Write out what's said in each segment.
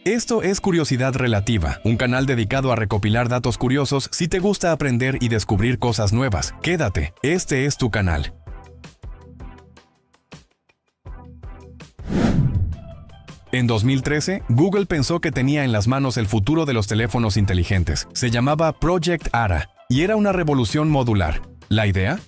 Esto es Curiosidad Relativa, un canal dedicado a recopilar datos curiosos si te gusta aprender y descubrir cosas nuevas. Quédate, este es tu canal. En 2013, Google pensó que tenía en las manos el futuro de los teléfonos inteligentes. Se llamaba Project Ara y era una revolución modular. ¿La idea?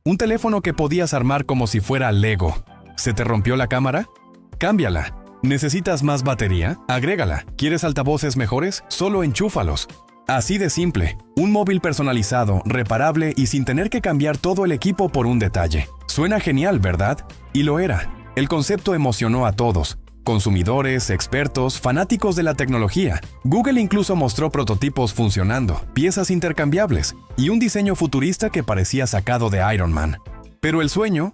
Un teléfono que podías armar como si fuera Lego. ¿Se te rompió la cámara? Cámbiala. ¿Necesitas más batería? Agrégala. ¿Quieres altavoces mejores? Solo enchúfalos. Así de simple. Un móvil personalizado, reparable y sin tener que cambiar todo el equipo por un detalle. Suena genial, ¿verdad? Y lo era. El concepto emocionó a todos. Consumidores, expertos, fanáticos de la tecnología. Google incluso mostró prototipos funcionando, piezas intercambiables y un diseño futurista que parecía sacado de Iron Man. Pero el sueño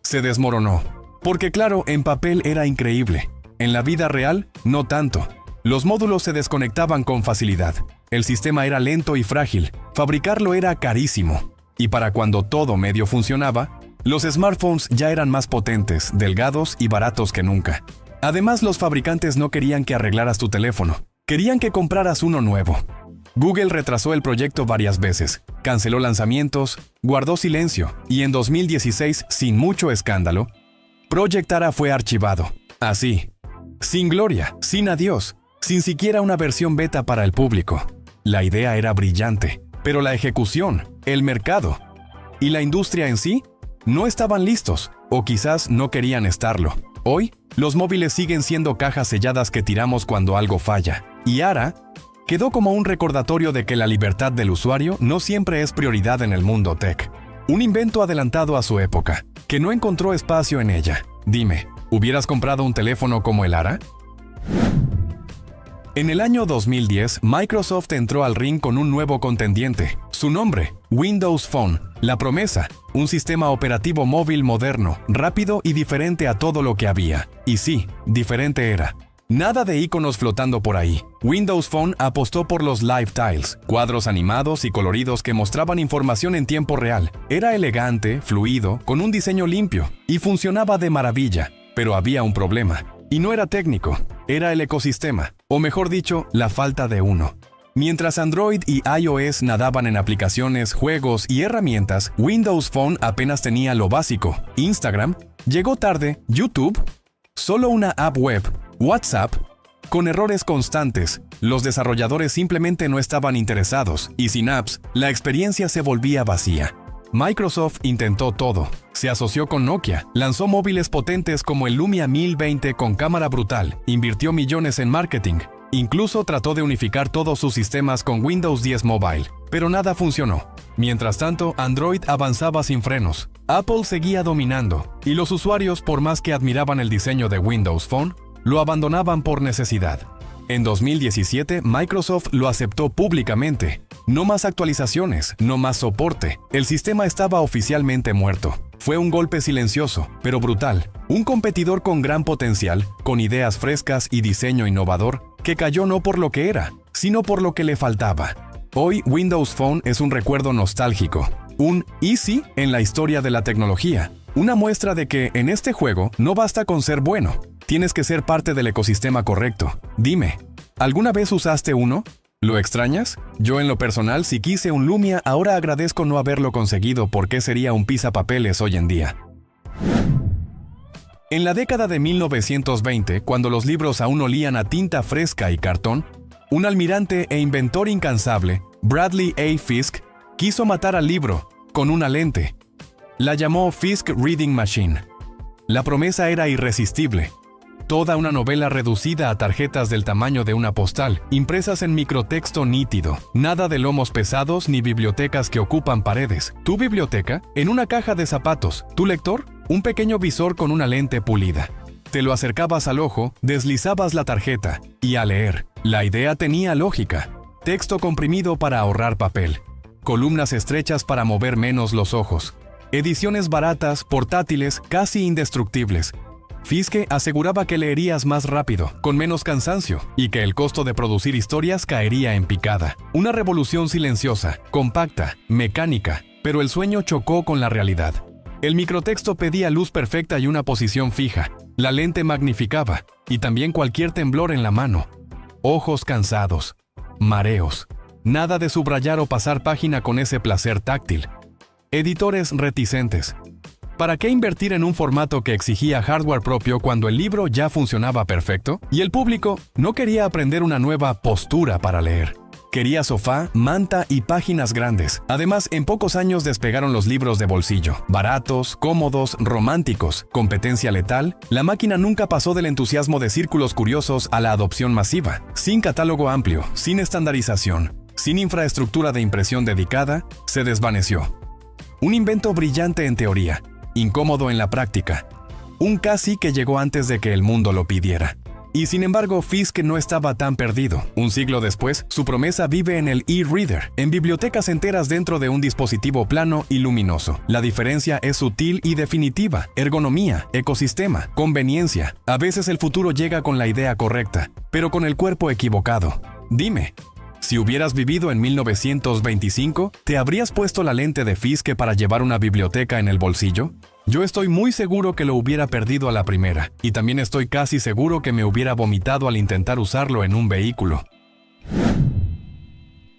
se desmoronó. Porque claro, en papel era increíble. En la vida real, no tanto. Los módulos se desconectaban con facilidad. El sistema era lento y frágil. Fabricarlo era carísimo. Y para cuando todo medio funcionaba, los smartphones ya eran más potentes, delgados y baratos que nunca. Además, los fabricantes no querían que arreglaras tu teléfono. Querían que compraras uno nuevo. Google retrasó el proyecto varias veces, canceló lanzamientos, guardó silencio y en 2016, sin mucho escándalo, Project Ara fue archivado. Así. Sin gloria, sin adiós, sin siquiera una versión beta para el público. La idea era brillante, pero la ejecución, el mercado y la industria en sí no estaban listos, o quizás no querían estarlo. Hoy, los móviles siguen siendo cajas selladas que tiramos cuando algo falla. Y Ara quedó como un recordatorio de que la libertad del usuario no siempre es prioridad en el mundo tech. Un invento adelantado a su época, que no encontró espacio en ella. Dime, ¿hubieras comprado un teléfono como el Ara? En el año 2010, Microsoft entró al ring con un nuevo contendiente. Su nombre, Windows Phone. La promesa, un sistema operativo móvil moderno, rápido y diferente a todo lo que había. Y sí, diferente era. Nada de iconos flotando por ahí. Windows Phone apostó por los Live Tiles, cuadros animados y coloridos que mostraban información en tiempo real. Era elegante, fluido, con un diseño limpio, y funcionaba de maravilla. Pero había un problema. Y no era técnico, era el ecosistema, o mejor dicho, la falta de uno. Mientras Android y iOS nadaban en aplicaciones, juegos y herramientas, Windows Phone apenas tenía lo básico. Instagram, llegó tarde, YouTube, solo una app web, WhatsApp, con errores constantes. Los desarrolladores simplemente no estaban interesados, y sin apps, la experiencia se volvía vacía. Microsoft intentó todo. Se asoció con Nokia, lanzó móviles potentes como el Lumia 1020 con cámara brutal, invirtió millones en marketing, incluso trató de unificar todos sus sistemas con Windows 10 Mobile, pero nada funcionó. Mientras tanto, Android avanzaba sin frenos. Apple seguía dominando, y los usuarios, por más que admiraban el diseño de Windows Phone, lo abandonaban por necesidad. En 2017, Microsoft lo aceptó públicamente. No más actualizaciones, no más soporte. El sistema estaba oficialmente muerto. Fue un golpe silencioso, pero brutal. Un competidor con gran potencial, con ideas frescas y diseño innovador, que cayó no por lo que era, sino por lo que le faltaba. Hoy, Windows Phone es un recuerdo nostálgico. Un easy en la historia de la tecnología. Una muestra de que, en este juego, no basta con ser bueno. Tienes que ser parte del ecosistema correcto. Dime, ¿alguna vez usaste uno? ¿Lo extrañas? Yo en lo personal, si quise un Lumia, ahora agradezco no haberlo conseguido porque sería un pisapapeles hoy en día. En la década de 1920, cuando los libros aún olían a tinta fresca y cartón, un almirante e inventor incansable, Bradley A. Fisk, quiso matar al libro con una lente. La llamó Fisk Reading Machine. La promesa era irresistible. Toda una novela reducida a tarjetas del tamaño de una postal, impresas en microtexto nítido. Nada de lomos pesados ni bibliotecas que ocupan paredes. Tu biblioteca, en una caja de zapatos. Tu lector, un pequeño visor con una lente pulida. Te lo acercabas al ojo, deslizabas la tarjeta, y a leer. La idea tenía lógica. Texto comprimido para ahorrar papel. Columnas estrechas para mover menos los ojos. Ediciones baratas, portátiles, casi indestructibles. Fiske aseguraba que leerías más rápido, con menos cansancio, y que el costo de producir historias caería en picada. Una revolución silenciosa, compacta, mecánica, pero el sueño chocó con la realidad. El microtexto pedía luz perfecta y una posición fija. La lente magnificaba, y también cualquier temblor en la mano. ojos cansados, mareos. Nada de subrayar o pasar página con ese placer táctil. Editores reticentes. ¿Para qué invertir en un formato que exigía hardware propio cuando el libro ya funcionaba perfecto? Y el público no quería aprender una nueva postura para leer. Quería sofá, manta y páginas grandes. Además, en pocos años despegaron los libros de bolsillo. Baratos, cómodos, románticos, competencia letal. La máquina nunca pasó del entusiasmo de círculos curiosos a la adopción masiva. Sin catálogo amplio, sin estandarización, sin infraestructura de impresión dedicada, se desvaneció. Un invento brillante en teoría, incómodo en la práctica. Un casi que llegó antes de que el mundo lo pidiera. Y sin embargo, Fisk no estaba tan perdido. Un siglo después, su promesa vive en el e-reader, en bibliotecas enteras dentro de un dispositivo plano y luminoso. La diferencia es sutil y definitiva. Ergonomía, ecosistema, conveniencia. A veces el futuro llega con la idea correcta, pero con el cuerpo equivocado. Dime, si hubieras vivido en 1925, ¿te habrías puesto la lente de Fisk para llevar una biblioteca en el bolsillo? Yo estoy muy seguro que lo hubiera perdido a la primera, y también estoy casi seguro que me hubiera vomitado al intentar usarlo en un vehículo.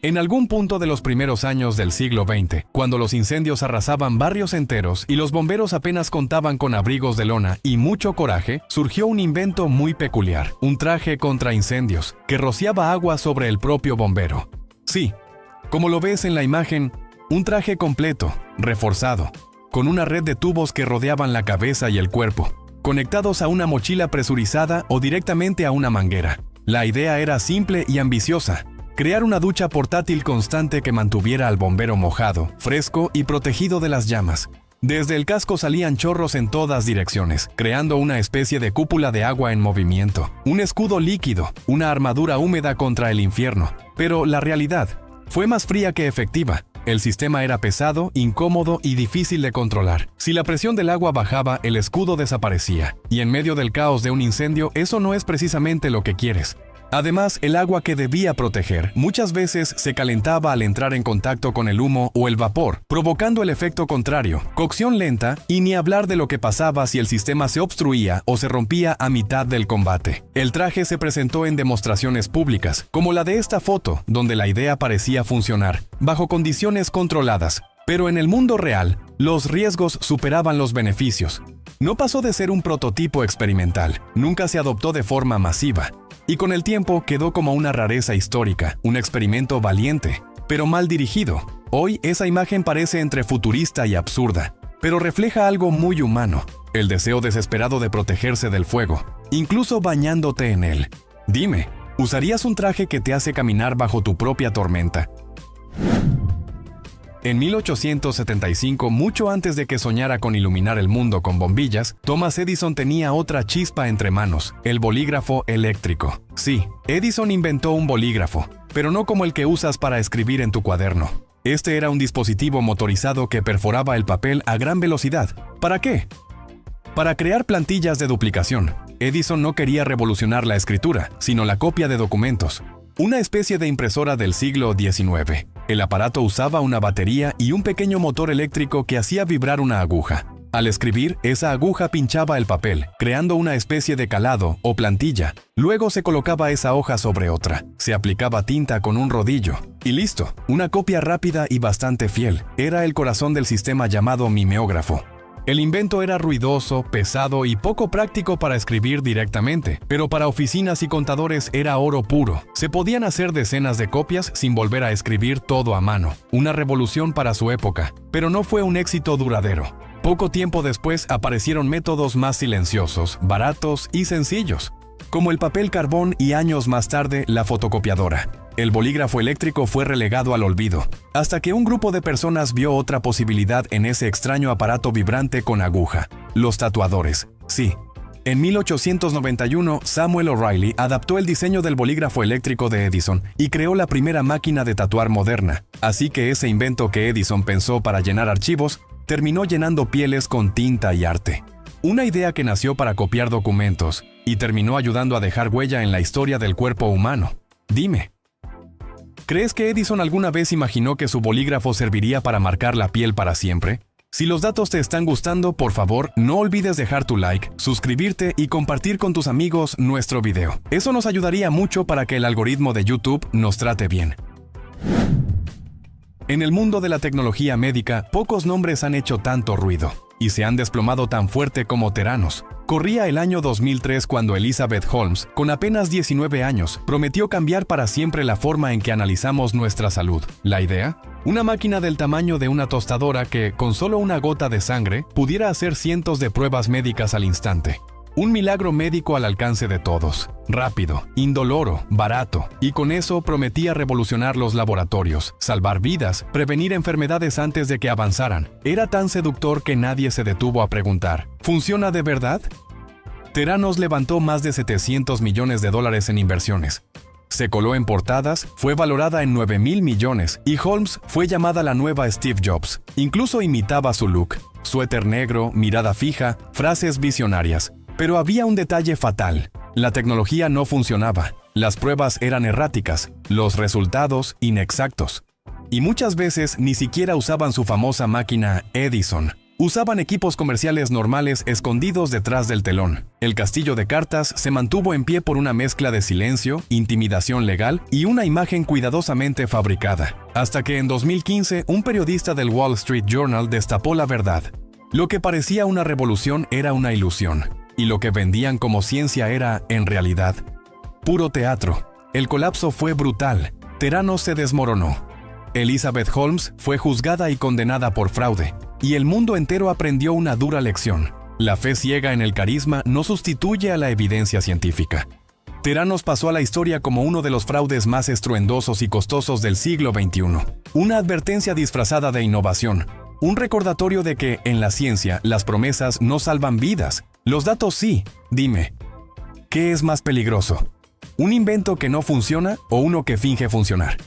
En algún punto de los primeros años del siglo XX, cuando los incendios arrasaban barrios enteros y los bomberos apenas contaban con abrigos de lona y mucho coraje, surgió un invento muy peculiar, un traje contra incendios, que rociaba agua sobre el propio bombero. Sí, como lo ves en la imagen, un traje completo, reforzado, con una red de tubos que rodeaban la cabeza y el cuerpo, conectados a una mochila presurizada o directamente a una manguera. La idea era simple y ambiciosa: crear una ducha portátil constante que mantuviera al bombero mojado, fresco y protegido de las llamas. Desde el casco salían chorros en todas direcciones, creando una especie de cúpula de agua en movimiento, un escudo líquido, una armadura húmeda contra el infierno. Pero la realidad fue más fría que efectiva. El sistema era pesado, incómodo y difícil de controlar. Si la presión del agua bajaba, el escudo desaparecía. Y en medio del caos de un incendio, eso no es precisamente lo que quieres. Además, el agua que debía proteger muchas veces se calentaba al entrar en contacto con el humo o el vapor, provocando el efecto contrario, cocción lenta, y ni hablar de lo que pasaba si el sistema se obstruía o se rompía a mitad del combate. El traje se presentó en demostraciones públicas, como la de esta foto, donde la idea parecía funcionar, bajo condiciones controladas. Pero en el mundo real, los riesgos superaban los beneficios. No pasó de ser un prototipo experimental, nunca se adoptó de forma masiva. Y con el tiempo quedó como una rareza histórica, un experimento valiente, pero mal dirigido. Hoy esa imagen parece entre futurista y absurda, pero refleja algo muy humano, el deseo desesperado de protegerse del fuego, incluso bañándote en él. Dime, ¿usarías un traje que te hace caminar bajo tu propia tormenta? En 1875, mucho antes de que soñara con iluminar el mundo con bombillas, Thomas Edison tenía otra chispa entre manos: el bolígrafo eléctrico. Sí, Edison inventó un bolígrafo, pero no como el que usas para escribir en tu cuaderno. Este era un dispositivo motorizado que perforaba el papel a gran velocidad. ¿Para qué? Para crear plantillas de duplicación. Edison no quería revolucionar la escritura, sino la copia de documentos. Una especie de impresora del siglo XIX. El aparato usaba una batería y un pequeño motor eléctrico que hacía vibrar una aguja. Al escribir, esa aguja pinchaba el papel, creando una especie de calado o plantilla. Luego se colocaba esa hoja sobre otra. Se aplicaba tinta con un rodillo. Y listo, una copia rápida y bastante fiel. Era el corazón del sistema llamado mimeógrafo. El invento era ruidoso, pesado y poco práctico para escribir directamente, pero para oficinas y contadores era oro puro. Se podían hacer decenas de copias sin volver a escribir todo a mano. Una revolución para su época, pero no fue un éxito duradero. Poco tiempo después aparecieron métodos más silenciosos, baratos y sencillos, como el papel carbón y años más tarde la fotocopiadora. El bolígrafo eléctrico fue relegado al olvido, hasta que un grupo de personas vio otra posibilidad en ese extraño aparato vibrante con aguja: los tatuadores. Sí. En 1891, Samuel O'Reilly adaptó el diseño del bolígrafo eléctrico de Edison y creó la primera máquina de tatuar moderna. Así que ese invento que Edison pensó para llenar archivos, terminó llenando pieles con tinta y arte. Una idea que nació para copiar documentos y terminó ayudando a dejar huella en la historia del cuerpo humano. Dime, ¿crees que Edison alguna vez imaginó que su bolígrafo serviría para marcar la piel para siempre? Si los datos te están gustando, por favor, no olvides dejar tu like, suscribirte y compartir con tus amigos nuestro video. Eso nos ayudaría mucho para que el algoritmo de YouTube nos trate bien. En el mundo de la tecnología médica, pocos nombres han hecho tanto ruido y se han desplomado tan fuerte como Theranos. Corría el año 2003 cuando Elizabeth Holmes, con apenas 19 años, prometió cambiar para siempre la forma en que analizamos nuestra salud. ¿La idea? Una máquina del tamaño de una tostadora que, con solo una gota de sangre, pudiera hacer cientos de pruebas médicas al instante. Un milagro médico al alcance de todos. Rápido, indoloro, barato. Y con eso prometía revolucionar los laboratorios, salvar vidas, prevenir enfermedades antes de que avanzaran. Era tan seductor que nadie se detuvo a preguntar, ¿funciona de verdad? Theranos levantó más de $700 millones en inversiones. Se coló en portadas, fue valorada en 9,000 millones y Holmes fue llamada la nueva Steve Jobs. Incluso imitaba su look. Suéter negro, mirada fija, frases visionarias. Pero había un detalle fatal. La tecnología no funcionaba. Las pruebas eran erráticas, los resultados inexactos. Y muchas veces ni siquiera usaban su famosa máquina Edison. Usaban equipos comerciales normales escondidos detrás del telón. El castillo de cartas se mantuvo en pie por una mezcla de silencio, intimidación legal y una imagen cuidadosamente fabricada. Hasta que en 2015 un periodista del Wall Street Journal destapó la verdad. Lo que parecía una revolución era una ilusión. Y lo que vendían como ciencia era, en realidad, puro teatro. El colapso fue brutal. Theranos se desmoronó. Elizabeth Holmes fue juzgada y condenada por fraude. Y el mundo entero aprendió una dura lección. La fe ciega en el carisma no sustituye a la evidencia científica. Theranos pasó a la historia como uno de los fraudes más estruendosos y costosos del siglo XXI. Una advertencia disfrazada de innovación. Un recordatorio de que, en la ciencia, las promesas no salvan vidas. Los datos sí. Dime, ¿qué es más peligroso? ¿Un invento que no funciona o uno que finge funcionar?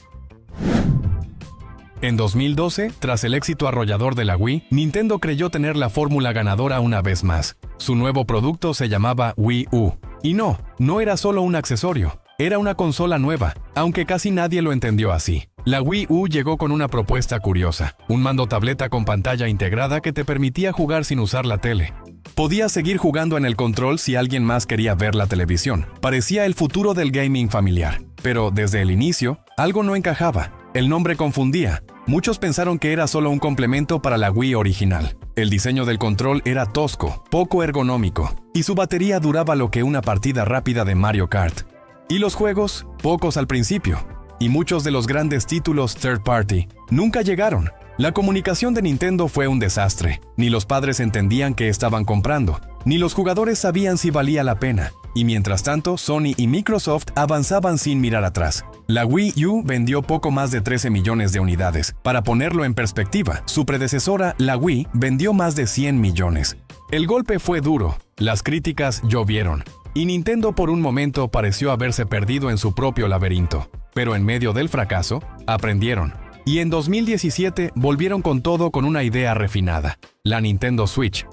En 2012, tras el éxito arrollador de la Wii, Nintendo creyó tener la fórmula ganadora una vez más. Su nuevo producto se llamaba Wii U. Y no era solo un accesorio. Era una consola nueva, aunque casi nadie lo entendió así. La Wii U llegó con una propuesta curiosa. Un mando tableta con pantalla integrada que te permitía jugar sin usar la tele. Podías seguir jugando en el control si alguien más quería ver la televisión. Parecía el futuro del gaming familiar. Pero desde el inicio, algo no encajaba. El nombre confundía. Muchos pensaron que era solo un complemento para la Wii original. El diseño del control era tosco, poco ergonómico, y su batería duraba lo que una partida rápida de Mario Kart. Y los juegos, pocos al principio. Y muchos de los grandes títulos third party nunca llegaron. La comunicación de Nintendo fue un desastre. Ni los padres entendían qué estaban comprando, ni los jugadores sabían si valía la pena. Y mientras tanto, Sony y Microsoft avanzaban sin mirar atrás. La Wii U vendió poco más de 13 millones de unidades. Para ponerlo en perspectiva, su predecesora, la Wii, vendió más de 100 millones. El golpe fue duro, las críticas llovieron, y Nintendo por un momento pareció haberse perdido en su propio laberinto. Pero en medio del fracaso, aprendieron. Y en 2017 volvieron con todo con una idea refinada, la Nintendo Switch,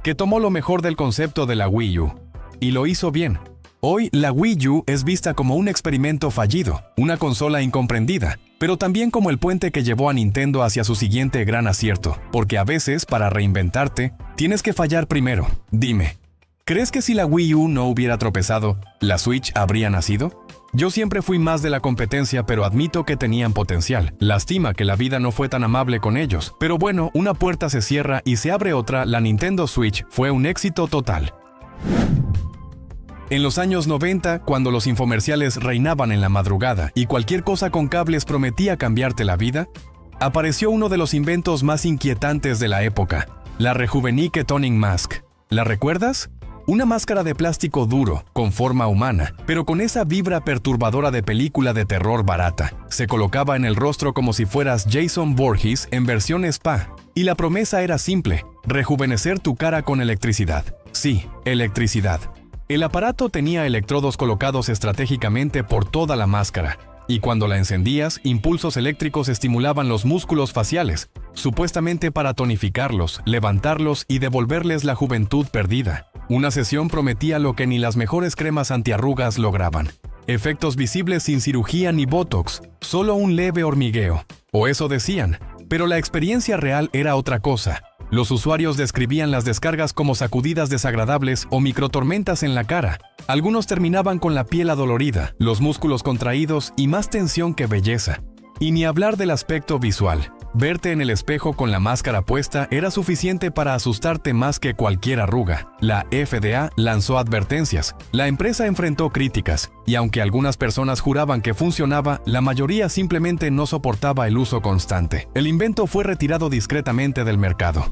que tomó lo mejor del concepto de la Wii U. Y lo hizo bien. Hoy, la Wii U es vista como un experimento fallido, una consola incomprendida, pero también como el puente que llevó a Nintendo hacia su siguiente gran acierto, porque a veces, para reinventarte, tienes que fallar primero. Dime, ¿crees que si la Wii U no hubiera tropezado, la Switch habría nacido? Yo siempre fui más de la competencia, pero admito que tenían potencial. Lástima que la vida no fue tan amable con ellos. Pero bueno, una puerta se cierra y se abre otra. La Nintendo Switch fue un éxito total. En los años 90, cuando los infomerciales reinaban en la madrugada y cualquier cosa con cables prometía cambiarte la vida, apareció uno de los inventos más inquietantes de la época, la Rejuvenique Toning Mask. ¿La recuerdas? Una máscara de plástico duro, con forma humana, pero con esa vibra perturbadora de película de terror barata. Se colocaba en el rostro como si fueras Jason Voorhees en versión spa. Y la promesa era simple, rejuvenecer tu cara con electricidad. Sí, electricidad. El aparato tenía electrodos colocados estratégicamente por toda la máscara. Y cuando la encendías, impulsos eléctricos estimulaban los músculos faciales, supuestamente para tonificarlos, levantarlos y devolverles la juventud perdida. Una sesión prometía lo que ni las mejores cremas antiarrugas lograban. Efectos visibles sin cirugía ni botox, solo un leve hormigueo. O eso decían, pero la experiencia real era otra cosa. Los usuarios describían las descargas como sacudidas desagradables o microtormentas en la cara. Algunos terminaban con la piel adolorida, los músculos contraídos y más tensión que belleza. Y ni hablar del aspecto visual. Verte en el espejo con la máscara puesta era suficiente para asustarte más que cualquier arruga. La FDA lanzó advertencias, la empresa enfrentó críticas, y aunque algunas personas juraban que funcionaba, la mayoría simplemente no soportaba el uso constante. El invento fue retirado discretamente del mercado.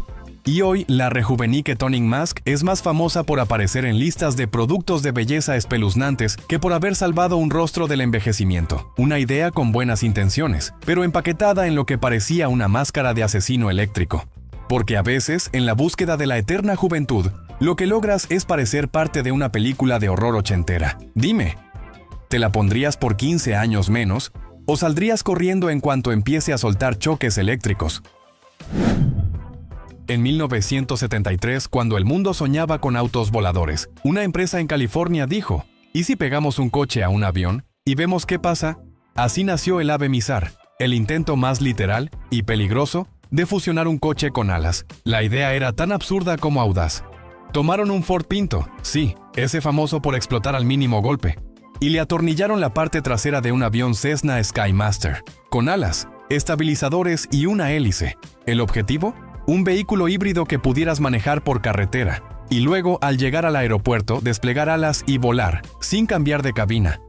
Y hoy, la rejuvenique Toning Mask es más famosa por aparecer en listas de productos de belleza espeluznantes que por haber salvado un rostro del envejecimiento. Una idea con buenas intenciones, pero empaquetada en lo que parecía una máscara de asesino eléctrico. Porque a veces, en la búsqueda de la eterna juventud, lo que logras es parecer parte de una película de horror ochentera. Dime, ¿te la pondrías por 15 años menos? ¿O saldrías corriendo en cuanto empiece a soltar choques eléctricos? En 1973, cuando el mundo soñaba con autos voladores, una empresa en California dijo, ¿y si pegamos un coche a un avión? ¿Y vemos qué pasa? Así nació el Ave Mizar, el intento más literal y peligroso de fusionar un coche con alas. La idea era tan absurda como audaz. Tomaron un Ford Pinto, sí, ese famoso por explotar al mínimo golpe, y le atornillaron la parte trasera de un avión Cessna Skymaster, con alas, estabilizadores y una hélice. ¿El objetivo? Un vehículo híbrido que pudieras manejar por carretera, y luego, al llegar al aeropuerto, desplegar alas y volar, sin cambiar de cabina.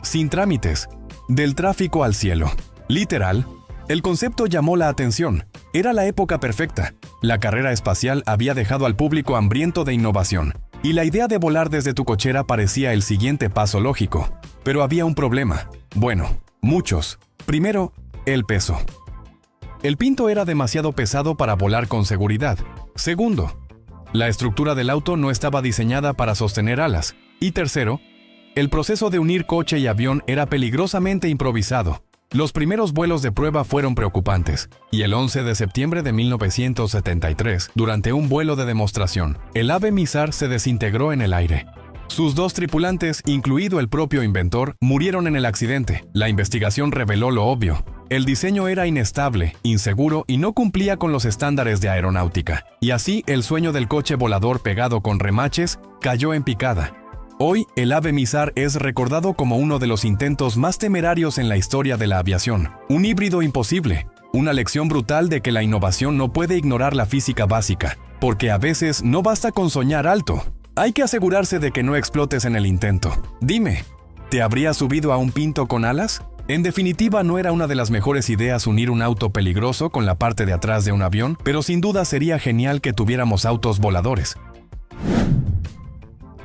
Sin trámites. Del tráfico al cielo. Literal. El concepto llamó la atención. Era la época perfecta. La carrera espacial había dejado al público hambriento de innovación, y la idea de volar desde tu cochera parecía el siguiente paso lógico. Pero había un problema. Bueno, muchos. Primero, el peso. El Pinto era demasiado pesado para volar con seguridad. Segundo, la estructura del auto no estaba diseñada para sostener alas. Y tercero, el proceso de unir coche y avión era peligrosamente improvisado. Los primeros vuelos de prueba fueron preocupantes, y el 11 de septiembre de 1973, durante un vuelo de demostración, el Ave Mizar se desintegró en el aire. Sus dos tripulantes, incluido el propio inventor, murieron en el accidente. La investigación reveló lo obvio. El diseño era inestable, inseguro y no cumplía con los estándares de aeronáutica. Y así, el sueño del coche volador pegado con remaches cayó en picada. Hoy, el Ave Mizar es recordado como uno de los intentos más temerarios en la historia de la aviación. Un híbrido imposible. Una lección brutal de que la innovación no puede ignorar la física básica. Porque a veces no basta con soñar alto. Hay que asegurarse de que no explotes en el intento. Dime, ¿te habrías subido a un Pinto con alas? En definitiva, no era una de las mejores ideas unir un auto peligroso con la parte de atrás de un avión, pero sin duda sería genial que tuviéramos autos voladores.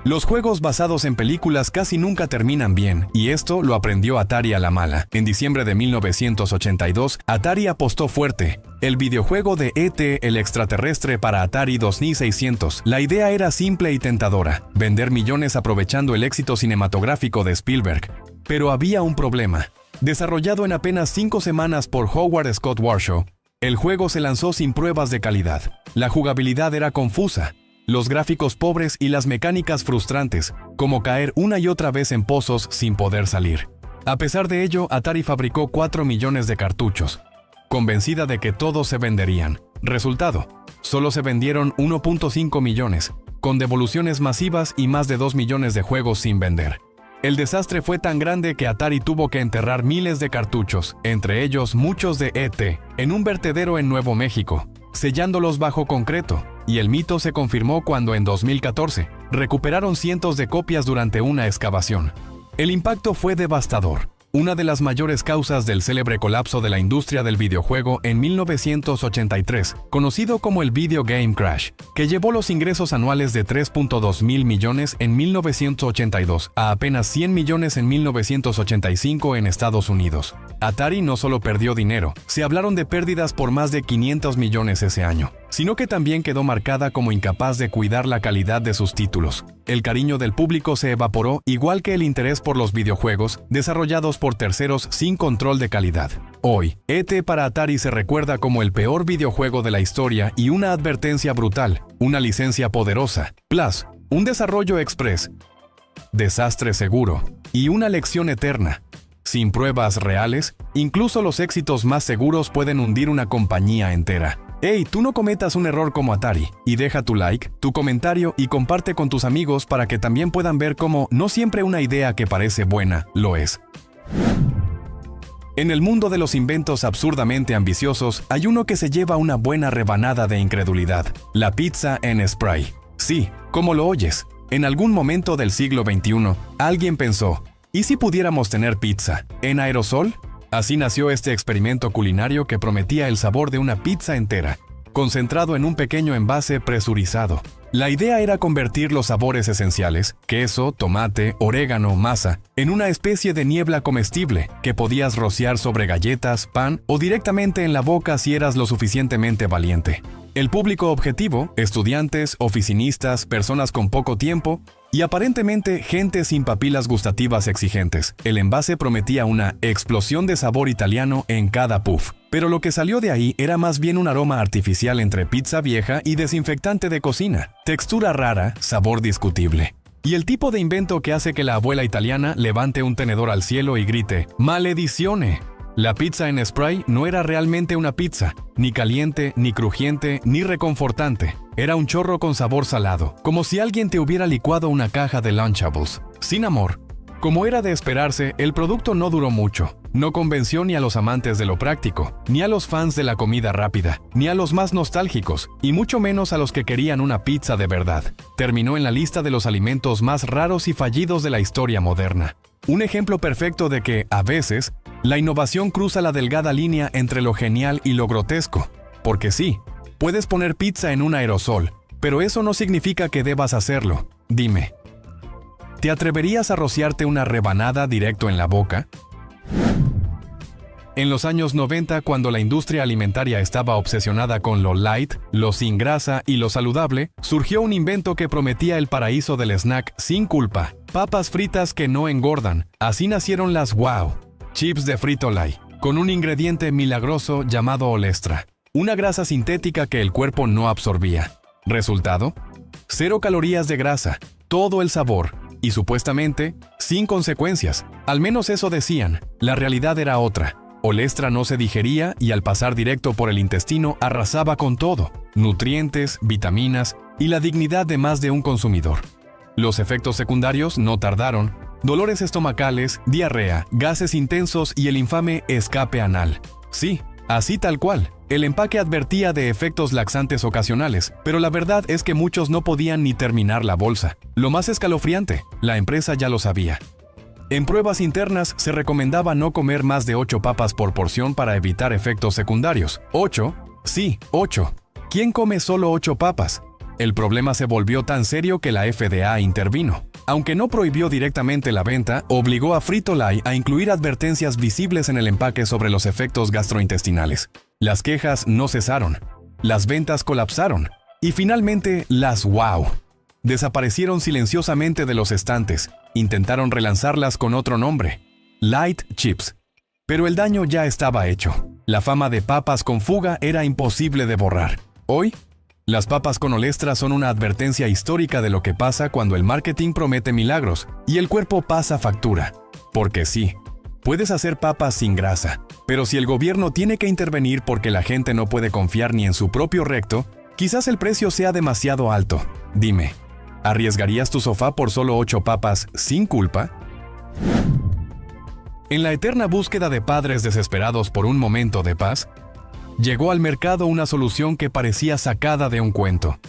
Los juegos basados en películas casi nunca terminan bien, y esto lo aprendió Atari a la mala. En diciembre de 1982, Atari apostó fuerte. El videojuego de E.T. el extraterrestre para Atari 2600. La idea era simple y tentadora, vender millones aprovechando el éxito cinematográfico de Spielberg. Pero había un problema. Desarrollado en apenas 5 semanas por Howard Scott Warshaw, el juego se lanzó sin pruebas de calidad. La jugabilidad era confusa, los gráficos pobres y las mecánicas frustrantes, como caer una y otra vez en pozos sin poder salir. A pesar de ello, Atari fabricó 4 millones de cartuchos, convencida de que todos se venderían. Resultado, solo se vendieron 1.5 millones, con devoluciones masivas y más de 2 millones de juegos sin vender. El desastre fue tan grande que Atari tuvo que enterrar miles de cartuchos, entre ellos muchos de E.T., en un vertedero en Nuevo México, sellándolos bajo concreto, y el mito se confirmó cuando en 2014 recuperaron cientos de copias durante una excavación. El impacto fue devastador, una de las mayores causas del célebre colapso de la industria del videojuego en 1983, conocido como el Video Game Crash, que llevó los ingresos anuales de 3.2 mil millones en 1982 a apenas 100 millones en 1985 en Estados Unidos. Atari no solo perdió dinero, se hablaron de pérdidas por más de 500 millones ese año, sino que también quedó marcada como incapaz de cuidar la calidad de sus títulos. El cariño del público se evaporó, igual que el interés por los videojuegos desarrollados por terceros sin control de calidad. Hoy, E.T. para Atari se recuerda como el peor videojuego de la historia y una advertencia brutal, una licencia poderosa, Plus, un desarrollo express, desastre seguro y una lección eterna. Sin pruebas reales, incluso los éxitos más seguros pueden hundir una compañía entera. Hey, tú no cometas un error como Atari, y deja tu like, tu comentario y comparte con tus amigos para que también puedan ver cómo no siempre una idea que parece buena lo es. En el mundo de los inventos absurdamente ambiciosos, hay uno que se lleva una buena rebanada de incredulidad: la pizza en spray. Sí, como lo oyes. En algún momento del siglo XXI, alguien pensó, ¿y si pudiéramos tener pizza en aerosol? Así nació este experimento culinario que prometía el sabor de una pizza entera, concentrado en un pequeño envase presurizado. La idea era convertir los sabores esenciales, queso, tomate, orégano, masa, en una especie de niebla comestible que podías rociar sobre galletas, pan o directamente en la boca si eras lo suficientemente valiente. El público objetivo, estudiantes, oficinistas, personas con poco tiempo y aparentemente gente sin papilas gustativas exigentes. El envase prometía una explosión de sabor italiano en cada puff. Pero lo que salió de ahí era más bien un aroma artificial entre pizza vieja y desinfectante de cocina. Textura rara, sabor discutible. Y el tipo de invento que hace que la abuela italiana levante un tenedor al cielo y grite «¡Maledizione!». La pizza en spray no era realmente una pizza, ni caliente, ni crujiente, ni reconfortante. Era un chorro con sabor salado, como si alguien te hubiera licuado una caja de Lunchables. Sin amor. Como era de esperarse, el producto no duró mucho. No convenció ni a los amantes de lo práctico, ni a los fans de la comida rápida, ni a los más nostálgicos, y mucho menos a los que querían una pizza de verdad. Terminó en la lista de los alimentos más raros y fallidos de la historia moderna. Un ejemplo perfecto de que, a veces, la innovación cruza la delgada línea entre lo genial y lo grotesco. Porque sí, puedes poner pizza en un aerosol, pero eso no significa que debas hacerlo. Dime, ¿te atreverías a rociarte una rebanada directo en la boca? En los años 90, cuando la industria alimentaria estaba obsesionada con lo light, lo sin grasa y lo saludable, surgió un invento que prometía el paraíso del snack sin culpa. Papas fritas que no engordan. Así nacieron las Wow Chips de Frito-Lay, con un ingrediente milagroso llamado olestra, una grasa sintética que el cuerpo no absorbía. Resultado: 0 calorías de grasa, todo el sabor, y supuestamente, sin consecuencias. Al menos eso decían. La realidad era otra. Olestra no se digería y al pasar directo por el intestino arrasaba con todo: nutrientes, vitaminas y la dignidad de más de un consumidor. Los efectos secundarios no tardaron: dolores estomacales, diarrea, gases intensos y el infame escape anal. Sí, así tal cual. El empaque advertía de efectos laxantes ocasionales, pero la verdad es que muchos no podían ni terminar la bolsa. Lo más escalofriante, la empresa ya lo sabía. En pruebas internas se recomendaba no comer más de 8 papas por porción para evitar efectos secundarios. ¿8? Sí, 8. ¿Quién come solo 8 papas? El problema se volvió tan serio que la FDA intervino. Aunque no prohibió directamente la venta, obligó a Frito-Lay a incluir advertencias visibles en el empaque sobre los efectos gastrointestinales. Las quejas no cesaron, las ventas colapsaron, y finalmente las Wow desaparecieron silenciosamente de los estantes. Intentaron relanzarlas con otro nombre: Light Chips. Pero el daño ya estaba hecho. La fama de papas con fuga era imposible de borrar. Hoy, las papas con olestra son una advertencia histórica de lo que pasa cuando el marketing promete milagros y el cuerpo pasa factura. Porque sí, puedes hacer papas sin grasa, pero si el gobierno tiene que intervenir porque la gente no puede confiar ni en su propio recto, quizás el precio sea demasiado alto. Dime, ¿arriesgarías tu sofá por solo 8 papas sin culpa? En la eterna búsqueda de padres desesperados por un momento de paz, llegó al mercado una solución que parecía sacada de un cuento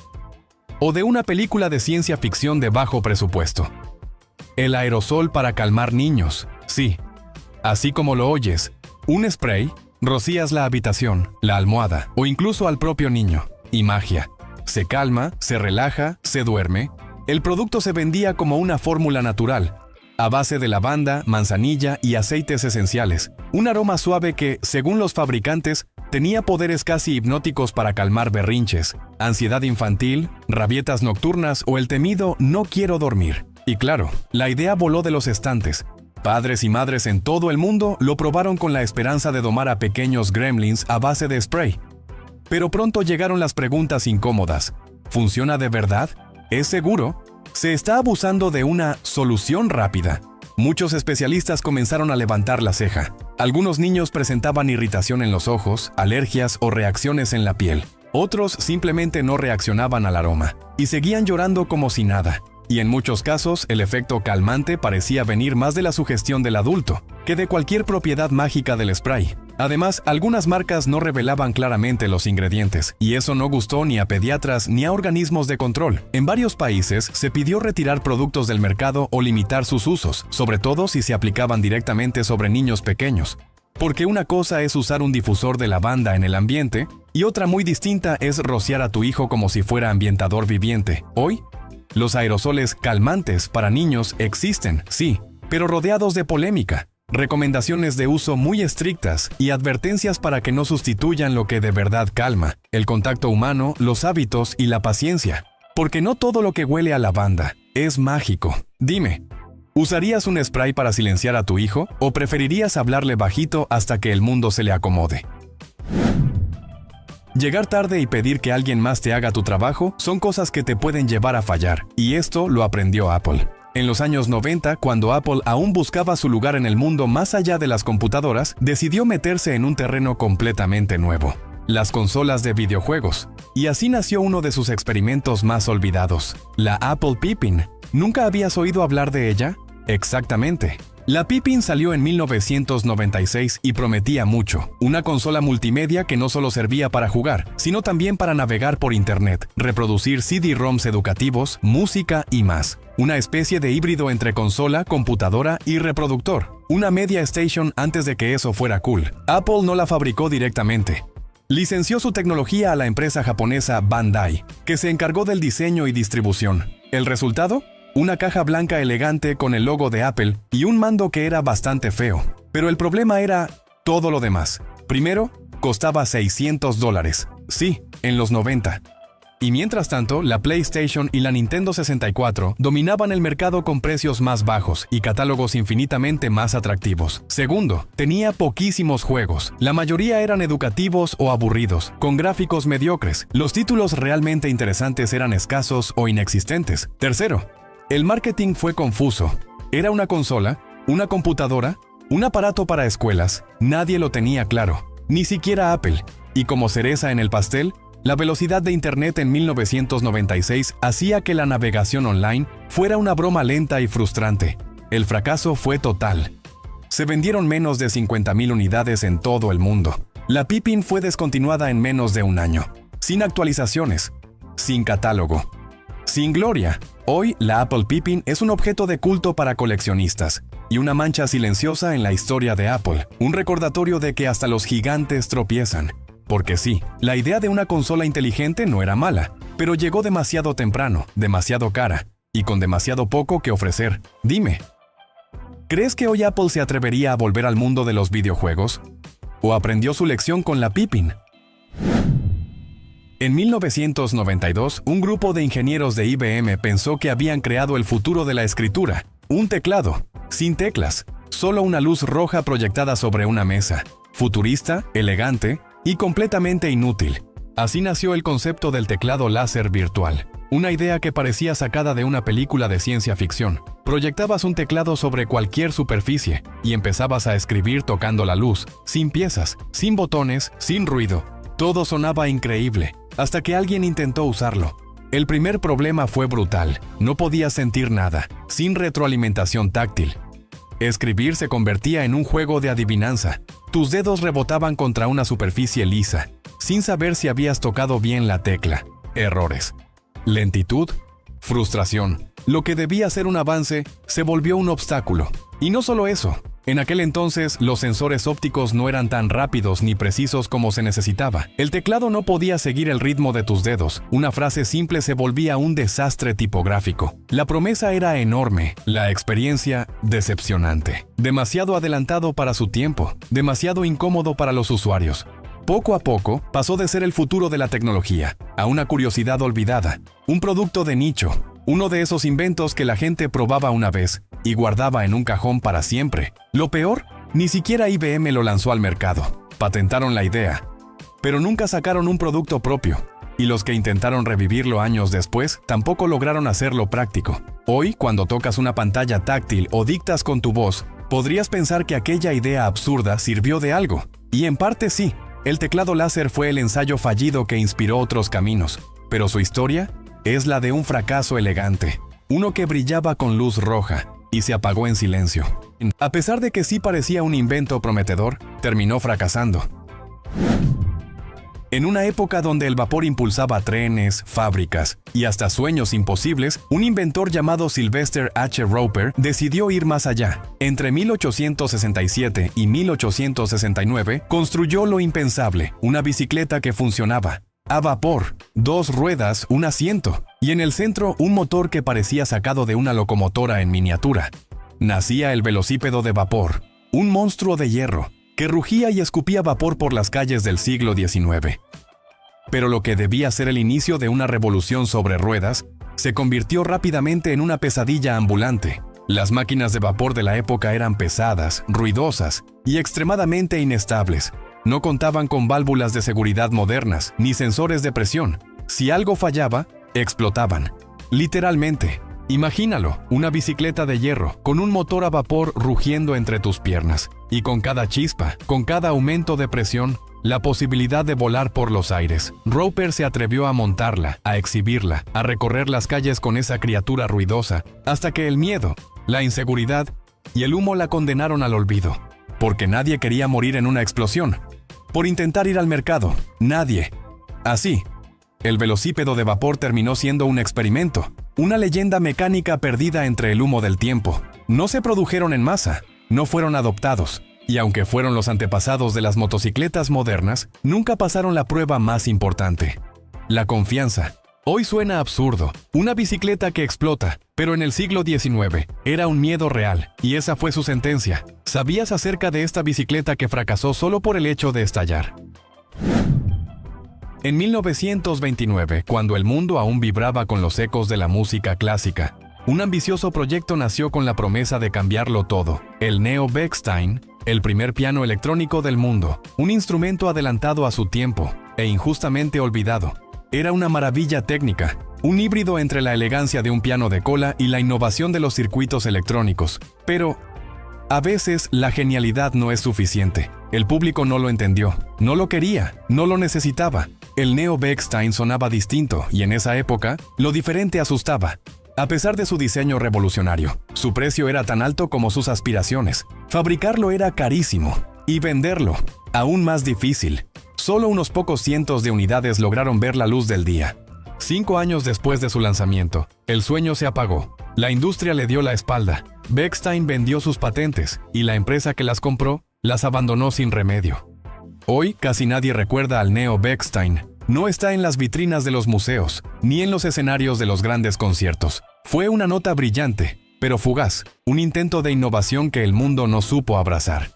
o de una película de ciencia ficción de bajo presupuesto. El aerosol para calmar niños. Sí, así como lo oyes, un spray, rocías la habitación, la almohada o incluso al propio niño. Y magia. Se calma, se relaja, se duerme. El producto se vendía como una fórmula natural, a base de lavanda, manzanilla y aceites esenciales. Un aroma suave que, según los fabricantes, tenía poderes casi hipnóticos para calmar berrinches, ansiedad infantil, rabietas nocturnas o el temido «no quiero dormir». Y claro, la idea voló de los estantes. Padres y madres en todo el mundo lo probaron con la esperanza de domar a pequeños gremlins a base de spray. Pero pronto llegaron las preguntas incómodas. ¿Funciona de verdad? ¿Es seguro? ¿Se está abusando de una solución rápida? Muchos especialistas comenzaron a levantar la ceja. Algunos niños presentaban irritación en los ojos, alergias o reacciones en la piel. Otros simplemente no reaccionaban al aroma y seguían llorando como si nada. Y en muchos casos, el efecto calmante parecía venir más de la sugestión del adulto que de cualquier propiedad mágica del spray. Además, algunas marcas no revelaban claramente los ingredientes, y eso no gustó ni a pediatras ni a organismos de control. En varios países se pidió retirar productos del mercado o limitar sus usos, sobre todo si se aplicaban directamente sobre niños pequeños. Porque una cosa es usar un difusor de lavanda en el ambiente, y otra muy distinta es rociar a tu hijo como si fuera ambientador viviente. Hoy, los aerosoles calmantes para niños existen, sí, pero rodeados de polémica, recomendaciones de uso muy estrictas y advertencias para que no sustituyan lo que de verdad calma, el contacto humano, los hábitos y la paciencia. Porque no todo lo que huele a lavanda es mágico. Dime, ¿usarías un spray para silenciar a tu hijo o preferirías hablarle bajito hasta que el mundo se le acomode? Llegar tarde y pedir que alguien más te haga tu trabajo son cosas que te pueden llevar a fallar, y esto lo aprendió Apple. En los años 90, cuando Apple aún buscaba su lugar en el mundo más allá de las computadoras, decidió meterse en un terreno completamente nuevo: las consolas de videojuegos. Y así nació uno de sus experimentos más olvidados, la Apple Pippin. ¿Nunca habías oído hablar de ella? Exactamente. La Pippin salió en 1996 y prometía mucho. Una consola multimedia que no solo servía para jugar, sino también para navegar por internet, reproducir CD-ROMs educativos, música y más. Una especie de híbrido entre consola, computadora y reproductor. Una media station antes de que eso fuera cool. Apple no la fabricó directamente. Licenció su tecnología a la empresa japonesa Bandai, que se encargó del diseño y distribución. ¿El resultado? Una caja blanca elegante con el logo de Apple y un mando que era bastante feo. Pero el problema era todo lo demás. Primero, costaba $600. Sí, en los 90. Y mientras tanto, la PlayStation y la Nintendo 64 dominaban el mercado con precios más bajos y catálogos infinitamente más atractivos. Segundo, tenía poquísimos juegos. La mayoría eran educativos o aburridos, con gráficos mediocres. Los títulos realmente interesantes eran escasos o inexistentes. Tercero, el marketing fue confuso. Era una consola, una computadora, un aparato para escuelas. Nadie lo tenía claro, ni siquiera Apple. Y como cereza en el pastel, la velocidad de Internet en 1996 hacía que la navegación online fuera una broma lenta y frustrante. El fracaso fue total. Se vendieron menos de 50,000 unidades en todo el mundo. La Pippin fue descontinuada en menos de un año, sin actualizaciones, sin catálogo, sin gloria. Hoy, la Apple Pippin es un objeto de culto para coleccionistas y una mancha silenciosa en la historia de Apple, un recordatorio de que hasta los gigantes tropiezan. Porque sí, la idea de una consola inteligente no era mala, pero llegó demasiado temprano, demasiado cara y con demasiado poco que ofrecer. Dime, ¿crees que hoy Apple se atrevería a volver al mundo de los videojuegos? ¿O aprendió su lección con la Pippin? En 1992, un grupo de ingenieros de IBM pensó que habían creado el futuro de la escritura. Un teclado, sin teclas, solo una luz roja proyectada sobre una mesa. Futurista, elegante y completamente inútil. Así nació el concepto del teclado láser virtual. Una idea que parecía sacada de una película de ciencia ficción. Proyectabas un teclado sobre cualquier superficie y empezabas a escribir tocando la luz, sin piezas, sin botones, sin ruido. Todo sonaba increíble, hasta que alguien intentó usarlo. El primer problema fue brutal. No podías sentir nada, sin retroalimentación táctil. Escribir se convertía en un juego de adivinanza. Tus dedos rebotaban contra una superficie lisa, sin saber si habías tocado bien la tecla. Errores. Lentitud. Frustración. Lo que debía ser un avance se volvió un obstáculo. Y no solo eso. En aquel entonces, los sensores ópticos no eran tan rápidos ni precisos como se necesitaba. El teclado no podía seguir el ritmo de tus dedos. Una frase simple se volvía un desastre tipográfico. La promesa era enorme, la experiencia decepcionante. Demasiado adelantado para su tiempo, demasiado incómodo para los usuarios. Poco a poco, pasó de ser el futuro de la tecnología a una curiosidad olvidada, un producto de nicho, uno de esos inventos que la gente probaba una vez y guardaba en un cajón para siempre. Lo peor, ni siquiera IBM lo lanzó al mercado. Patentaron la idea, pero nunca sacaron un producto propio, y los que intentaron revivirlo años después tampoco lograron hacerlo práctico. Hoy, cuando tocas una pantalla táctil o dictas con tu voz, podrías pensar que aquella idea absurda sirvió de algo, y en parte sí. El teclado láser fue el ensayo fallido que inspiró otros caminos, pero su historia es la de un fracaso elegante, uno que brillaba con luz roja y se apagó en silencio. A pesar de que sí parecía un invento prometedor, terminó fracasando. En una época donde el vapor impulsaba trenes, fábricas y hasta sueños imposibles, un inventor llamado Sylvester H. Roper decidió ir más allá. Entre 1867 y 1869, construyó lo impensable, una bicicleta que funcionaba a vapor, 2 ruedas, un asiento, y en el centro un motor que parecía sacado de una locomotora en miniatura. Nacía el velocípedo de vapor, un monstruo de hierro, que rugía y escupía vapor por las calles del siglo XIX. Pero lo que debía ser el inicio de una revolución sobre ruedas, se convirtió rápidamente en una pesadilla ambulante. Las máquinas de vapor de la época eran pesadas, ruidosas y extremadamente inestables. No contaban con válvulas de seguridad modernas, ni sensores de presión. Si algo fallaba, explotaban. Literalmente. Imagínalo, una bicicleta de hierro, con un motor a vapor rugiendo entre tus piernas, y con cada chispa, con cada aumento de presión, la posibilidad de volar por los aires. Roper se atrevió a montarla, a exhibirla, a recorrer las calles con esa criatura ruidosa, hasta que el miedo, la inseguridad y el humo la condenaron al olvido. Porque nadie quería morir en una explosión. Por intentar ir al mercado, nadie. Así, el velocípedo de vapor terminó siendo un experimento, una leyenda mecánica perdida entre el humo del tiempo. No se produjeron en masa, no fueron adoptados, y aunque fueron los antepasados de las motocicletas modernas, nunca pasaron la prueba más importante: la confianza. Hoy suena absurdo, una bicicleta que explota, pero en el siglo XIX era un miedo real, y esa fue su sentencia. ¿Sabías acerca de esta bicicleta que fracasó solo por el hecho de estallar? En 1929, cuando el mundo aún vibraba con los ecos de la música clásica, un ambicioso proyecto nació con la promesa de cambiarlo todo: el Neo Bechstein, el primer piano electrónico del mundo, un instrumento adelantado a su tiempo e injustamente olvidado. Era una maravilla técnica, un híbrido entre la elegancia de un piano de cola y la innovación de los circuitos electrónicos. Pero a veces la genialidad no es suficiente. El público no lo entendió, no lo quería, no lo necesitaba. El Neo Bechstein sonaba distinto y en esa época, lo diferente asustaba. A pesar de su diseño revolucionario, su precio era tan alto como sus aspiraciones. Fabricarlo era carísimo y venderlo aún más difícil. Solo unos pocos cientos de unidades lograron ver la luz del día. 5 años después de su lanzamiento, el sueño se apagó. La industria le dio la espalda. Bechstein vendió sus patentes y la empresa que las compró las abandonó sin remedio. Hoy casi nadie recuerda al Neo Bechstein. No está en las vitrinas de los museos, ni en los escenarios de los grandes conciertos. Fue una nota brillante, pero fugaz, un intento de innovación que el mundo no supo abrazar.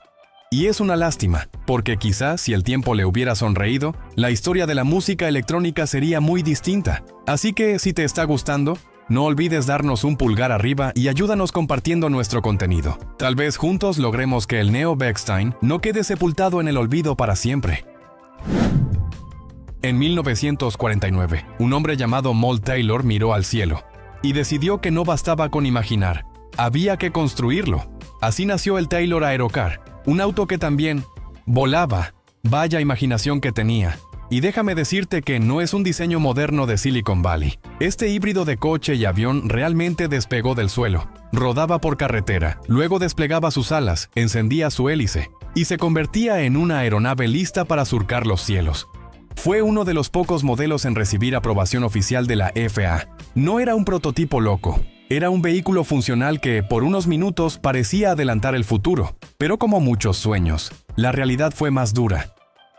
Y es una lástima, porque quizás si el tiempo le hubiera sonreído, la historia de la música electrónica sería muy distinta. Así que si te está gustando, no olvides darnos un pulgar arriba y ayúdanos compartiendo nuestro contenido. Tal vez juntos logremos que el Neo Bechstein no quede sepultado en el olvido para siempre. En 1949, un hombre llamado Moll Taylor miró al cielo y decidió que no bastaba con imaginar, había que construirlo. Así nació el Taylor Aerocar, un auto que también volaba. Vaya imaginación que tenía. Y déjame decirte que no es un diseño moderno de Silicon Valley. Este híbrido de coche y avión realmente despegó del suelo, rodaba por carretera, luego desplegaba sus alas, encendía su hélice y se convertía en una aeronave lista para surcar los cielos. Fue uno de los pocos modelos en recibir aprobación oficial de la FAA. No era un prototipo loco, era un vehículo funcional que por unos minutos parecía adelantar el futuro, pero como muchos sueños, la realidad fue más dura.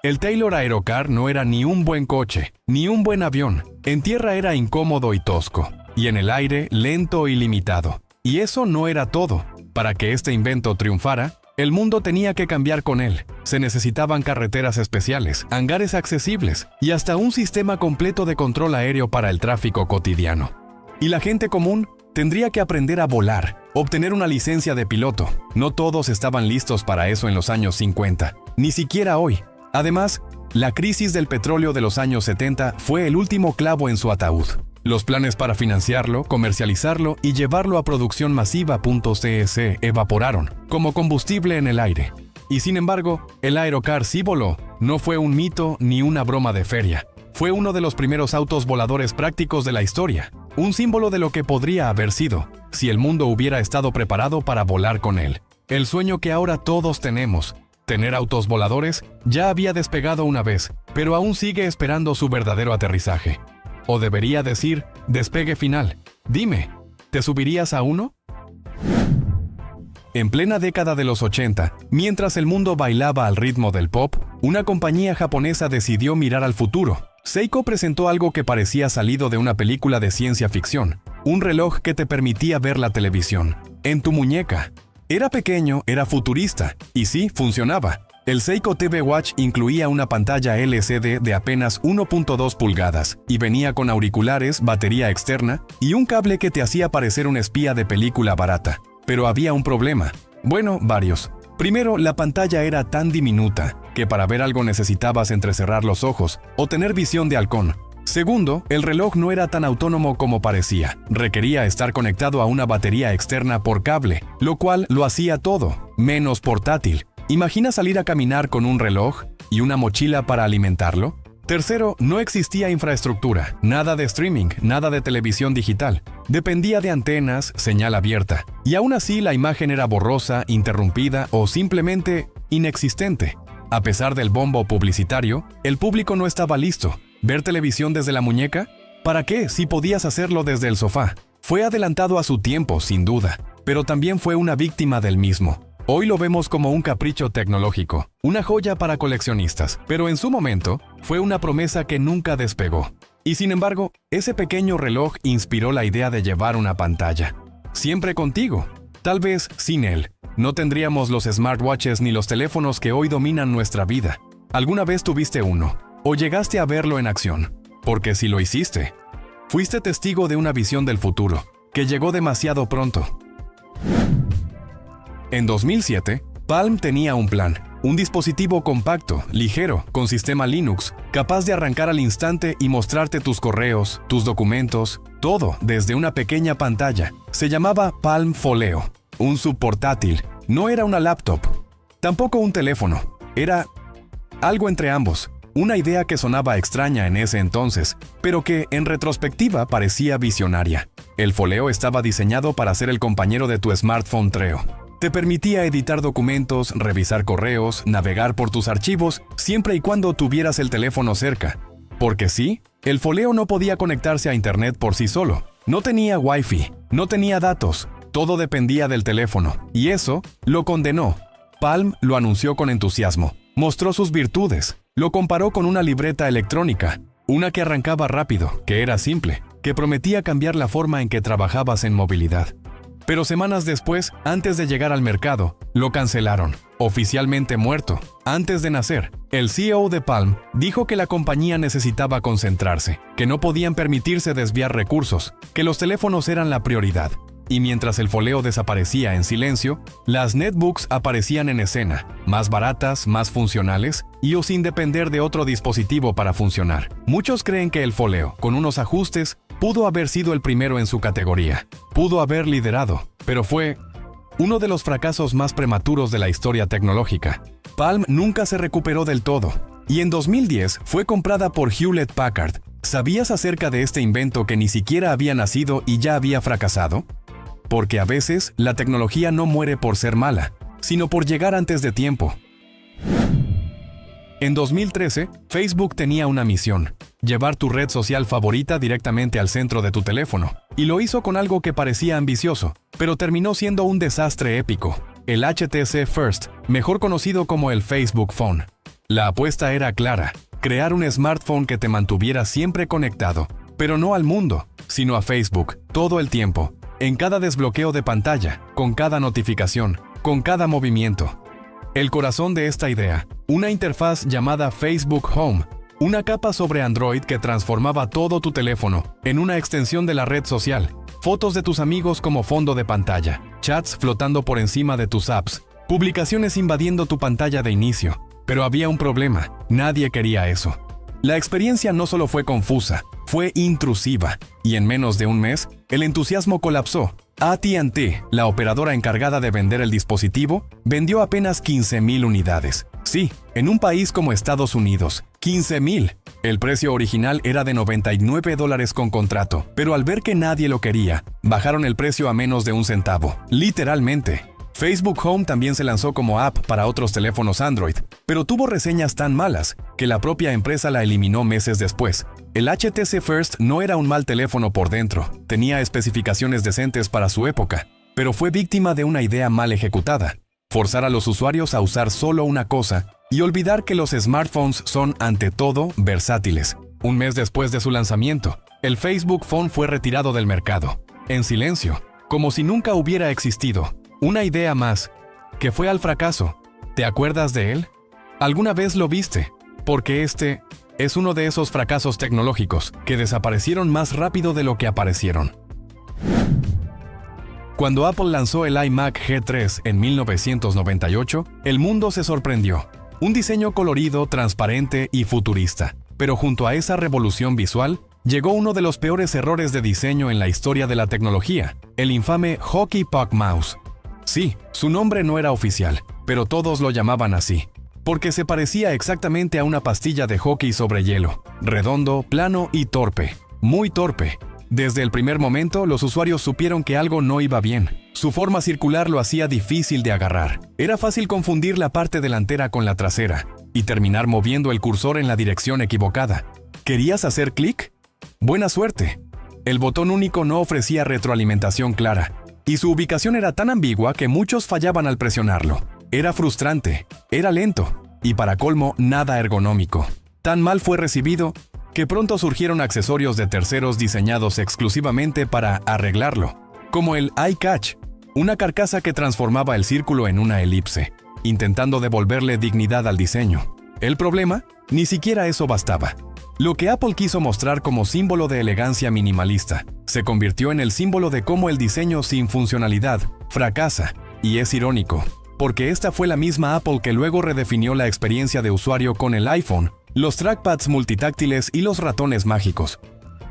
El Taylor Aerocar no era ni un buen coche, ni un buen avión. En tierra era incómodo y tosco, y en el aire lento y limitado. Y eso no era todo. Para que este invento triunfara, el mundo tenía que cambiar con él. Se necesitaban carreteras especiales, hangares accesibles y hasta un sistema completo de control aéreo para el tráfico cotidiano. Y la gente común tendría que aprender a volar, obtener una licencia de piloto. No todos estaban listos para eso en los años 50, ni siquiera hoy. Además, la crisis del petróleo de los años 70 fue el último clavo en su ataúd. Los planes para financiarlo, comercializarlo y llevarlo a producción masiva se evaporaron como combustible en el aire. Y sin embargo, el Aerocar sí voló No fue un mito ni una broma de feria. Fue uno de los primeros autos voladores prácticos de la historia, un símbolo de lo que podría haber sido, si el mundo hubiera estado preparado para volar con él. El sueño que ahora todos tenemos, tener autos voladores, ya había despegado una vez, pero aún sigue esperando su verdadero aterrizaje. O debería decir, despegue final. Dime, ¿te subirías a uno? En plena década de los 80, mientras el mundo bailaba al ritmo del pop, una compañía japonesa decidió mirar al futuro. Seiko presentó algo que parecía salido de una película de ciencia ficción, un reloj que te permitía ver la televisión en tu muñeca. Era pequeño, era futurista, y sí, funcionaba. El Seiko TV Watch incluía una pantalla LCD de apenas 1.2 pulgadas y venía con auriculares, batería externa y un cable que te hacía parecer un espía de película barata. Pero había un problema. Bueno, varios. Primero, la pantalla era tan diminuta que para ver algo necesitabas entrecerrar los ojos o tener visión de halcón. Segundo, el reloj no era tan autónomo como parecía. Requería estar conectado a una batería externa por cable, lo cual lo hacía todo, menos portátil. ¿Imagina salir a caminar con un reloj y una mochila para alimentarlo? Tercero, no existía infraestructura, nada de streaming, nada de televisión digital. Dependía de antenas, señal abierta. Y aún así la imagen era borrosa, interrumpida o simplemente inexistente. A pesar del bombo publicitario, el público no estaba listo. ¿Ver televisión desde la muñeca? ¿Para qué si podías hacerlo desde el sofá? Fue adelantado a su tiempo, sin duda, pero también fue una víctima del mismo. Hoy lo vemos como un capricho tecnológico, una joya para coleccionistas, pero en su momento fue una promesa que nunca despegó. Y sin embargo, ese pequeño reloj inspiró la idea de llevar una pantalla. Siempre contigo. Tal vez sin él, no tendríamos los smartwatches ni los teléfonos que hoy dominan nuestra vida. ¿Alguna vez tuviste uno? ¿O llegaste a verlo en acción? Porque si lo hiciste, fuiste testigo de una visión del futuro, que llegó demasiado pronto. En 2007, Palm tenía un plan, un dispositivo compacto, ligero, con sistema Linux, capaz de arrancar al instante y mostrarte tus correos, tus documentos, todo desde una pequeña pantalla. Se llamaba Palm Foleo, un subportátil. No era una laptop, tampoco un teléfono, era algo entre ambos. Una idea que sonaba extraña en ese entonces, pero que en retrospectiva parecía visionaria. El Foleo estaba diseñado para ser el compañero de tu smartphone Treo. Te permitía editar documentos, revisar correos, navegar por tus archivos, siempre y cuando tuvieras el teléfono cerca. Porque sí, el Foleo no podía conectarse a internet por sí solo. No tenía Wi-Fi, no tenía datos, todo dependía del teléfono, y eso lo condenó. Palm lo anunció con entusiasmo, mostró sus virtudes, lo comparó con una libreta electrónica, una que arrancaba rápido, que era simple, que prometía cambiar la forma en que trabajabas en movilidad. Pero semanas después, antes de llegar al mercado, lo cancelaron, oficialmente muerto. Antes de nacer, el CEO de Palm dijo que la compañía necesitaba concentrarse, que no podían permitirse desviar recursos, que los teléfonos eran la prioridad. Y mientras el Foleo desaparecía en silencio, las netbooks aparecían en escena, más baratas, más funcionales y o sin depender de otro dispositivo para funcionar. Muchos creen que el Foleo, con unos ajustes, pudo haber sido el primero en su categoría. Pudo haber liderado, pero fue uno de los fracasos más prematuros de la historia tecnológica. Palm nunca se recuperó del todo, y en 2010 fue comprada por Hewlett Packard. ¿Sabías acerca de este invento que ni siquiera había nacido y ya había fracasado? Porque a veces la tecnología no muere por ser mala, sino por llegar antes de tiempo. En 2013, Facebook tenía una misión: llevar tu red social favorita directamente al centro de tu teléfono. Y lo hizo con algo que parecía ambicioso, pero terminó siendo un desastre épico: el HTC First, mejor conocido como el Facebook Phone. La apuesta era clara: crear un smartphone que te mantuviera siempre conectado, pero no al mundo, sino a Facebook, todo el tiempo, en cada desbloqueo de pantalla, con cada notificación, con cada movimiento. El corazón de esta idea, una interfaz llamada Facebook Home, una capa sobre Android que transformaba todo tu teléfono en una extensión de la red social, fotos de tus amigos como fondo de pantalla, chats flotando por encima de tus apps, publicaciones invadiendo tu pantalla de inicio. Pero había un problema: nadie quería eso. La experiencia no solo fue confusa, fue intrusiva, y en menos de un mes, el entusiasmo colapsó. AT&T, la operadora encargada de vender el dispositivo, vendió apenas 15,000 unidades. Sí, en un país como Estados Unidos, 15,000. El precio original era de $99 con contrato, pero al ver que nadie lo quería, bajaron el precio a menos de un centavo. Literalmente. Facebook Home también se lanzó como app para otros teléfonos Android, pero tuvo reseñas tan malas que la propia empresa la eliminó meses después. El HTC First no era un mal teléfono por dentro, tenía especificaciones decentes para su época, pero fue víctima de una idea mal ejecutada: forzar a los usuarios a usar solo una cosa y olvidar que los smartphones son, ante todo, versátiles. Un mes después de su lanzamiento, el Facebook Phone fue retirado del mercado, en silencio, como si nunca hubiera existido. Una idea más, que fue al fracaso. ¿Te acuerdas de él? ¿Alguna vez lo viste? Porque este es uno de esos fracasos tecnológicos que desaparecieron más rápido de lo que aparecieron. Cuando Apple lanzó el iMac G3 en 1998, el mundo se sorprendió. Un diseño colorido, transparente y futurista. Pero junto a esa revolución visual, llegó uno de los peores errores de diseño en la historia de la tecnología: el infame Hockey Puck Mouse. Sí, su nombre no era oficial, pero todos lo llamaban así, porque se parecía exactamente a una pastilla de hockey sobre hielo, redondo, plano y torpe, muy torpe. Desde el primer momento, los usuarios supieron que algo no iba bien. Su forma circular lo hacía difícil de agarrar. Era fácil confundir la parte delantera con la trasera y terminar moviendo el cursor en la dirección equivocada. ¿Querías hacer clic? Buena suerte. El botón único no ofrecía retroalimentación clara, y su ubicación era tan ambigua que muchos fallaban al presionarlo. Era frustrante, era lento, y para colmo, nada ergonómico. Tan mal fue recibido que pronto surgieron accesorios de terceros diseñados exclusivamente para arreglarlo, como el iCatch, una carcasa que transformaba el círculo en una elipse, intentando devolverle dignidad al diseño. El problema, ni siquiera eso bastaba. Lo que Apple quiso mostrar como símbolo de elegancia minimalista se convirtió en el símbolo de cómo el diseño sin funcionalidad fracasa, y es irónico, porque esta fue la misma Apple que luego redefinió la experiencia de usuario con el iPhone, los trackpads multitáctiles y los ratones mágicos.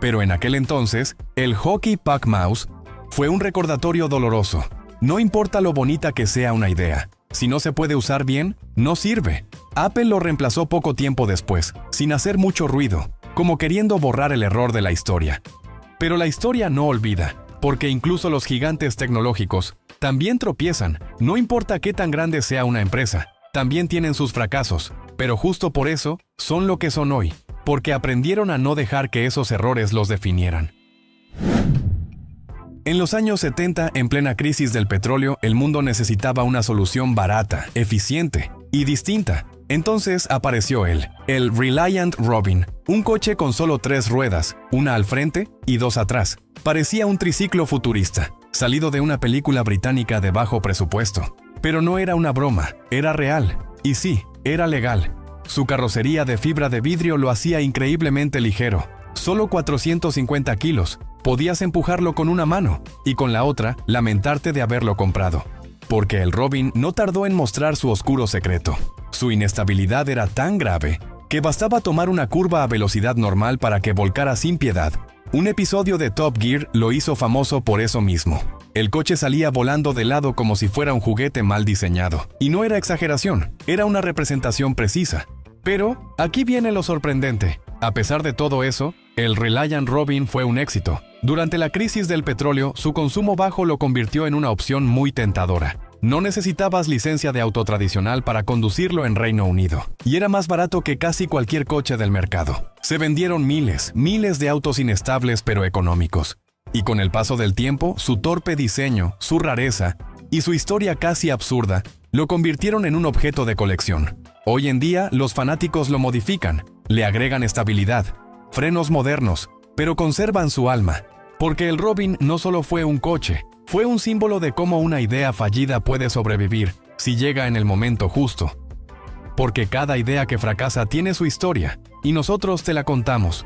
Pero en aquel entonces, el Hockey Puck Mouse fue un recordatorio doloroso. No importa lo bonita que sea una idea, si no se puede usar bien, no sirve. Apple lo reemplazó poco tiempo después, sin hacer mucho ruido, como queriendo borrar el error de la historia. Pero la historia no olvida, porque incluso los gigantes tecnológicos también tropiezan. No importa qué tan grande sea una empresa, también tienen sus fracasos, pero justo por eso son lo que son hoy, porque aprendieron a no dejar que esos errores los definieran. En los años 70, en plena crisis del petróleo, el mundo necesitaba una solución barata, eficiente y distinta. Entonces apareció el Reliant Robin, un coche con solo 3 ruedas, una al frente y 2 atrás. Parecía un triciclo futurista, salido de una película británica de bajo presupuesto. Pero no era una broma, era real. Y sí, era legal. Su carrocería de fibra de vidrio lo hacía increíblemente ligero. Solo 450 kilos. Podías empujarlo con una mano y con la otra lamentarte de haberlo comprado. Porque el Robin no tardó en mostrar su oscuro secreto. Su inestabilidad era tan grave que bastaba tomar una curva a velocidad normal para que volcara sin piedad. Un episodio de Top Gear lo hizo famoso por eso mismo. El coche salía volando de lado como si fuera un juguete mal diseñado. Y no era exageración, era una representación precisa. Pero aquí viene lo sorprendente. A pesar de todo eso, el Reliant Robin fue un éxito. Durante la crisis del petróleo, su consumo bajo lo convirtió en una opción muy tentadora. No necesitabas licencia de auto tradicional para conducirlo en Reino Unido, y era más barato que casi cualquier coche del mercado. Se vendieron miles de autos inestables pero económicos. Y con el paso del tiempo, su torpe diseño, su rareza y su historia casi absurda lo convirtieron en un objeto de colección. Hoy en día, los fanáticos lo modifican, le agregan estabilidad, frenos modernos, pero conservan su alma. Porque el Robin no solo fue un coche, fue un símbolo de cómo una idea fallida puede sobrevivir si llega en el momento justo. Porque cada idea que fracasa tiene su historia, y nosotros te la contamos.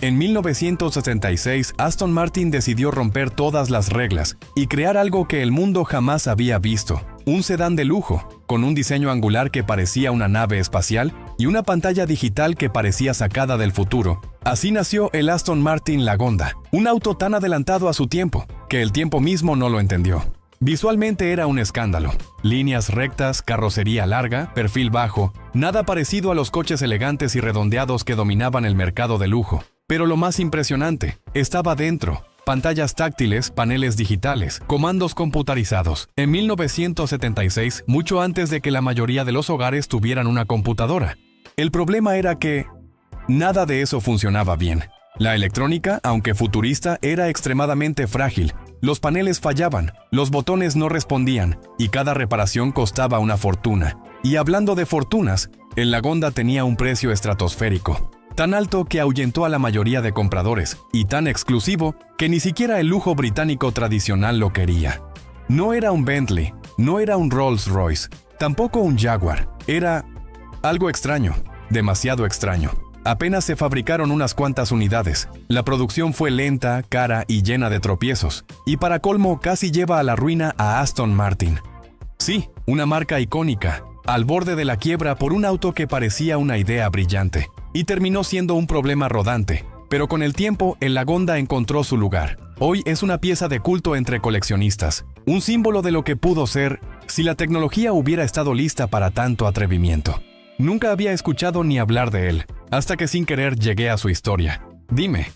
En 1966, Aston Martin decidió romper todas las reglas y crear algo que el mundo jamás había visto. Un sedán de lujo, con un diseño angular que parecía una nave espacial y una pantalla digital que parecía sacada del futuro. Así nació el Aston Martin Lagonda, un auto tan adelantado a su tiempo, que el tiempo mismo no lo entendió. Visualmente era un escándalo. Líneas rectas, carrocería larga, perfil bajo, nada parecido a los coches elegantes y redondeados que dominaban el mercado de lujo. Pero lo más impresionante, estaba dentro. Pantallas táctiles, paneles digitales, comandos computarizados. En 1976, mucho antes de que la mayoría de los hogares tuvieran una computadora. El problema era que nada de eso funcionaba bien. La electrónica, aunque futurista, era extremadamente frágil. Los paneles fallaban, los botones no respondían, y cada reparación costaba una fortuna. Y hablando de fortunas, el Lagonda tenía un precio estratosférico. Tan alto que ahuyentó a la mayoría de compradores, y tan exclusivo que ni siquiera el lujo británico tradicional lo quería. No era un Bentley, no era un Rolls-Royce, tampoco un Jaguar. Era algo extraño, demasiado extraño. Apenas se fabricaron unas cuantas unidades. La producción fue lenta, cara y llena de tropiezos. Y para colmo, casi lleva a la ruina a Aston Martin. Sí, una marca icónica, al borde de la quiebra por un auto que parecía una idea brillante. Y terminó siendo un problema rodante. Pero con el tiempo, el Lagonda encontró su lugar. Hoy es una pieza de culto entre coleccionistas. Un símbolo de lo que pudo ser si la tecnología hubiera estado lista para tanto atrevimiento. Nunca había escuchado ni hablar de él, hasta que sin querer llegué a su historia. Dime,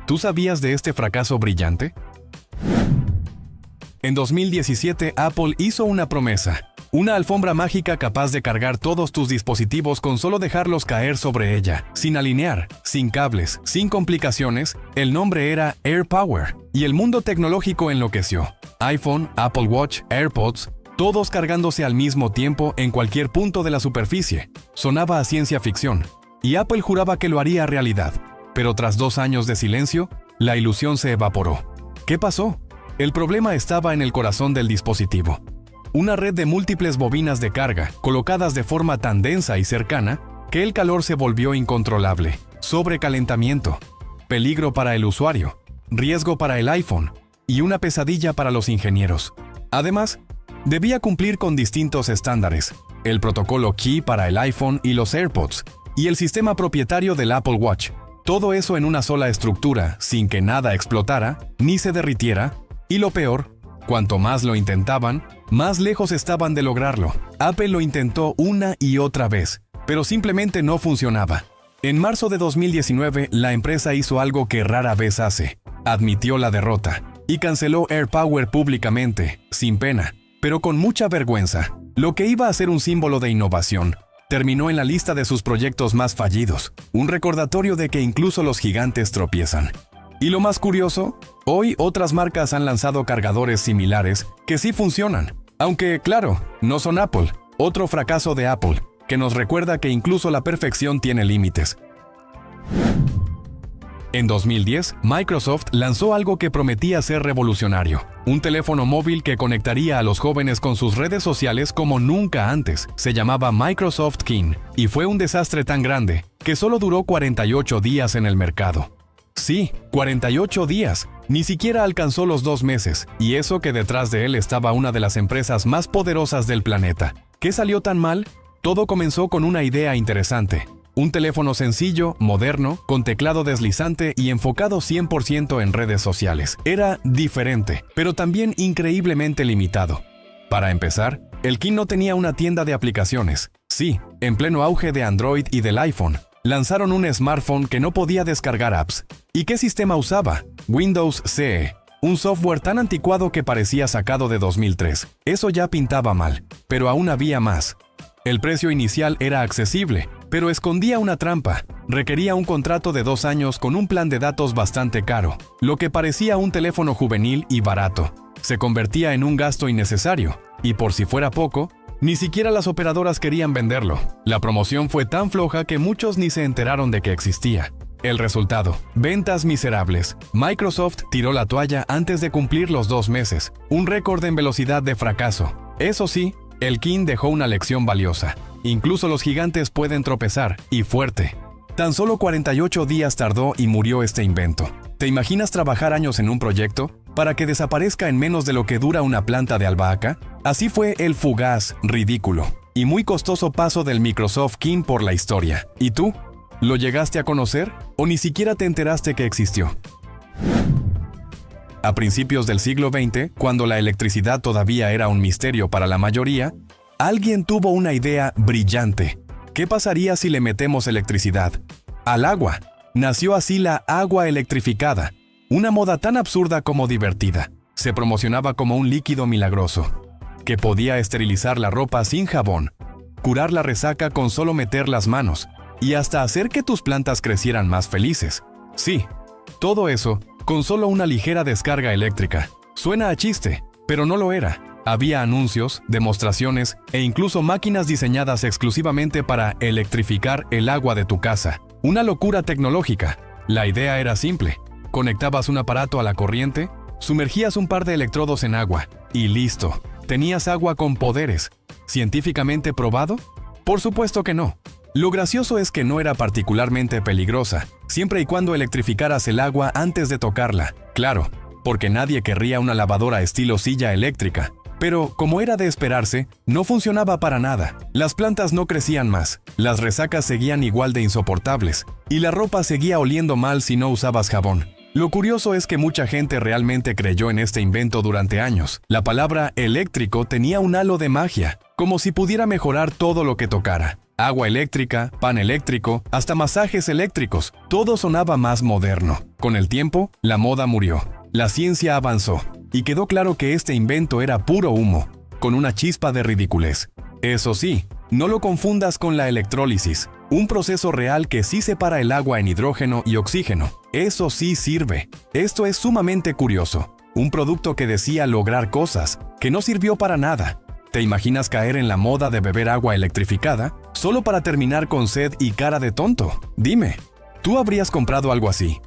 ¿tú sabías de este fracaso brillante? En 2017, Apple hizo una promesa. Una alfombra mágica capaz de cargar todos tus dispositivos con solo dejarlos caer sobre ella, sin alinear, sin cables, sin complicaciones. El nombre era AirPower, y el mundo tecnológico enloqueció. iPhone, Apple Watch, AirPods, todos cargándose al mismo tiempo en cualquier punto de la superficie. Sonaba a ciencia ficción, y Apple juraba que lo haría realidad. Pero tras 2 años de silencio, la ilusión se evaporó. ¿Qué pasó? El problema estaba en el corazón del dispositivo. Una red de múltiples bobinas de carga, colocadas de forma tan densa y cercana, que el calor se volvió incontrolable. Sobrecalentamiento, peligro para el usuario, riesgo para el iPhone, y una pesadilla para los ingenieros. Además, debía cumplir con distintos estándares, el protocolo Qi para el iPhone y los AirPods, y el sistema propietario del Apple Watch. Todo eso en una sola estructura, sin que nada explotara, ni se derritiera, y lo peor, cuanto más lo intentaban, más lejos estaban de lograrlo. Apple lo intentó una y otra vez, pero simplemente no funcionaba. En marzo de 2019, la empresa hizo algo que rara vez hace. Admitió la derrota y canceló AirPower públicamente, sin pena, pero con mucha vergüenza. Lo que iba a ser un símbolo de innovación, terminó en la lista de sus proyectos más fallidos, un recordatorio de que incluso los gigantes tropiezan. Y lo más curioso, hoy otras marcas han lanzado cargadores similares que sí funcionan. Aunque, claro, no son Apple. Otro fracaso de Apple, que nos recuerda que incluso la perfección tiene límites. En 2010, Microsoft lanzó algo que prometía ser revolucionario. Un teléfono móvil que conectaría a los jóvenes con sus redes sociales como nunca antes. Se llamaba Microsoft Kin, y fue un desastre tan grande que solo duró 48 días en el mercado. Sí, 48 días. Ni siquiera alcanzó los 2 meses, y eso que detrás de él estaba una de las empresas más poderosas del planeta. ¿Qué salió tan mal? Todo comenzó con una idea interesante. Un teléfono sencillo, moderno, con teclado deslizante y enfocado 100% en redes sociales. Era diferente, pero también increíblemente limitado. Para empezar, el Kin no tenía una tienda de aplicaciones. Sí, en pleno auge de Android y del iPhone, lanzaron un smartphone que no podía descargar apps. ¿Y qué sistema usaba? Windows CE, un software tan anticuado que parecía sacado de 2003. Eso ya pintaba mal, pero aún había más. El precio inicial era accesible, pero escondía una trampa. Requería un contrato de 2 años con un plan de datos bastante caro, lo que parecía un teléfono juvenil y barato. Se convertía en un gasto innecesario, y por si fuera poco, ni siquiera las operadoras querían venderlo. La promoción fue tan floja que muchos ni se enteraron de que existía. El resultado, ventas miserables. Microsoft tiró la toalla antes de cumplir los 2 meses, un récord en velocidad de fracaso. Eso sí, el Kin dejó una lección valiosa. Incluso los gigantes pueden tropezar, y fuerte. Tan solo 48 días tardó y murió este invento. ¿Te imaginas trabajar años en un proyecto para que desaparezca en menos de lo que dura una planta de albahaca? Así fue el fugaz, ridículo y muy costoso paso del Microsoft Kin por la historia. ¿Y tú? ¿Lo llegaste a conocer o ni siquiera te enteraste que existió? A principios del siglo XX, cuando la electricidad todavía era un misterio para la mayoría, alguien tuvo una idea brillante. ¿Qué pasaría si le metemos electricidad al agua? Nació así la agua electrificada, una moda tan absurda como divertida. Se promocionaba como un líquido milagroso, que podía esterilizar la ropa sin jabón, curar la resaca con solo meter las manos, y hasta hacer que tus plantas crecieran más felices. Sí, todo eso con solo una ligera descarga eléctrica. Suena a chiste, pero no lo era. Había anuncios, demostraciones e incluso máquinas diseñadas exclusivamente para electrificar el agua de tu casa. Una locura tecnológica. La idea era simple. Conectabas un aparato a la corriente, sumergías un par de electrodos en agua y listo. ¿Tenías agua con poderes? ¿Científicamente probado? Por supuesto que no. Lo gracioso es que no era particularmente peligrosa, siempre y cuando electrificaras el agua antes de tocarla. Claro, porque nadie querría una lavadora estilo silla eléctrica. Pero, como era de esperarse, no funcionaba para nada. Las plantas no crecían más, las resacas seguían igual de insoportables, y la ropa seguía oliendo mal si no usabas jabón. Lo curioso es que mucha gente realmente creyó en este invento durante años. La palabra eléctrico tenía un halo de magia, como si pudiera mejorar todo lo que tocara. Agua eléctrica, pan eléctrico, hasta masajes eléctricos. Todo sonaba más moderno. Con el tiempo, la moda murió. La ciencia avanzó, y quedó claro que este invento era puro humo, con una chispa de ridiculez. Eso sí, no lo confundas con la electrólisis, un proceso real que sí separa el agua en hidrógeno y oxígeno. Eso sí sirve. Esto es sumamente curioso. Un producto que decía lograr cosas, que no sirvió para nada. ¿Te imaginas caer en la moda de beber agua electrificada, solo para terminar con sed y cara de tonto? Dime, ¿tú habrías comprado algo así?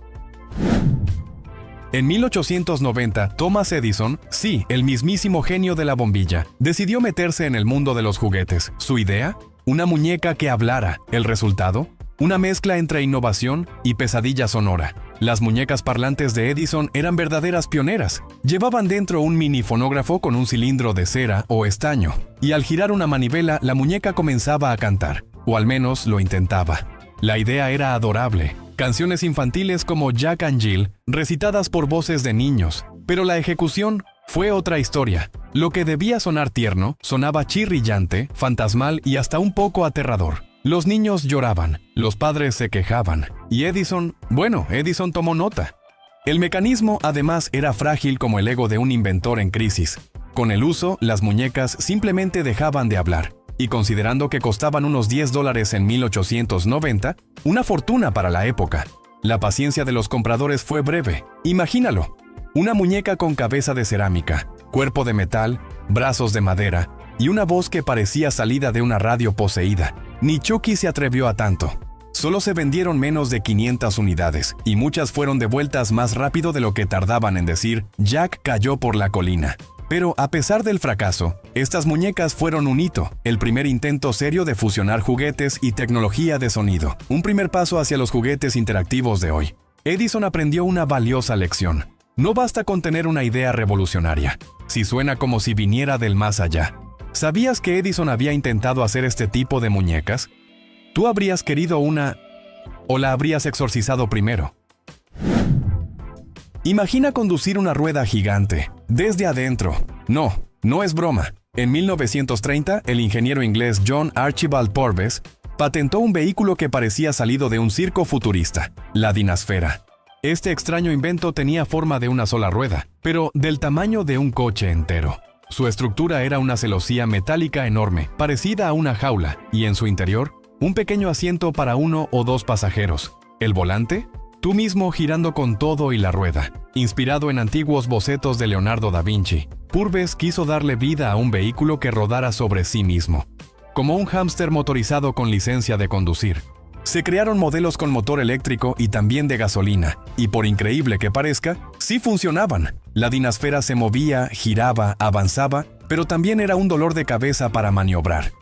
En 1890, Thomas Edison, sí, el mismísimo genio de la bombilla, decidió meterse en el mundo de los juguetes. ¿Su idea? Una muñeca que hablara. ¿El resultado? Una mezcla entre innovación y pesadilla sonora. Las muñecas parlantes de Edison eran verdaderas pioneras. Llevaban dentro un mini fonógrafo con un cilindro de cera o estaño, y al girar una manivela, la muñeca comenzaba a cantar, o al menos lo intentaba. La idea era adorable. Canciones infantiles como Jack and Jill, recitadas por voces de niños, pero la ejecución fue otra historia. Lo que debía sonar tierno, sonaba chirrillante, fantasmal y hasta un poco aterrador. Los niños lloraban, los padres se quejaban, y Edison tomó nota. El mecanismo además era frágil como el ego de un inventor en crisis. Con el uso, las muñecas simplemente dejaban de hablar. Y considerando que costaban unos $10 en 1890, una fortuna para la época, la paciencia de los compradores fue breve. Imagínalo, una muñeca con cabeza de cerámica, cuerpo de metal, brazos de madera y una voz que parecía salida de una radio poseída. Ni Chucky se atrevió a tanto. Solo se vendieron menos de 500 unidades y muchas fueron devueltas más rápido de lo que tardaban en decir Jack cayó por la colina. Pero a pesar del fracaso, estas muñecas fueron un hito, el primer intento serio de fusionar juguetes y tecnología de sonido, un primer paso hacia los juguetes interactivos de hoy. Edison aprendió una valiosa lección. No basta con tener una idea revolucionaria, si suena como si viniera del más allá. ¿Sabías que Edison había intentado hacer este tipo de muñecas? ¿Tú habrías querido una o la habrías exorcizado primero? Imagina conducir una rueda gigante, desde adentro. No es broma. En 1930, el ingeniero inglés John Archibald Purves patentó un vehículo que parecía salido de un circo futurista, la dinasfera. Este extraño invento tenía forma de una sola rueda, pero del tamaño de un coche entero. Su estructura era una celosía metálica enorme, parecida a una jaula, y en su interior, un pequeño asiento para 1 o 2 pasajeros. ¿El volante? Tú mismo girando con todo y la rueda. Inspirado en antiguos bocetos de Leonardo da Vinci, Purves quiso darle vida a un vehículo que rodara sobre sí mismo, como un hámster motorizado con licencia de conducir. Se crearon modelos con motor eléctrico y también de gasolina, y por increíble que parezca, sí funcionaban. La dinasfera se movía, giraba, avanzaba, pero también era un dolor de cabeza para maniobrar.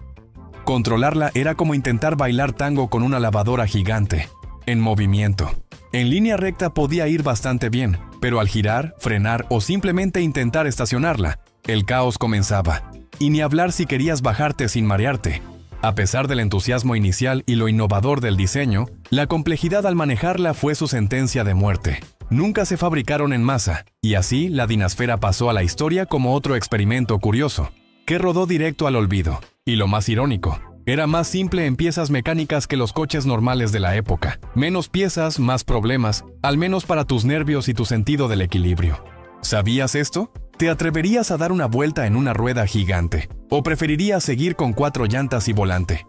Controlarla era como intentar bailar tango con una lavadora gigante, en movimiento. En línea recta podía ir bastante bien, pero al girar, frenar o simplemente intentar estacionarla, el caos comenzaba. Y ni hablar si querías bajarte sin marearte. A pesar del entusiasmo inicial y lo innovador del diseño, la complejidad al manejarla fue su sentencia de muerte. nunca se fabricaron en masa, y así la dinasfera pasó a la historia como otro experimento curioso, que rodó directo al olvido. Y lo más irónico, era más simple en piezas mecánicas que los coches normales de la época. Menos piezas, más problemas, al menos para tus nervios y tu sentido del equilibrio. ¿Sabías esto? ¿Te atreverías a dar una vuelta en una rueda gigante? ¿O preferirías seguir con 4 llantas y volante?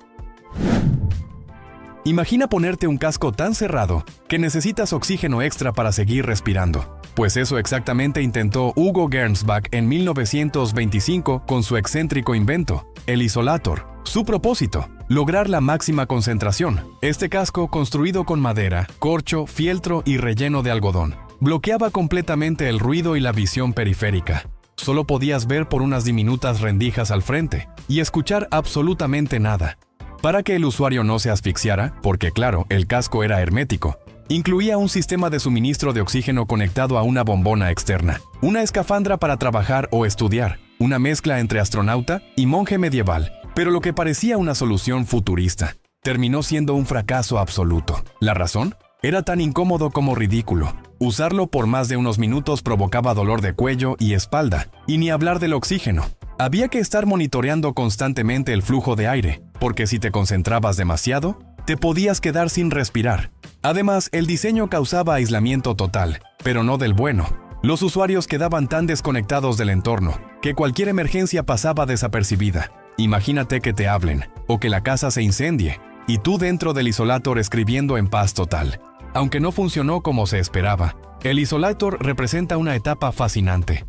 Imagina ponerte un casco tan cerrado que necesitas oxígeno extra para seguir respirando. Pues eso exactamente intentó Hugo Gernsback en 1925 con su excéntrico invento, el Isolator. Su propósito, lograr la máxima concentración. Este casco, construido con madera, corcho, fieltro y relleno de algodón, bloqueaba completamente el ruido y la visión periférica. Solo podías ver por unas diminutas rendijas al frente y escuchar absolutamente nada. Para que el usuario no se asfixiara, porque claro, el casco era hermético, incluía un sistema de suministro de oxígeno conectado a una bombona externa, una escafandra para trabajar o estudiar, una mezcla entre astronauta y monje medieval. Pero lo que parecía una solución futurista terminó siendo un fracaso absoluto. ¿La razón? Era tan incómodo como ridículo. Usarlo por más de unos minutos provocaba dolor de cuello y espalda, y ni hablar del oxígeno. Había que estar monitoreando constantemente el flujo de aire, porque si te concentrabas demasiado, te podías quedar sin respirar. Además, el diseño causaba aislamiento total, pero no del bueno. Los usuarios quedaban tan desconectados del entorno que cualquier emergencia pasaba desapercibida. Imagínate que te hablen, o que la casa se incendie, y tú dentro del Isolator escribiendo en paz total. Aunque no funcionó como se esperaba, el Isolator representa una etapa fascinante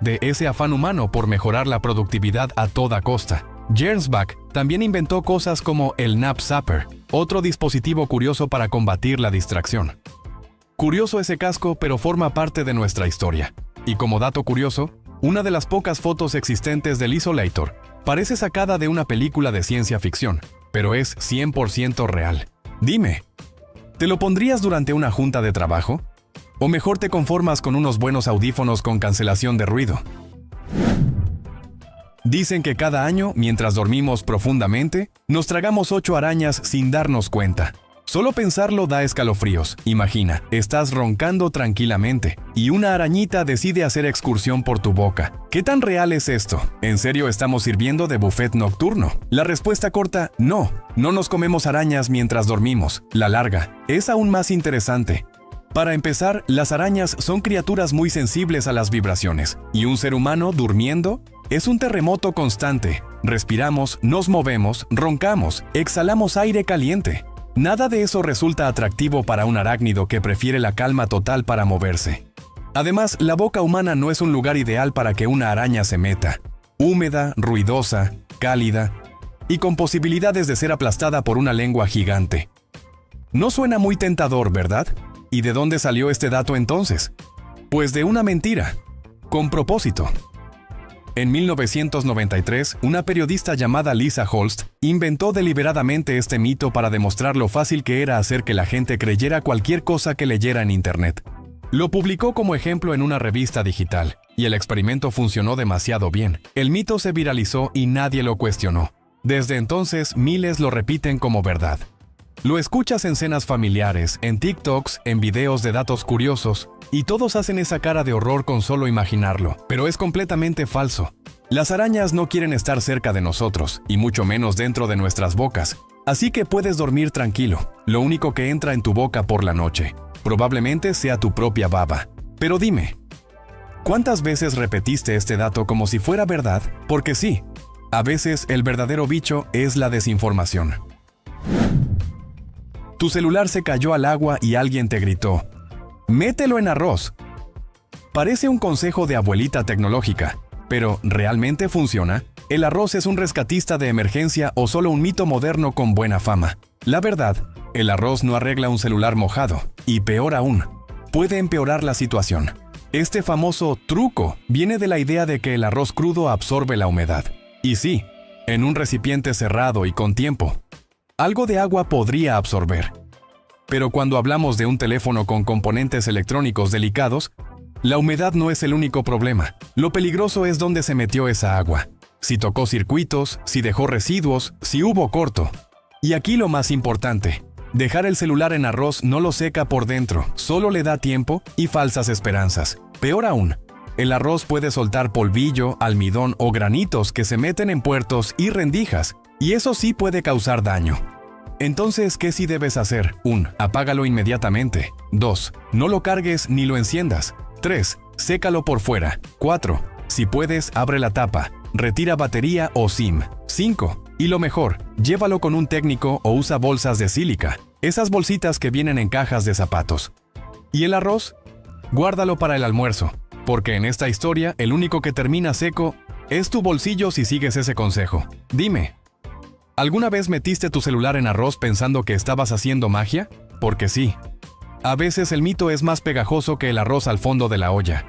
de ese afán humano por mejorar la productividad a toda costa. Gernsback también inventó cosas como el Nap Zapper, otro dispositivo curioso para combatir la distracción. Curioso ese casco, pero forma parte de nuestra historia. Y como dato curioso, una de las pocas fotos existentes del Isolator parece sacada de una película de ciencia ficción, pero es 100% real. Dime, ¿te lo pondrías durante una junta de trabajo? ¿O mejor te conformas con unos buenos audífonos con cancelación de ruido? Dicen que cada año, mientras dormimos profundamente, nos tragamos 8 arañas sin darnos cuenta. Solo pensarlo da escalofríos. Imagina, estás roncando tranquilamente y una arañita decide hacer excursión por tu boca. ¿Qué tan real es esto? ¿En serio estamos sirviendo de buffet nocturno? La respuesta corta, no. No nos comemos arañas mientras dormimos. La larga es aún más interesante. Para empezar, las arañas son criaturas muy sensibles a las vibraciones, y un ser humano durmiendo es un terremoto constante. Respiramos, nos movemos, roncamos, exhalamos aire caliente. Nada de eso resulta atractivo para un arácnido que prefiere la calma total para moverse. Además, la boca humana no es un lugar ideal para que una araña se meta. Húmeda, ruidosa, cálida y con posibilidades de ser aplastada por una lengua gigante. No suena muy tentador, ¿verdad? ¿Y de dónde salió este dato entonces? Pues de una mentira, con propósito. En 1993, una periodista llamada Lisa Holst inventó deliberadamente este mito para demostrar lo fácil que era hacer que la gente creyera cualquier cosa que leyera en Internet. Lo publicó como ejemplo en una revista digital, y el experimento funcionó demasiado bien. El mito se viralizó y nadie lo cuestionó. Desde entonces, miles lo repiten como verdad. Lo escuchas en cenas familiares, en TikToks, en videos de datos curiosos, y todos hacen esa cara de horror con solo imaginarlo, pero es completamente falso. Las arañas no quieren estar cerca de nosotros, y mucho menos dentro de nuestras bocas, así que puedes dormir tranquilo. Lo único que entra en tu boca por la noche probablemente sea tu propia baba. Pero dime, ¿cuántas veces repetiste este dato como si fuera verdad? Porque sí, a veces el verdadero bicho es la desinformación. Tu celular se cayó al agua y alguien te gritó: ¡mételo en arroz! Parece un consejo de abuelita tecnológica, pero ¿realmente funciona? ¿El arroz es un rescatista de emergencia o solo un mito moderno con buena fama? La verdad, el arroz no arregla un celular mojado, y peor aún, puede empeorar la situación. Este famoso truco viene de la idea de que el arroz crudo absorbe la humedad. Y sí, en un recipiente cerrado y con tiempo, algo de agua podría absorber. Pero cuando hablamos de un teléfono con componentes electrónicos delicados, la humedad no es el único problema. Lo peligroso es dónde se metió esa agua. Si tocó circuitos, si dejó residuos, si hubo corto. Y aquí lo más importante, Dejar el celular en arroz no lo seca por dentro, solo le da tiempo y falsas esperanzas. Peor aún, el arroz puede soltar polvillo, almidón o granitos que se meten en puertos y rendijas, y eso sí puede causar daño. Entonces, ¿qué sí debes hacer? 1. Apágalo inmediatamente. 2. No lo cargues ni lo enciendas. 3. Sécalo por fuera. 4. Si puedes, abre la tapa. Retira batería o SIM. 5. Y lo mejor, llévalo con un técnico o usa bolsas de sílica. Esas bolsitas que vienen en cajas de zapatos. ¿Y el arroz? Guárdalo para el almuerzo, porque en esta historia el único que termina seco es tu bolsillo si sigues ese consejo. Dime, ¿alguna vez metiste tu celular en arroz pensando que estabas haciendo magia? Porque sí. A veces el mito es más pegajoso que el arroz al fondo de la olla.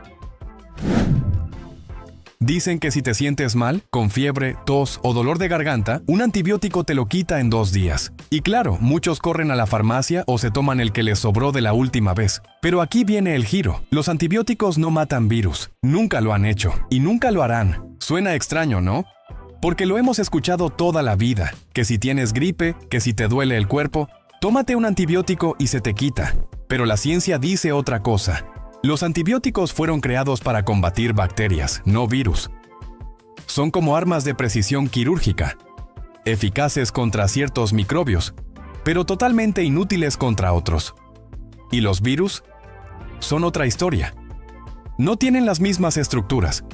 Dicen que si te sientes mal, con fiebre, tos o dolor de garganta, un antibiótico te lo quita en 2 días. Y claro, muchos corren a la farmacia o se toman el que les sobró de la última vez. Pero aquí viene el giro. Los antibióticos no matan virus. Nunca lo han hecho. Y nunca lo harán. Suena extraño, ¿no? Porque lo hemos escuchado toda la vida. Que si tienes gripe, que si te duele el cuerpo, tómate un antibiótico y se te quita. Pero la ciencia dice otra cosa. Los antibióticos fueron creados para combatir bacterias, no virus. Son como armas de precisión quirúrgica, eficaces contra ciertos microbios, pero totalmente inútiles contra otros. ¿Y los virus? Son otra historia. No tienen las mismas estructuras,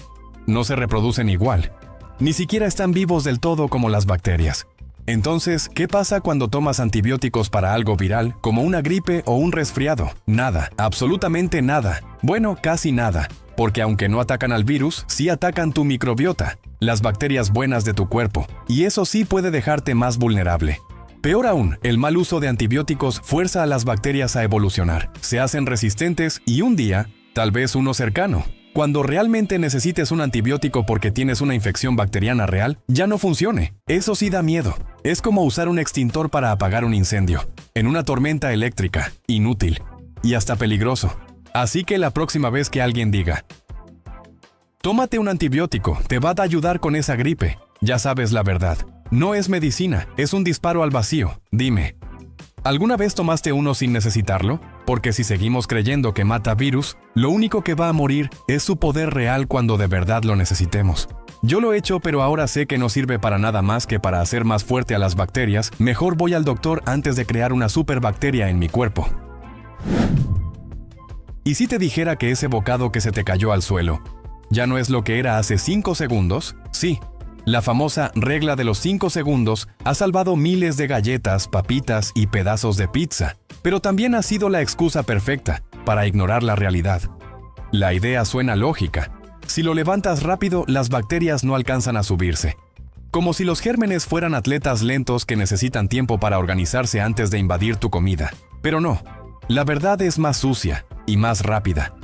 no se reproducen igual, ni siquiera están vivos del todo como las bacterias. Entonces, ¿qué pasa cuando tomas antibióticos para algo viral, como una gripe o un resfriado? Nada, absolutamente nada. Bueno, casi nada, porque aunque no atacan al virus, sí atacan tu microbiota, las bacterias buenas de tu cuerpo, y eso sí puede dejarte más vulnerable. Peor aún, el mal uso de antibióticos fuerza a las bacterias a evolucionar, se hacen resistentes y un día, tal vez uno cercano, cuando realmente necesites un antibiótico porque tienes una infección bacteriana real, ya no funcione. Eso sí da miedo. Es como usar un extintor para apagar un incendio. En una tormenta eléctrica. Inútil. Y hasta peligroso. Así que la próxima vez que alguien diga, tómate un antibiótico, te va a ayudar con esa gripe, ya sabes la verdad. No es medicina, es un disparo al vacío. Dime, ¿alguna vez tomaste uno sin necesitarlo? Porque si seguimos creyendo que mata virus, lo único que va a morir es su poder real cuando de verdad lo necesitemos. Yo lo he hecho, pero ahora sé que no sirve para nada más que para hacer más fuerte a las bacterias. Mejor voy al doctor antes de crear una superbacteria en mi cuerpo. ¿Y si te dijera que ese bocado que se te cayó al suelo ya no es lo que era hace 5 segundos? Sí. La famosa regla de los 5 segundos ha salvado miles de galletas, papitas y pedazos de pizza, pero también ha sido la excusa perfecta para ignorar la realidad. La idea suena lógica. Si lo levantas rápido, las bacterias no alcanzan a subirse. Como si los gérmenes fueran atletas lentos que necesitan tiempo para organizarse antes de invadir tu comida. Pero no, la verdad es más sucia y más rápida.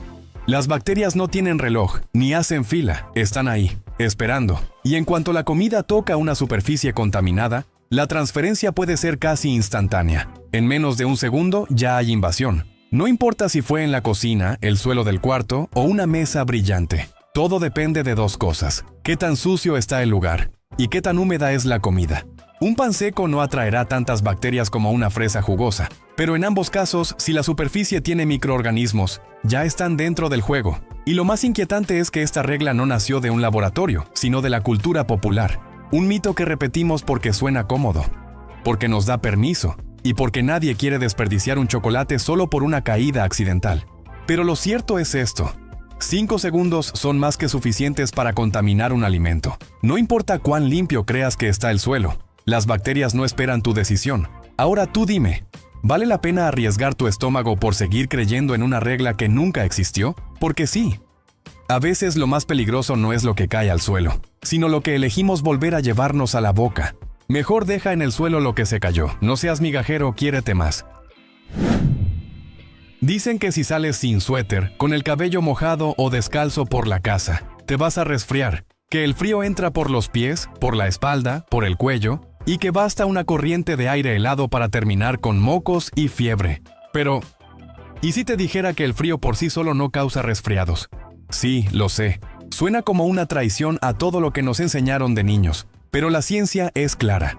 Las bacterias no tienen reloj, ni hacen fila, están ahí, esperando. Y en cuanto la comida toca una superficie contaminada, la transferencia puede ser casi instantánea. En menos de un segundo ya hay invasión. No importa si fue en la cocina, el suelo del cuarto o una mesa brillante. Todo depende de 2 cosas. Qué tan sucio está el lugar y qué tan húmeda es la comida. Un pan seco no atraerá tantas bacterias como una fresa jugosa, pero en ambos casos, si la superficie tiene microorganismos, ya están dentro del juego. Y lo más inquietante es que esta regla no nació de un laboratorio, sino de la cultura popular. Un mito que repetimos porque suena cómodo, porque nos da permiso, y porque nadie quiere desperdiciar un chocolate solo por una caída accidental. Pero lo cierto es esto. 5 segundos son más que suficientes para contaminar un alimento. No importa cuán limpio creas que está el suelo, las bacterias no esperan tu decisión. Ahora tú dime, ¿vale la pena arriesgar tu estómago por seguir creyendo en una regla que nunca existió? Porque sí. A veces lo más peligroso no es lo que cae al suelo, sino lo que elegimos volver a llevarnos a la boca. Mejor deja en el suelo lo que se cayó. No seas migajero, quiérete más. Dicen que si sales sin suéter, con el cabello mojado o descalzo por la casa, te vas a resfriar, que el frío entra por los pies, por la espalda, por el cuello, y que basta una corriente de aire helado para terminar con mocos y fiebre. Pero, ¿y si te dijera que el frío por sí solo no causa resfriados? Sí, lo sé. Suena como una traición a todo lo que nos enseñaron de niños, pero la ciencia es clara.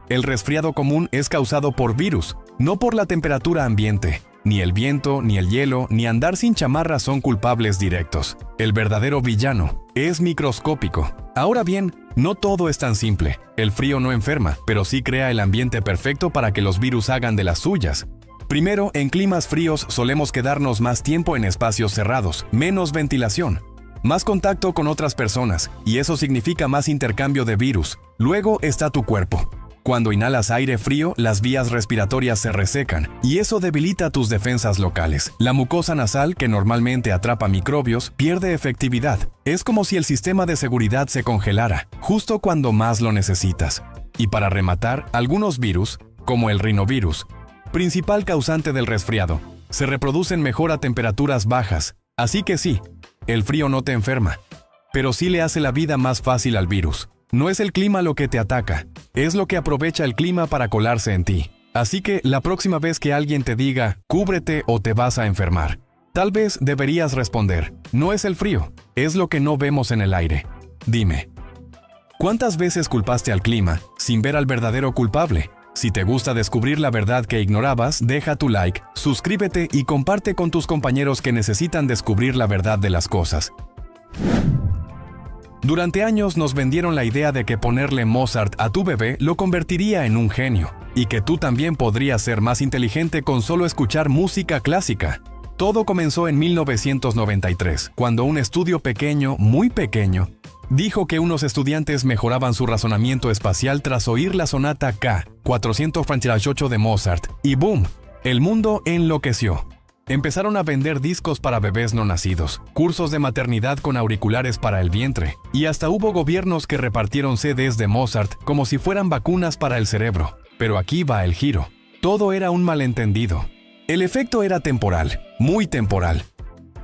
El resfriado común es causado por virus, No por la temperatura ambiente. Ni el viento, ni el hielo, ni andar sin chamarra son culpables directos. El verdadero villano es microscópico. Ahora bien, no todo es tan simple. El frío no enferma, pero sí crea el ambiente perfecto para que los virus hagan de las suyas. Primero, en climas fríos solemos quedarnos más tiempo en espacios cerrados, menos ventilación, más contacto con otras personas, y eso significa más intercambio de virus. Luego está tu cuerpo. Cuando inhalas aire frío, las vías respiratorias se resecan, y eso debilita tus defensas locales. La mucosa nasal, que normalmente atrapa microbios, pierde efectividad. Es como si el sistema de seguridad se congelara, justo cuando más lo necesitas. Y para rematar, algunos virus, como el rinovirus, principal causante del resfriado, se reproducen mejor a temperaturas bajas. Así que sí, el frío no te enferma, pero sí le hace la vida más fácil al virus. No es el clima lo que te ataca, es lo que aprovecha el clima para colarse en ti. Así que la próxima vez que alguien te diga, cúbrete o te vas a enfermar, tal vez deberías responder, no es el frío, es lo que no vemos en el aire. Dime, ¿cuántas veces culpaste al clima sin ver al verdadero culpable? Si te gusta descubrir la verdad que ignorabas, deja tu like, suscríbete y comparte con tus compañeros que necesitan descubrir la verdad de las cosas. Durante años nos vendieron la idea de que ponerle Mozart a tu bebé lo convertiría en un genio, y que tú también podrías ser más inteligente con solo escuchar música clásica. Todo comenzó en 1993, cuando un estudio pequeño, muy pequeño, dijo que unos estudiantes mejoraban su razonamiento espacial tras oír la sonata K-448 de Mozart, y ¡boom!, el mundo enloqueció. Empezaron a vender discos para bebés no nacidos, cursos de maternidad con auriculares para el vientre, y hasta hubo gobiernos que repartieron CDs de Mozart como si fueran vacunas para el cerebro. Pero aquí va el giro. Todo era un malentendido. El efecto era temporal, muy temporal.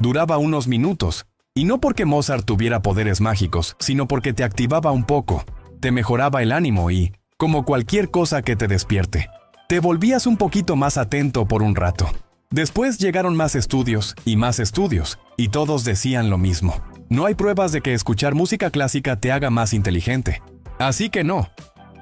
Duraba unos minutos, y no porque Mozart tuviera poderes mágicos, sino porque te activaba un poco, te mejoraba el ánimo y, como cualquier cosa que te despierte, te volvías un poquito más atento por un rato. Después llegaron más estudios, y todos decían lo mismo. No hay pruebas de que escuchar música clásica te haga más inteligente. Así que no.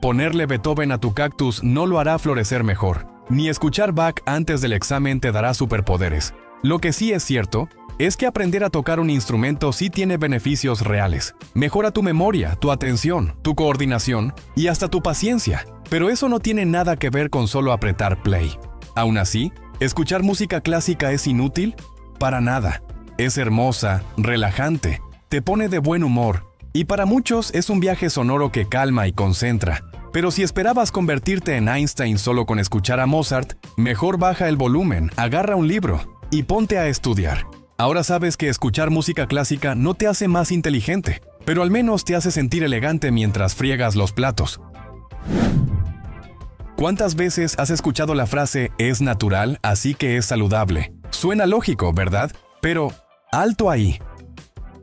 Ponerle Beethoven a tu cactus no lo hará florecer mejor. Ni escuchar Bach antes del examen te dará superpoderes. Lo que sí es cierto es que aprender a tocar un instrumento sí tiene beneficios reales. Mejora tu memoria, tu atención, tu coordinación y hasta tu paciencia. Pero eso no tiene nada que ver con solo apretar play. Aún así, ¿escuchar música clásica es inútil? Para nada. Es hermosa, relajante, te pone de buen humor, y para muchos es un viaje sonoro que calma y concentra. Pero si esperabas convertirte en Einstein solo con escuchar a Mozart, mejor baja el volumen, agarra un libro y ponte a estudiar. Ahora sabes que escuchar música clásica no te hace más inteligente, pero al menos te hace sentir elegante mientras friegas los platos. ¿Cuántas veces has escuchado la frase "es natural, así que es saludable"? Suena lógico, ¿verdad? Pero, alto ahí.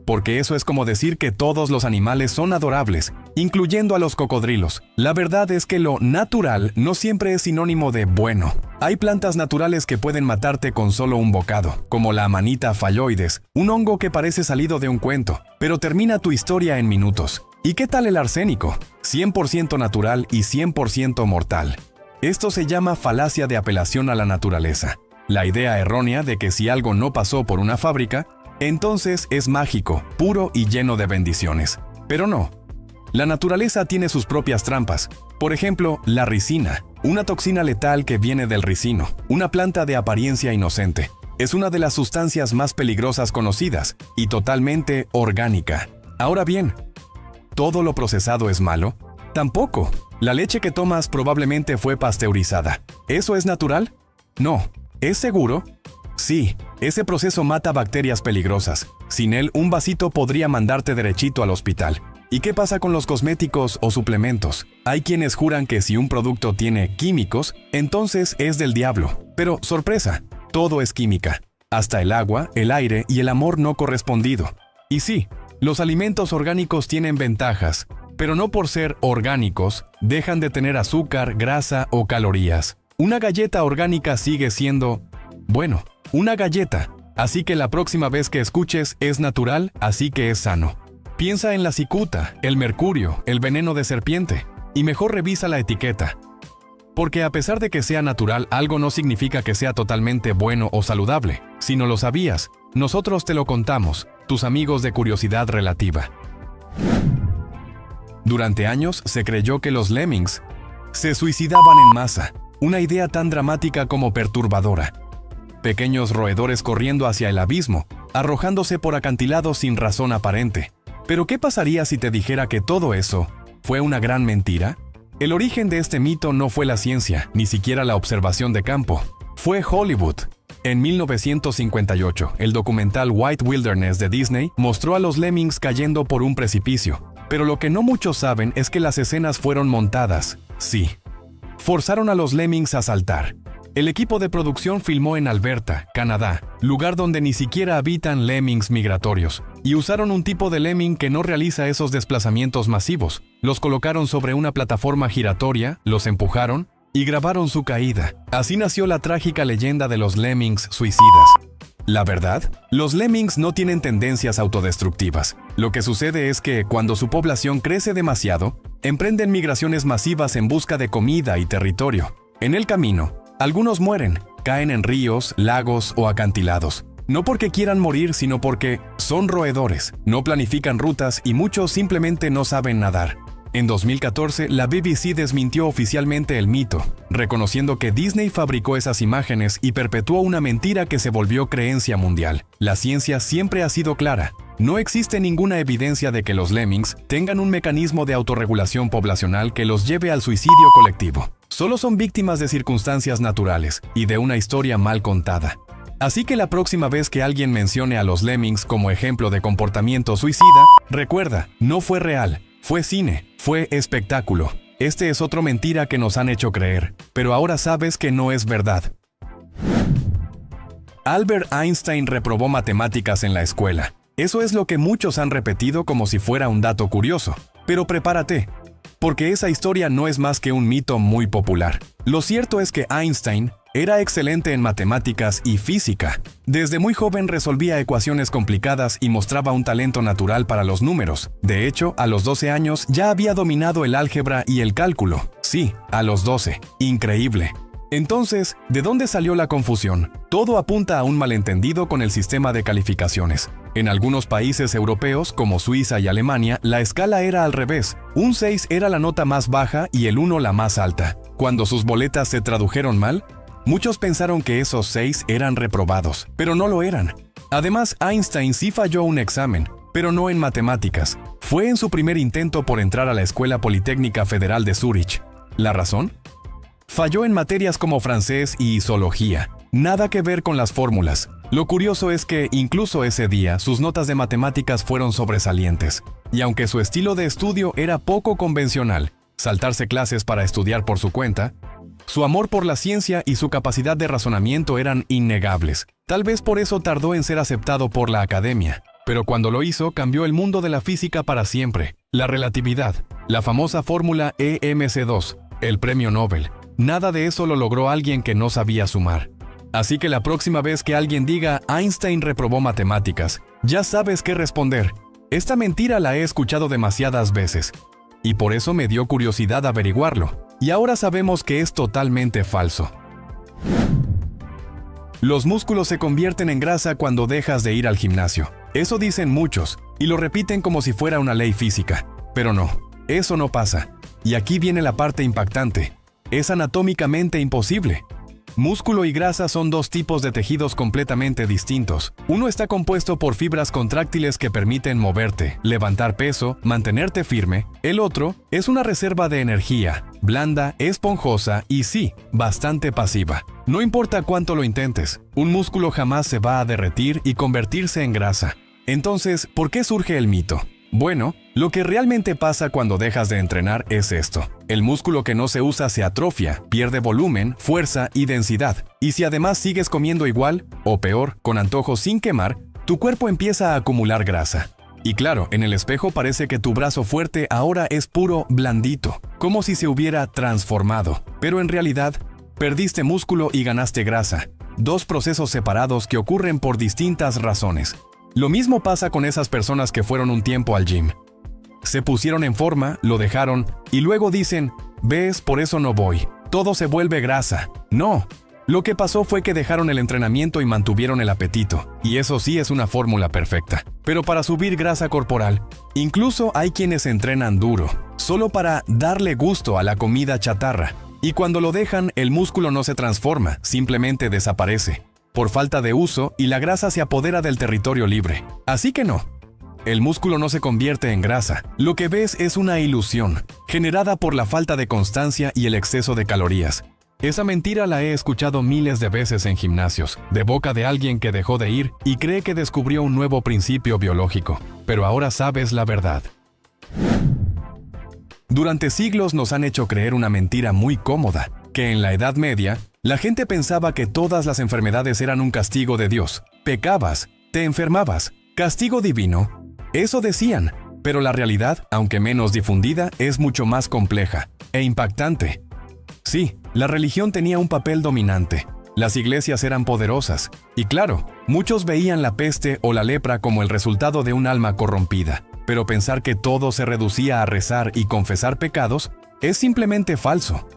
Porque eso es como decir que todos los animales son adorables, incluyendo a los cocodrilos. La verdad es que lo natural no siempre es sinónimo de bueno. Hay plantas naturales que pueden matarte con solo un bocado, como la Amanita phalloides, un hongo que parece salido de un cuento, pero termina tu historia en minutos. ¿Y qué tal el arsénico? 100% natural y 100% mortal. Esto se llama falacia de apelación a la naturaleza. La idea errónea de que si algo no pasó por una fábrica, entonces es mágico, puro y lleno de bendiciones. Pero no. La naturaleza tiene sus propias trampas. Por ejemplo, la ricina, una toxina letal que viene del ricino, una planta de apariencia inocente. Es una de las sustancias más peligrosas conocidas y totalmente orgánica. Ahora bien, ¿todo lo procesado es malo? Tampoco. La leche que tomas probablemente fue pasteurizada. ¿Eso es natural? No. ¿Es seguro? Sí, ese proceso mata bacterias peligrosas. Sin él, un vasito podría mandarte derechito al hospital. ¿Y qué pasa con los cosméticos o suplementos? Hay quienes juran que si un producto tiene químicos, entonces es del diablo. Pero, sorpresa, todo es química. Hasta el agua, el aire y el amor no correspondido. Y sí, los alimentos orgánicos tienen ventajas, pero no por ser orgánicos, dejan de tener azúcar, grasa o calorías. Una galleta orgánica sigue siendo, bueno, una galleta. Así que la próxima vez que escuches es natural, así que es sano. Piensa en la cicuta, el mercurio, el veneno de serpiente, y mejor revisa la etiqueta. Porque a pesar de que sea natural, algo no significa que sea totalmente bueno o saludable. Si no lo sabías, nosotros te lo contamos, tus amigos de Curiosidad Relativa. Durante años se creyó que los lemmings se suicidaban en masa, una idea tan dramática como perturbadora. Pequeños roedores corriendo hacia el abismo, arrojándose por acantilados sin razón aparente. Pero ¿qué pasaría si te dijera que todo eso fue una gran mentira? El origen de este mito no fue la ciencia, ni siquiera la observación de campo. Fue Hollywood. En 1958, el documental White Wilderness de Disney mostró a los lemmings cayendo por un precipicio. Pero lo que no muchos saben es que las escenas fueron montadas. Sí. Forzaron a los lemmings a saltar. El equipo de producción filmó en Alberta, Canadá, lugar donde ni siquiera habitan lemmings migratorios, y usaron un tipo de lemming que no realiza esos desplazamientos masivos. Los colocaron sobre una plataforma giratoria, los empujaron y grabaron su caída. Así nació la trágica leyenda de los lemmings suicidas. La verdad, los lemmings no tienen tendencias autodestructivas. Lo que sucede es que, cuando su población crece demasiado, emprenden migraciones masivas en busca de comida y territorio. En el camino, algunos mueren, caen en ríos, lagos o acantilados. No porque quieran morir, sino porque son roedores, no planifican rutas y muchos simplemente no saben nadar. En 2014, la BBC desmintió oficialmente el mito, reconociendo que Disney fabricó esas imágenes y perpetuó una mentira que se volvió creencia mundial. La ciencia siempre ha sido clara. No existe ninguna evidencia de que los lemmings tengan un mecanismo de autorregulación poblacional que los lleve al suicidio colectivo. Solo son víctimas de circunstancias naturales y de una historia mal contada. Así que la próxima vez que alguien mencione a los lemmings como ejemplo de comportamiento suicida, recuerda, no fue real, fue cine, fue espectáculo. Este es otro mentira que nos han hecho creer, pero ahora sabes que no es verdad. Albert Einstein reprobó matemáticas en la escuela. Eso es lo que muchos han repetido como si fuera un dato curioso. Pero prepárate, porque esa historia no es más que un mito muy popular. Lo cierto es que Einstein era excelente en matemáticas y física. Desde muy joven resolvía ecuaciones complicadas y mostraba un talento natural para los números. De hecho, a los 12 años ya había dominado el álgebra y el cálculo. Sí, a los 12. Increíble. Entonces, ¿de dónde salió la confusión? Todo apunta a un malentendido con el sistema de calificaciones. En algunos países europeos, como Suiza y Alemania, la escala era al revés. Un 6 era la nota más baja y el 1 la más alta. Cuando sus boletas se tradujeron mal, muchos pensaron que esos 6 eran reprobados, pero no lo eran. Además, Einstein sí falló un examen, pero no en matemáticas. Fue en su primer intento por entrar a la Escuela Politécnica Federal de Zúrich. ¿La razón? Falló en materias como francés y zoología. Nada que ver con las fórmulas. Lo curioso es que, incluso ese día, sus notas de matemáticas fueron sobresalientes. Y aunque su estilo de estudio era poco convencional, saltarse clases para estudiar por su cuenta, su amor por la ciencia y su capacidad de razonamiento eran innegables. Tal vez por eso tardó en ser aceptado por la academia. Pero cuando lo hizo, cambió el mundo de la física para siempre. La relatividad, la famosa fórmula EMC2, el premio Nobel. Nada de eso lo logró alguien que no sabía sumar. Así que la próxima vez que alguien diga Einstein reprobó matemáticas, ya sabes qué responder. Esta mentira la he escuchado demasiadas veces, y por eso me dio curiosidad averiguarlo. Y ahora sabemos que es totalmente falso. Los músculos se convierten en grasa cuando dejas de ir al gimnasio. Eso dicen muchos, y lo repiten como si fuera una ley física. Pero no, eso no pasa. Y aquí viene la parte impactante. Es anatómicamente imposible. Músculo y grasa son dos tipos de tejidos completamente distintos. Uno está compuesto por fibras contráctiles que permiten moverte, levantar peso, mantenerte firme. El otro es una reserva de energía, blanda, esponjosa y sí, bastante pasiva. No importa cuánto lo intentes, un músculo jamás se va a derretir y convertirse en grasa. Entonces, ¿por qué surge el mito? Bueno, lo que realmente pasa cuando dejas de entrenar es esto. El músculo que no se usa se atrofia, pierde volumen, fuerza y densidad. Y si además sigues comiendo igual, o peor, con antojos sin quemar, tu cuerpo empieza a acumular grasa. Y claro, en el espejo parece que tu brazo fuerte ahora es puro blandito, como si se hubiera transformado. Pero en realidad, perdiste músculo y ganaste grasa. Dos procesos separados que ocurren por distintas razones. Lo mismo pasa con esas personas que fueron un tiempo al gym. Se pusieron en forma, lo dejaron y luego dicen, ¿ves? Por eso no voy. todo se vuelve grasa. No. Lo que pasó fue que dejaron el entrenamiento y mantuvieron el apetito, y eso sí es una fórmula perfecta. Pero para subir grasa corporal, incluso hay quienes entrenan duro, solo para darle gusto a la comida chatarra. Y cuando lo dejan, el músculo no se transforma, simplemente desaparece, por falta de uso, y la grasa se apodera del territorio libre. Así que no. El músculo no se convierte en grasa. Lo que ves es una ilusión, generada por la falta de constancia y el exceso de calorías. Esa mentira la he escuchado miles de veces en gimnasios, de boca de alguien que dejó de ir y cree que descubrió un nuevo principio biológico. Pero ahora sabes la verdad. Durante siglos nos han hecho creer una mentira muy cómoda, que en la Edad Media, la gente pensaba que todas las enfermedades eran un castigo de Dios. Pecabas, te enfermabas, castigo divino. Eso decían, pero la realidad, aunque menos difundida, es mucho más compleja e impactante. Sí, la religión tenía un papel dominante. Las iglesias eran poderosas. Y claro, muchos veían la peste o la lepra como el resultado de un alma corrompida. Pero pensar que todo se reducía a rezar y confesar pecados es simplemente falso.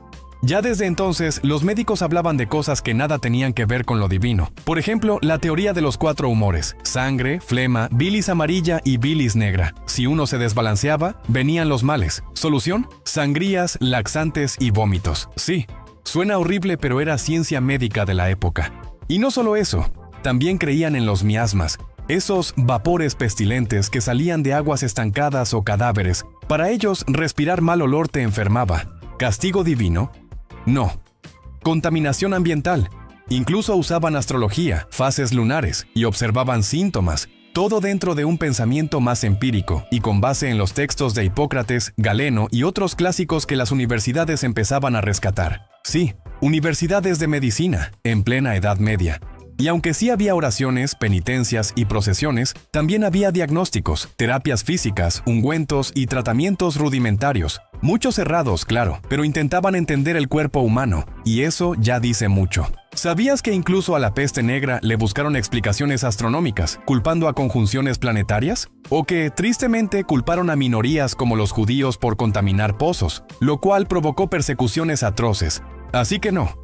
Ya desde entonces, los médicos hablaban de cosas que nada tenían que ver con lo divino. Por ejemplo, la teoría de los 4 humores: sangre, flema, bilis amarilla y bilis negra. Si uno se desbalanceaba, venían los males. ¿Solución? Sangrías, laxantes y vómitos. Sí, suena horrible, pero era ciencia médica de la época. Y no solo eso, también creían en los miasmas, esos vapores pestilentes que salían de aguas estancadas o cadáveres. Para ellos, respirar mal olor te enfermaba. ¿Castigo divino? No. Contaminación ambiental. Incluso usaban astrología, fases lunares, y observaban síntomas, todo dentro de un pensamiento más empírico y con base en los textos de Hipócrates, Galeno y otros clásicos que las universidades empezaban a rescatar. Sí, universidades de medicina, en plena Edad Media. Y aunque sí había oraciones, penitencias y procesiones, también había diagnósticos, terapias físicas, ungüentos y tratamientos rudimentarios. Muchos errados, claro, pero intentaban entender el cuerpo humano, y eso ya dice mucho. ¿Sabías que incluso a la peste negra le buscaron explicaciones astronómicas, culpando a conjunciones planetarias? ¿O que, tristemente, culparon a minorías como los judíos por contaminar pozos, lo cual provocó persecuciones atroces? Así que no.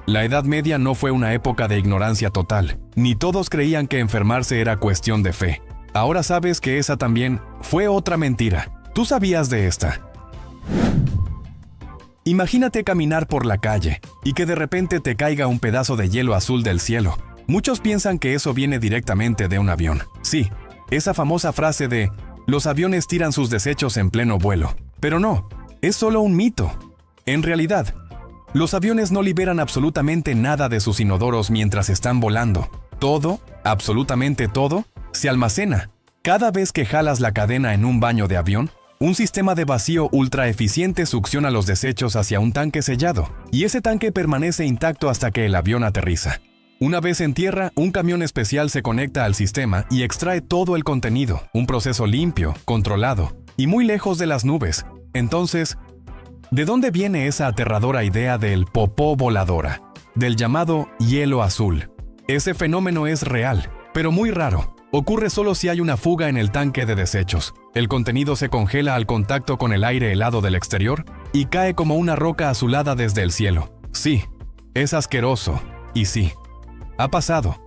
La Edad Media no fue una época de ignorancia total, ni todos creían que enfermarse era cuestión de fe. Ahora sabes que esa también fue otra mentira. ¿Tú sabías de esta? Imagínate caminar por la calle y que de repente te caiga un pedazo de hielo azul del cielo. Muchos piensan que eso viene directamente de un avión. Sí, esa famosa frase de «los aviones tiran sus desechos en pleno vuelo». Pero no, es solo un mito. En realidad, los aviones no liberan absolutamente nada de sus inodoros mientras están volando. Todo, absolutamente todo, se almacena. Cada vez que jalas la cadena en un baño de avión, un sistema de vacío ultra eficiente succiona los desechos hacia un tanque sellado, y ese tanque permanece intacto hasta que el avión aterriza. Una vez en tierra, un camión especial se conecta al sistema y extrae todo el contenido, un proceso limpio, controlado, y muy lejos de las nubes. Entonces, ¿de dónde viene esa aterradora idea del popó voladora, del llamado hielo azul? Ese fenómeno es real, pero muy raro. Ocurre solo si hay una fuga en el tanque de desechos. El contenido se congela al contacto con el aire helado del exterior y cae como una roca azulada desde el cielo. Sí, es asqueroso, y sí, ha pasado,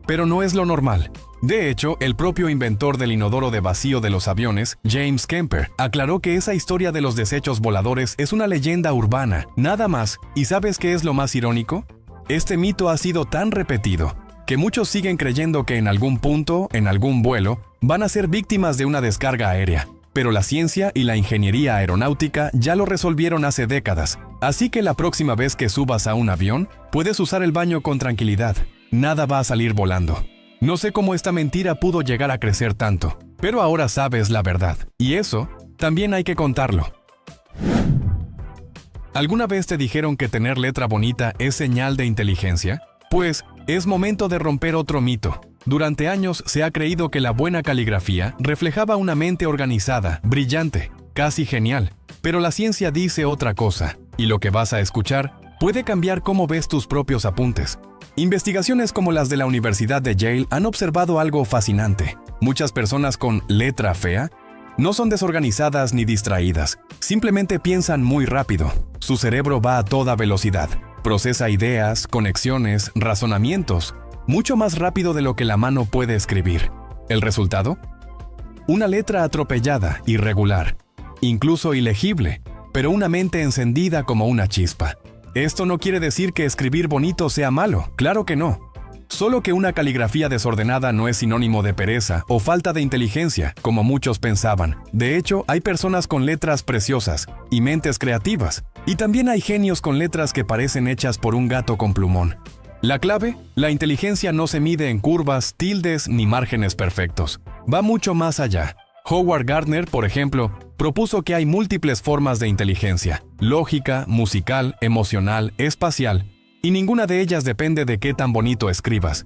pero no es lo normal. De hecho, el propio inventor del inodoro de vacío de los aviones, James Kemper, aclaró que esa historia de los desechos voladores es una leyenda urbana, nada más. ¿Y sabes qué es lo más irónico? Este mito ha sido tan repetido que muchos siguen creyendo que en algún punto, en algún vuelo, van a ser víctimas de una descarga aérea. Pero la ciencia y la ingeniería aeronáutica ya lo resolvieron hace décadas. Así que la próxima vez que subas a un avión, puedes usar el baño con tranquilidad. Nada va a salir volando. No sé cómo esta mentira pudo llegar a crecer tanto, pero ahora sabes la verdad. Y eso, también hay que contarlo. ¿Alguna vez te dijeron que tener letra bonita es señal de inteligencia? Pues, es momento de romper otro mito. Durante años se ha creído que la buena caligrafía reflejaba una mente organizada, brillante, casi genial. Pero la ciencia dice otra cosa, y lo que vas a escuchar puede cambiar cómo ves tus propios apuntes. Investigaciones como las de la Universidad de Yale han observado algo fascinante. Muchas personas con letra fea No son desorganizadas ni distraídas, simplemente piensan muy rápido. Su cerebro va a toda velocidad, procesa ideas, conexiones, razonamientos, mucho más rápido de lo que la mano puede escribir. ¿El resultado? Una letra atropellada, irregular, incluso ilegible, pero una mente encendida como una chispa. Esto no quiere decir que escribir bonito sea malo, claro que no. Solo que una caligrafía desordenada no es sinónimo de pereza o falta de inteligencia, como muchos pensaban. De hecho, hay personas con letras preciosas y mentes creativas, y también hay genios con letras que parecen hechas por un gato con plumón. La clave, la inteligencia no se mide en curvas, tildes ni márgenes perfectos. Va mucho más allá. Howard Gardner, por ejemplo, propuso que hay múltiples formas de inteligencia: lógica, musical, emocional, espacial, y ninguna de ellas depende de qué tan bonito escribas.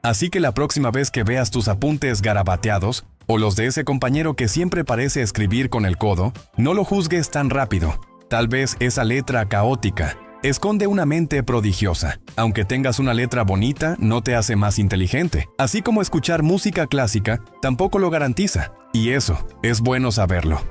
Así que la próxima vez que veas tus apuntes garabateados, o los de ese compañero que siempre parece escribir con el codo, no lo juzgues tan rápido. Tal vez esa letra caótica esconde una mente prodigiosa. Aunque tengas una letra bonita, no te hace más inteligente. Así como escuchar música clásica tampoco lo garantiza. Y eso, es bueno saberlo.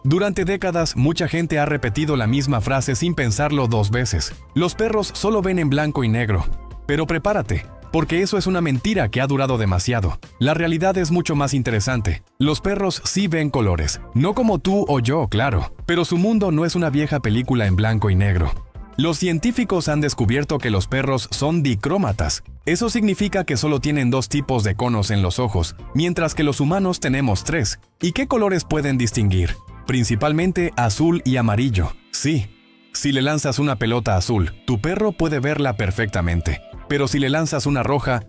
Durante décadas, mucha gente ha repetido la misma frase sin pensarlo dos veces. Los perros solo ven en blanco y negro. Pero prepárate, porque eso es una mentira que ha durado demasiado. La realidad es mucho más interesante. Los perros sí ven colores. No como tú o yo, claro. Pero su mundo no es una vieja película en blanco y negro. Los científicos han descubierto que los perros son dicrómatas. Eso significa que solo tienen dos tipos de conos en los ojos, mientras que los humanos tenemos tres. ¿Y qué colores pueden distinguir? Principalmente azul y amarillo. Sí, si le lanzas una pelota azul, tu perro puede verla perfectamente. Pero si le lanzas una roja,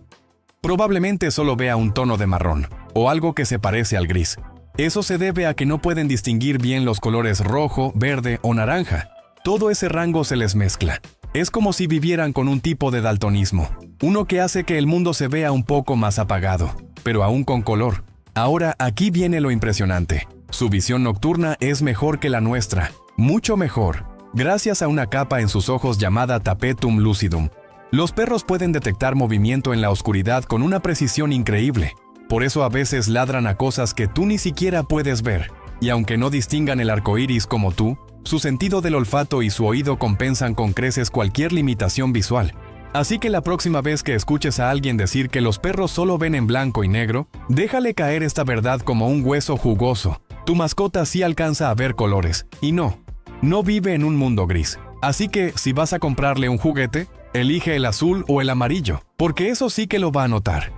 probablemente solo vea un tono de marrón, o algo que se parece al gris. Eso se debe a que no pueden distinguir bien los colores rojo, verde o naranja. Todo ese rango se les mezcla. Es como si vivieran con un tipo de daltonismo, uno que hace que el mundo se vea un poco más apagado, pero aún con color. Ahora, aquí viene lo impresionante. Su visión nocturna es mejor que la nuestra, mucho mejor, gracias a una capa en sus ojos llamada tapetum lucidum. Los perros pueden detectar movimiento en la oscuridad con una precisión increíble. Por eso a veces ladran a cosas que tú ni siquiera puedes ver. Y aunque no distingan el arco iris como tú, su sentido del olfato y su oído compensan con creces cualquier limitación visual. Así que la próxima vez que escuches a alguien decir que los perros solo ven en blanco y negro, déjale caer esta verdad como un hueso jugoso. Tu mascota sí alcanza a ver colores, y no vive en un mundo gris. Así que, si vas a comprarle un juguete, elige el azul o el amarillo, porque eso sí que lo va a notar.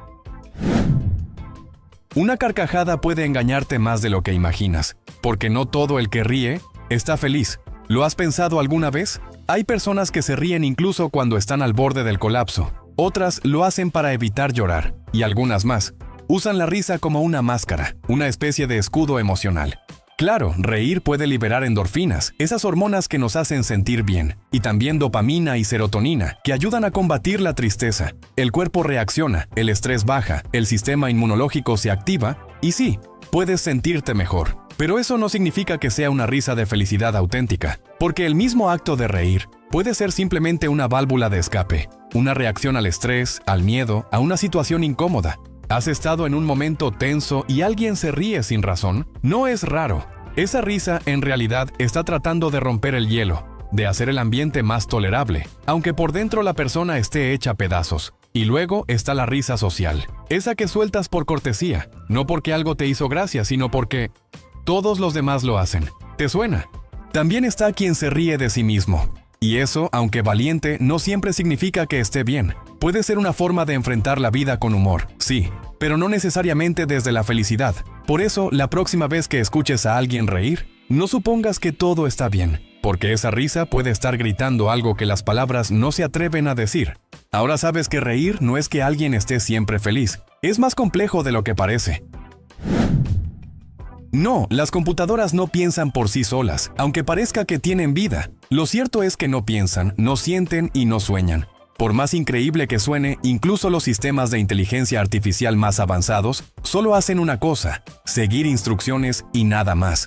Una carcajada puede engañarte más de lo que imaginas, porque no todo el que ríe está feliz. ¿Lo has pensado alguna vez? Hay personas que se ríen incluso cuando están al borde del colapso. Otras lo hacen para evitar llorar, y algunas más usan la risa como una máscara, una especie de escudo emocional. Claro, reír puede liberar endorfinas, esas hormonas que nos hacen sentir bien, y también dopamina y serotonina, que ayudan a combatir la tristeza. El cuerpo reacciona, el estrés baja, el sistema inmunológico se activa, y sí, puedes sentirte mejor. Pero eso no significa que sea una risa de felicidad auténtica, porque el mismo acto de reír puede ser simplemente una válvula de escape, una reacción al estrés, al miedo, a una situación incómoda. ¿Has estado en un momento tenso y alguien se ríe sin razón? No es raro. Esa risa en realidad está tratando de romper el hielo, de hacer el ambiente más tolerable, aunque por dentro la persona esté hecha pedazos. Y luego está la risa social, esa que sueltas por cortesía, no porque algo te hizo gracia, sino porque todos los demás lo hacen. ¿Te suena? También está quien se ríe de sí mismo. Y eso, aunque valiente, no siempre significa que esté bien. Puede ser una forma de enfrentar la vida con humor, sí, pero no necesariamente desde la felicidad. Por eso, la próxima vez que escuches a alguien reír, no supongas que todo está bien, porque esa risa puede estar gritando algo que las palabras no se atreven a decir. Ahora sabes que reír no es que alguien esté siempre feliz, es más complejo de lo que parece. No, las computadoras no piensan por sí solas, aunque parezca que tienen vida. Lo cierto es que no piensan, no sienten y no sueñan. Por más increíble que suene, incluso los sistemas de inteligencia artificial más avanzados solo hacen una cosa: seguir instrucciones y nada más.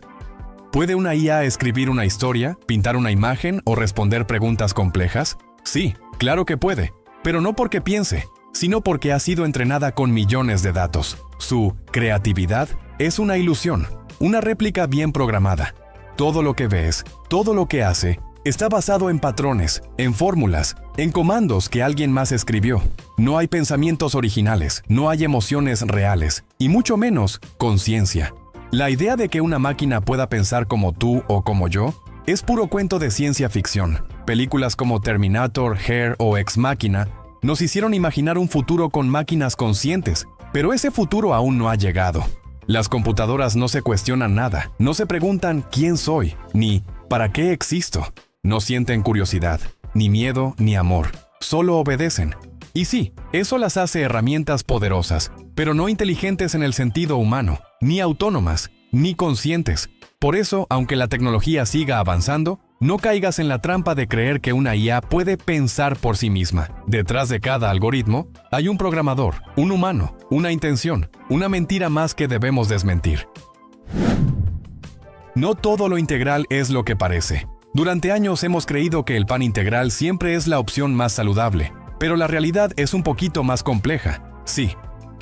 ¿Puede una IA escribir una historia, pintar una imagen o responder preguntas complejas? Sí, claro que puede, pero no porque piense, sino porque ha sido entrenada con millones de datos. Su creatividad es una ilusión, una réplica bien programada. Todo lo que ves, todo lo que hace, está basado en patrones, en fórmulas, en comandos que alguien más escribió. No hay pensamientos originales, no hay emociones reales, y mucho menos conciencia. La idea de que una máquina pueda pensar como tú o como yo es puro cuento de ciencia ficción. Películas como Terminator, Hair o Ex Machina nos hicieron imaginar un futuro con máquinas conscientes, pero ese futuro aún no ha llegado. Las computadoras no se cuestionan nada, no se preguntan quién soy, ni para qué existo. No sienten curiosidad, ni miedo, ni amor. Solo obedecen. Y sí, eso las hace herramientas poderosas, pero no inteligentes en el sentido humano, ni autónomas, ni conscientes. Por eso, aunque la tecnología siga avanzando, no caigas en la trampa de creer que una IA puede pensar por sí misma. Detrás de cada algoritmo hay un programador, un humano, una intención, una mentira más que debemos desmentir. No todo lo integral es lo que parece. Durante años hemos creído que el pan integral siempre es la opción más saludable, pero la realidad es un poquito más compleja. Sí,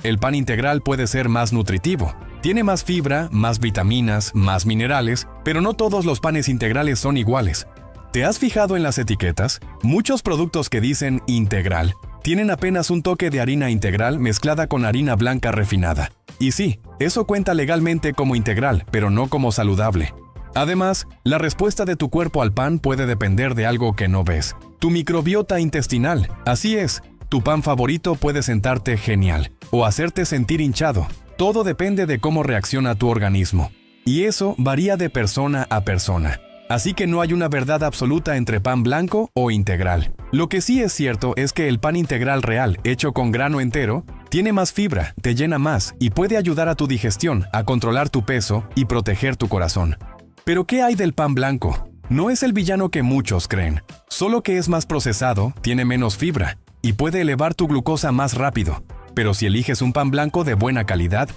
el pan integral puede ser más nutritivo. Tiene más fibra, más vitaminas, más minerales, pero no todos los panes integrales son iguales. ¿Te has fijado en las etiquetas? Muchos productos que dicen integral tienen apenas un toque de harina integral mezclada con harina blanca refinada. Y sí, eso cuenta legalmente como integral, pero no como saludable. Además, la respuesta de tu cuerpo al pan puede depender de algo que no ves. Tu microbiota intestinal, así es. Tu pan favorito puede sentarte genial o hacerte sentir hinchado. Todo depende de cómo reacciona tu organismo. Y eso varía de persona a persona. Así que no hay una verdad absoluta entre pan blanco o integral. Lo que sí es cierto es que el pan integral real, hecho con grano entero, tiene más fibra, te llena más y puede ayudar a tu digestión, a controlar tu peso y proteger tu corazón. Pero ¿qué hay del pan blanco? No es el villano que muchos creen, solo que es más procesado, tiene menos fibra y puede elevar tu glucosa más rápido. Pero si eliges un pan blanco de buena calidad,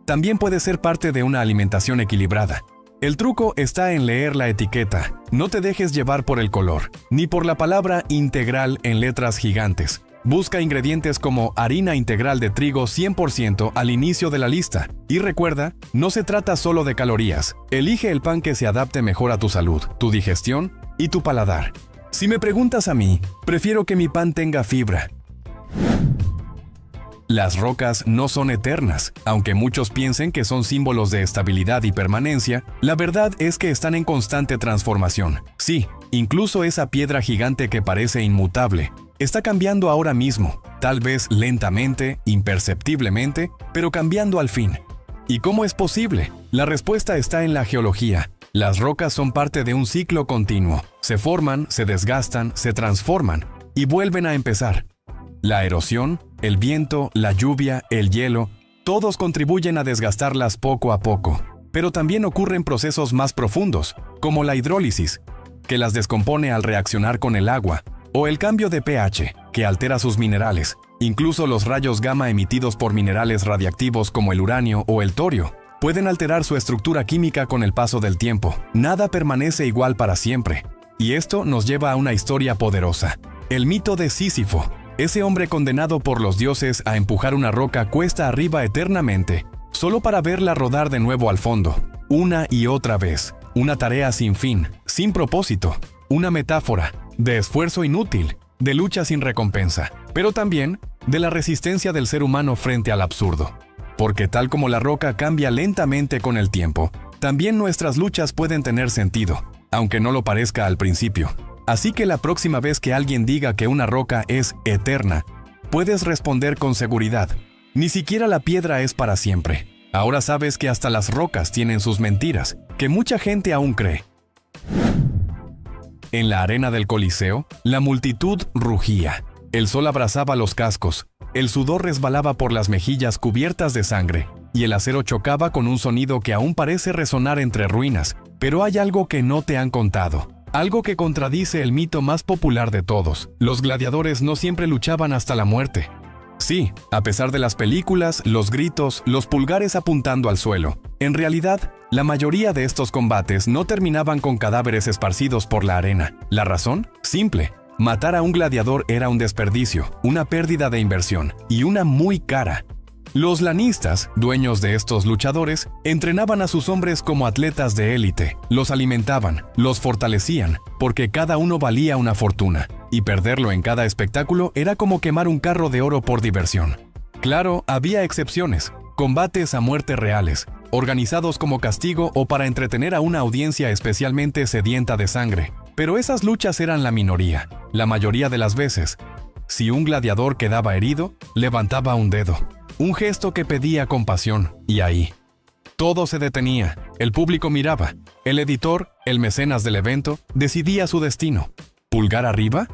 también puede ser parte de una alimentación equilibrada. El truco está en leer la etiqueta. No te dejes llevar por el color, ni por la palabra integral en letras gigantes. Busca ingredientes como harina integral de trigo 100% al inicio de la lista. Y recuerda, no se trata solo de calorías. Elige el pan que se adapte mejor a tu salud, tu digestión y tu paladar. Si me preguntas a mí, prefiero que mi pan tenga fibra. Las rocas no son eternas. Aunque muchos piensen que son símbolos de estabilidad y permanencia, la verdad es que están en constante transformación. Sí, incluso esa piedra gigante que parece inmutable está cambiando ahora mismo, tal vez lentamente, imperceptiblemente, pero cambiando al fin. ¿Y cómo es posible? La respuesta está en la geología. Las rocas son parte de un ciclo continuo. Se forman, se desgastan, se transforman y vuelven a empezar. La erosión, el viento, la lluvia, el hielo, todos contribuyen a desgastarlas poco a poco. Pero también ocurren procesos más profundos, como la hidrólisis, que las descompone al reaccionar con el agua, o el cambio de pH, que altera sus minerales. Incluso los rayos gamma emitidos por minerales radiactivos como el uranio o el torio pueden alterar su estructura química con el paso del tiempo. Nada permanece igual para siempre. Y esto nos lleva a una historia poderosa. El mito de Sísifo. Ese hombre condenado por los dioses a empujar una roca cuesta arriba eternamente, solo para verla rodar de nuevo al fondo, una y otra vez. Una tarea sin fin, sin propósito. Una metáfora de esfuerzo inútil, de lucha sin recompensa, pero también de la resistencia del ser humano frente al absurdo. Porque tal como la roca cambia lentamente con el tiempo, también nuestras luchas pueden tener sentido, aunque no lo parezca al principio. Así que la próxima vez que alguien diga que una roca es eterna, puedes responder con seguridad: ni siquiera la piedra es para siempre. Ahora sabes que hasta las rocas tienen sus mentiras, que mucha gente aún cree. En la arena del Coliseo, la multitud rugía. El sol abrasaba los cascos, el sudor resbalaba por las mejillas cubiertas de sangre, y el acero chocaba con un sonido que aún parece resonar entre ruinas. Pero hay algo que no te han contado. Algo que contradice el mito más popular de todos. Los gladiadores no siempre luchaban hasta la muerte. Sí, a pesar de las películas, los gritos, los pulgares apuntando al suelo. En realidad, la mayoría de estos combates no terminaban con cadáveres esparcidos por la arena. ¿La razón? Simple. Matar a un gladiador era un desperdicio, una pérdida de inversión, y una muy cara. Los lanistas, dueños de estos luchadores, entrenaban a sus hombres como atletas de élite, los alimentaban, los fortalecían, porque cada uno valía una fortuna, y perderlo en cada espectáculo era como quemar un carro de oro por diversión. Claro, había excepciones, combates a muerte reales, organizados como castigo o para entretener a una audiencia especialmente sedienta de sangre, pero esas luchas eran la minoría. La mayoría de las veces, si un gladiador quedaba herido, levantaba un dedo. Un gesto que pedía compasión, y ahí. Todo se detenía, el público miraba, el editor, el mecenas del evento, decidía su destino. ¿Pulgar arriba?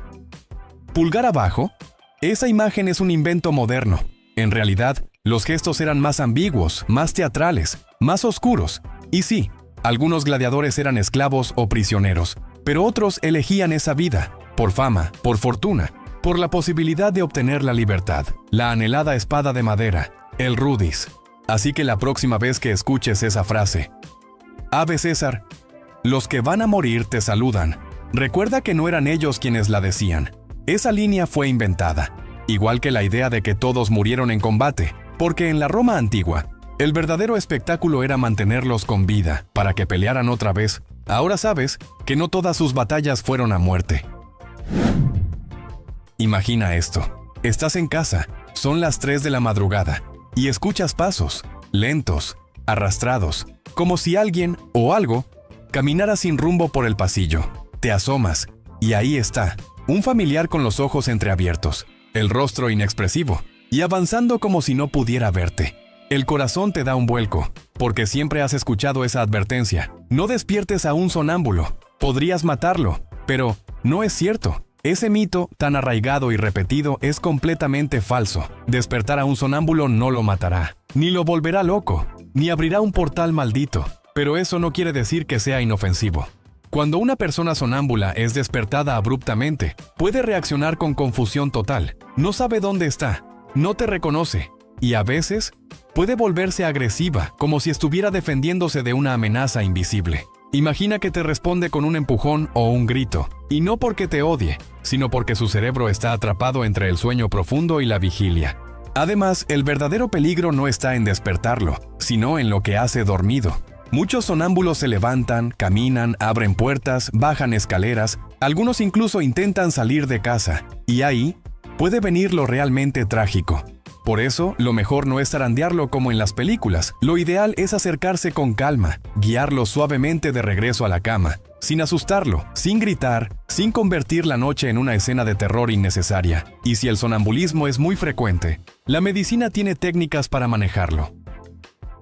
¿Pulgar abajo? Esa imagen es un invento moderno. En realidad, los gestos eran más ambiguos, más teatrales, más oscuros. Y sí, algunos gladiadores eran esclavos o prisioneros, pero otros elegían esa vida, por fama, por fortuna, por la posibilidad de obtener la libertad, la anhelada espada de madera, el rudis. Así que la próxima vez que escuches esa frase, Ave César, los que van a morir te saludan, recuerda que no eran ellos quienes la decían. Esa línea fue inventada, igual que la idea de que todos murieron en combate, porque en la Roma antigua, el verdadero espectáculo era mantenerlos con vida, para que pelearan otra vez. Ahora sabes que no todas sus batallas fueron a muerte. Imagina esto. Estás en casa, son las 3 de la madrugada, y escuchas pasos, lentos, arrastrados, como si alguien o algo caminara sin rumbo por el pasillo. Te asomas, y ahí está, un familiar con los ojos entreabiertos, el rostro inexpresivo, y avanzando como si no pudiera verte. El corazón te da un vuelco, porque siempre has escuchado esa advertencia. No despiertes a un sonámbulo, podrías matarlo, pero no es cierto. Ese mito, tan arraigado y repetido, es completamente falso. Despertar a un sonámbulo no lo matará, ni lo volverá loco, ni abrirá un portal maldito. Pero eso no quiere decir que sea inofensivo. Cuando una persona sonámbula es despertada abruptamente, puede reaccionar con confusión total. No sabe dónde está, no te reconoce, y a veces puede volverse agresiva, como si estuviera defendiéndose de una amenaza invisible. Imagina que te responde con un empujón o un grito, y no porque te odie, sino porque su cerebro está atrapado entre el sueño profundo y la vigilia. Además, el verdadero peligro no está en despertarlo, sino en lo que hace dormido. Muchos sonámbulos se levantan, caminan, abren puertas, bajan escaleras, algunos incluso intentan salir de casa, y ahí puede venir lo realmente trágico. Por eso, lo mejor no es zarandearlo como en las películas. Lo ideal es acercarse con calma, guiarlo suavemente de regreso a la cama, sin asustarlo, sin gritar, sin convertir la noche en una escena de terror innecesaria. Y si el sonambulismo es muy frecuente, la medicina tiene técnicas para manejarlo.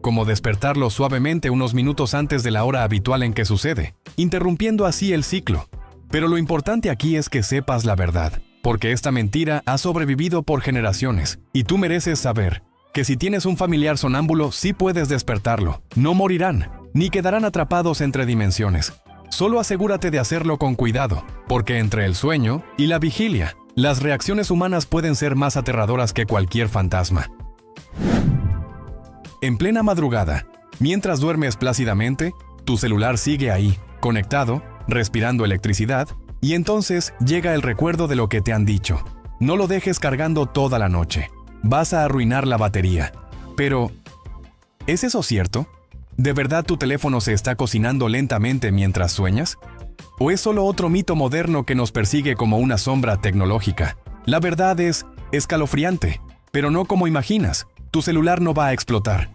Como despertarlo suavemente unos minutos antes de la hora habitual en que sucede, interrumpiendo así el ciclo. Pero lo importante aquí es que sepas la verdad, porque esta mentira ha sobrevivido por generaciones, y tú mereces saber que si tienes un familiar sonámbulo sí puedes despertarlo. No morirán, ni quedarán atrapados entre dimensiones. Solo asegúrate de hacerlo con cuidado, porque entre el sueño y la vigilia, las reacciones humanas pueden ser más aterradoras que cualquier fantasma. En plena madrugada, mientras duermes plácidamente, tu celular sigue ahí, conectado, respirando electricidad, y entonces llega el recuerdo de lo que te han dicho. No lo dejes cargando toda la noche. Vas a arruinar la batería. Pero, ¿es eso cierto? ¿De verdad tu teléfono se está cocinando lentamente mientras sueñas? ¿O es solo otro mito moderno que nos persigue como una sombra tecnológica? La verdad es escalofriante, pero no como imaginas. Tu celular no va a explotar.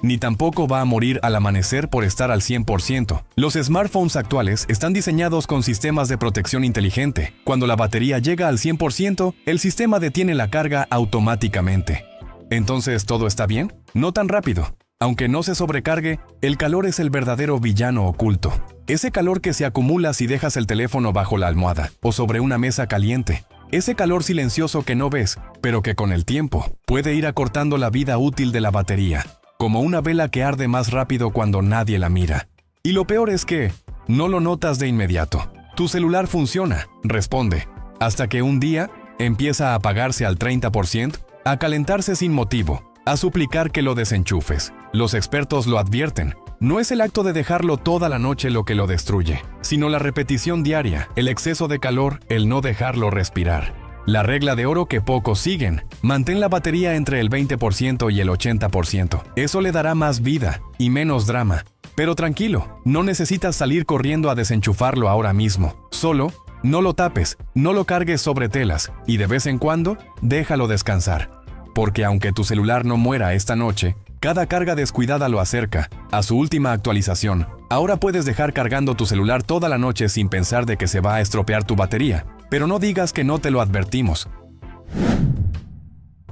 Ni tampoco va a morir al amanecer por estar al 100%. Los smartphones actuales están diseñados con sistemas de protección inteligente. Cuando la batería llega al 100%, el sistema detiene la carga automáticamente. ¿Entonces todo está bien? No tan rápido. Aunque no se sobrecargue, el calor es el verdadero villano oculto. Ese calor que se acumula si dejas el teléfono bajo la almohada o sobre una mesa caliente. Ese calor silencioso que no ves, pero que con el tiempo puede ir acortando la vida útil de la batería. Como una vela que arde más rápido cuando nadie la mira. Y lo peor es que no lo notas de inmediato. Tu celular funciona, responde, hasta que un día empieza a apagarse al 30%, a calentarse sin motivo, a suplicar que lo desenchufes. Los expertos lo advierten. No es el acto de dejarlo toda la noche lo que lo destruye, sino la repetición diaria, el exceso de calor, el no dejarlo respirar. La regla de oro que pocos siguen. Mantén la batería entre el 20% y el 80%. Eso le dará más vida y menos drama. Pero tranquilo, no necesitas salir corriendo a desenchufarlo ahora mismo. Solo, no lo tapes, no lo cargues sobre telas y de vez en cuando, déjalo descansar. Porque aunque tu celular no muera esta noche, cada carga descuidada lo acerca a su última actualización. Ahora puedes dejar cargando tu celular toda la noche sin pensar de que se va a estropear tu batería. Pero no digas que no te lo advertimos.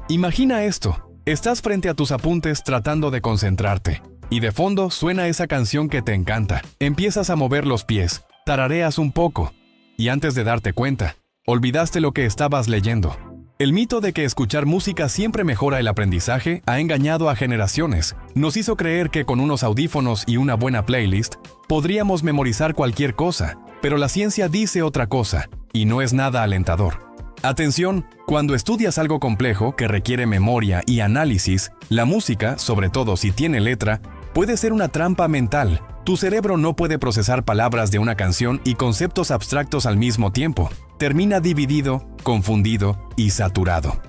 Imagina esto. Estás frente a tus apuntes tratando de concentrarte. Y de fondo suena esa canción que te encanta. Empiezas a mover los pies, tarareas un poco. Y antes de darte cuenta, olvidaste lo que estabas leyendo. El mito de que escuchar música siempre mejora el aprendizaje ha engañado a generaciones. Nos hizo creer que con unos audífonos y una buena playlist, podríamos memorizar cualquier cosa. Pero la ciencia dice otra cosa, y no es nada alentador. Atención, cuando estudias algo complejo que requiere memoria y análisis, la música, sobre todo si tiene letra, puede ser una trampa mental. Tu cerebro no puede procesar palabras de una canción y conceptos abstractos al mismo tiempo. Termina dividido, confundido y saturado.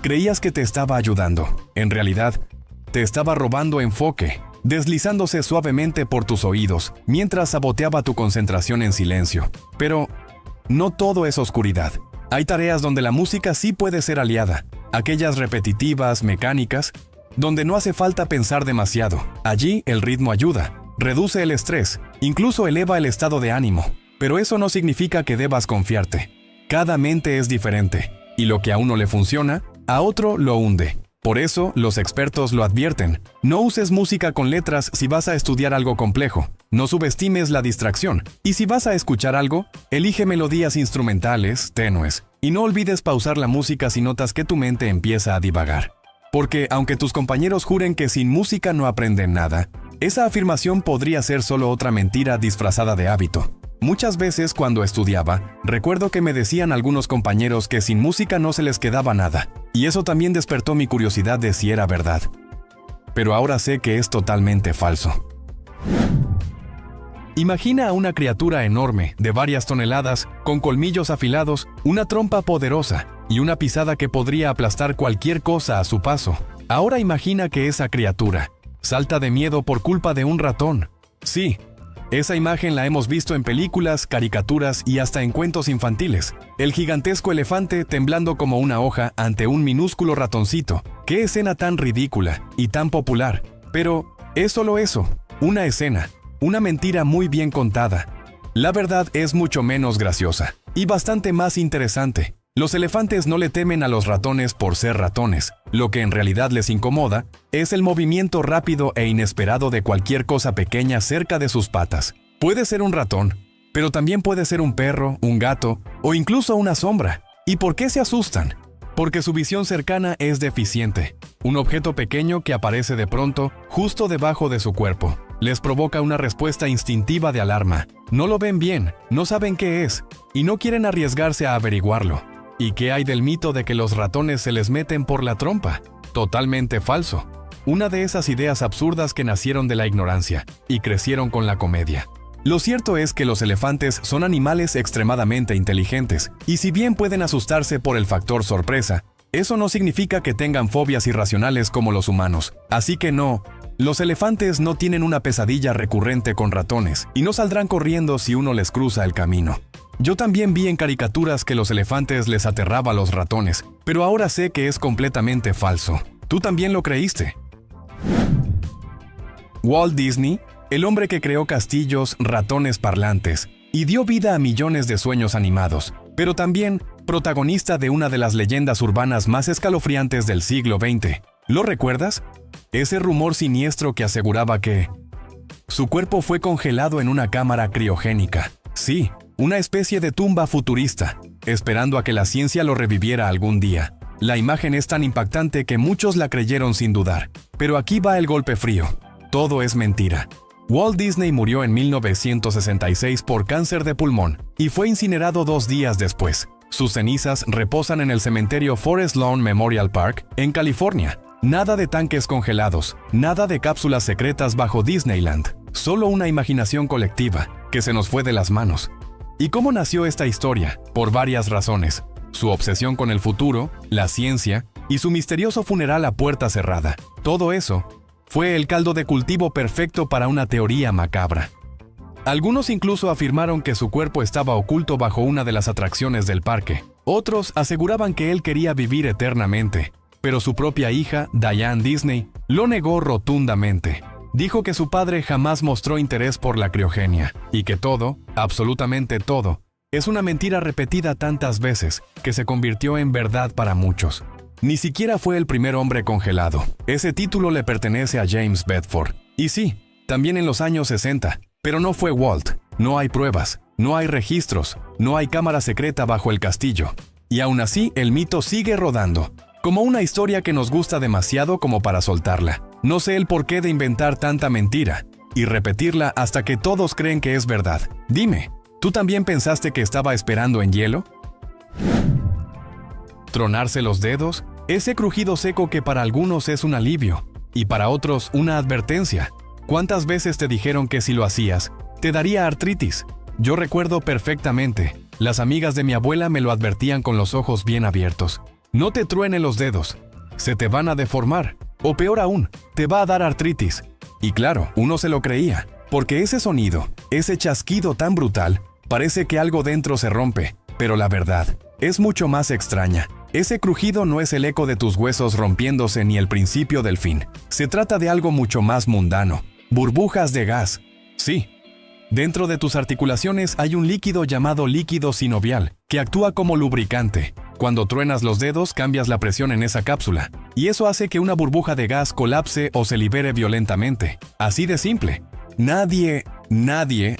Creías que te estaba ayudando. En realidad, te estaba robando enfoque, deslizándose suavemente por tus oídos, mientras saboteaba tu concentración en silencio. Pero no todo es oscuridad. Hay tareas donde la música sí puede ser aliada. Aquellas repetitivas, mecánicas, donde no hace falta pensar demasiado. Allí el ritmo ayuda, reduce el estrés, incluso eleva el estado de ánimo. Pero eso no significa que debas confiarte. Cada mente es diferente, y lo que a uno le funciona, a otro lo hunde. Por eso, los expertos lo advierten. No uses música con letras si vas a estudiar algo complejo. No subestimes la distracción. Y si vas a escuchar algo, elige melodías instrumentales, tenues. Y no olvides pausar la música si notas que tu mente empieza a divagar. Porque aunque tus compañeros juren que sin música no aprenden nada, esa afirmación podría ser solo otra mentira disfrazada de hábito. Muchas veces cuando estudiaba, recuerdo que me decían algunos compañeros que sin música no se les quedaba nada, y eso también despertó mi curiosidad de si era verdad. Pero ahora sé que es totalmente falso. Imagina a una criatura enorme, de varias toneladas, con colmillos afilados, una trompa poderosa y una pisada que podría aplastar cualquier cosa a su paso. Ahora imagina que esa criatura salta de miedo por culpa de un ratón. Sí, esa imagen la hemos visto en películas, caricaturas y hasta en cuentos infantiles. El gigantesco elefante temblando como una hoja ante un minúsculo ratoncito. ¡Qué escena tan ridícula y tan popular! Pero es solo eso, una escena, una mentira muy bien contada. La verdad es mucho menos graciosa y bastante más interesante. Los elefantes no le temen a los ratones por ser ratones. Lo que en realidad les incomoda es el movimiento rápido e inesperado de cualquier cosa pequeña cerca de sus patas. Puede ser un ratón, pero también puede ser un perro, un gato o incluso una sombra. ¿Y por qué se asustan? Porque su visión cercana es deficiente. Un objeto pequeño que aparece de pronto justo debajo de su cuerpo les provoca una respuesta instintiva de alarma. No lo ven bien, no saben qué es y no quieren arriesgarse a averiguarlo. ¿Y qué hay del mito de que los ratones se les meten por la trompa? Totalmente falso. Una de esas ideas absurdas que nacieron de la ignorancia y crecieron con la comedia. Lo cierto es que los elefantes son animales extremadamente inteligentes, y si bien pueden asustarse por el factor sorpresa, eso no significa que tengan fobias irracionales como los humanos. Así que no, los elefantes no tienen una pesadilla recurrente con ratones, y no saldrán corriendo si uno les cruza el camino. Yo también vi en caricaturas que los elefantes les aterraba a los ratones, pero ahora sé que es completamente falso. ¿Tú también lo creíste? Walt Disney, el hombre que creó castillos, ratones parlantes, y dio vida a millones de sueños animados, pero también protagonista de una de las leyendas urbanas más escalofriantes del siglo XX. ¿Lo recuerdas? Ese rumor siniestro que aseguraba que su cuerpo fue congelado en una cámara criogénica. Sí, una especie de tumba futurista, esperando a que la ciencia lo reviviera algún día. La imagen es tan impactante que muchos la creyeron sin dudar. Pero aquí va el golpe frío. Todo es mentira. Walt Disney murió en 1966 por cáncer de pulmón y fue incinerado 2 días después. Sus cenizas reposan en el cementerio Forest Lawn Memorial Park, en California. Nada de tanques congelados, nada de cápsulas secretas bajo Disneyland. Solo una imaginación colectiva que se nos fue de las manos. ¿Y cómo nació esta historia? Por varias razones. su obsesión con el futuro, la ciencia y su misterioso funeral a puerta cerrada. Todo eso fue el caldo de cultivo perfecto para una teoría macabra. Algunos incluso afirmaron que su cuerpo estaba oculto bajo una de las atracciones del parque. Otros aseguraban que él quería vivir eternamente, pero su propia hija, Diane Disney, lo negó rotundamente. Dijo que su padre jamás mostró interés por la criogenia y que todo, absolutamente todo, es una mentira repetida tantas veces que se convirtió en verdad para muchos. Ni siquiera fue el primer hombre congelado. Ese título le pertenece a James Bedford. Y sí, también en los años 60, pero no fue Walt. No hay pruebas, no hay registros, no hay cámara secreta bajo el castillo. Y aún así, el mito sigue rodando, como una historia que nos gusta demasiado como para soltarla. No sé el porqué de inventar tanta mentira y repetirla hasta que todos creen que es verdad. Dime, ¿tú también pensaste que estaba esperando en hielo? Tronarse los dedos, ese crujido seco que para algunos es un alivio y para otros una advertencia. ¿Cuántas veces te dijeron que si lo hacías, te daría artritis? Yo recuerdo perfectamente, las amigas de mi abuela me lo advertían con los ojos bien abiertos. No te truene los dedos, se te van a deformar, o peor aún, te va a dar artritis. Y claro, uno se lo creía, porque ese sonido, ese chasquido tan brutal, parece que algo dentro se rompe, pero la verdad es mucho más extraña. Ese crujido no es el eco de tus huesos rompiéndose ni el principio del fin. Se trata de algo mucho más mundano. Burbujas de gas. Sí. Dentro de tus articulaciones hay un líquido llamado líquido sinovial, que actúa como lubricante. Cuando truenas los dedos, cambias la presión en esa cápsula, y eso hace que una burbuja de gas colapse o se libere violentamente. Así de simple. Nadie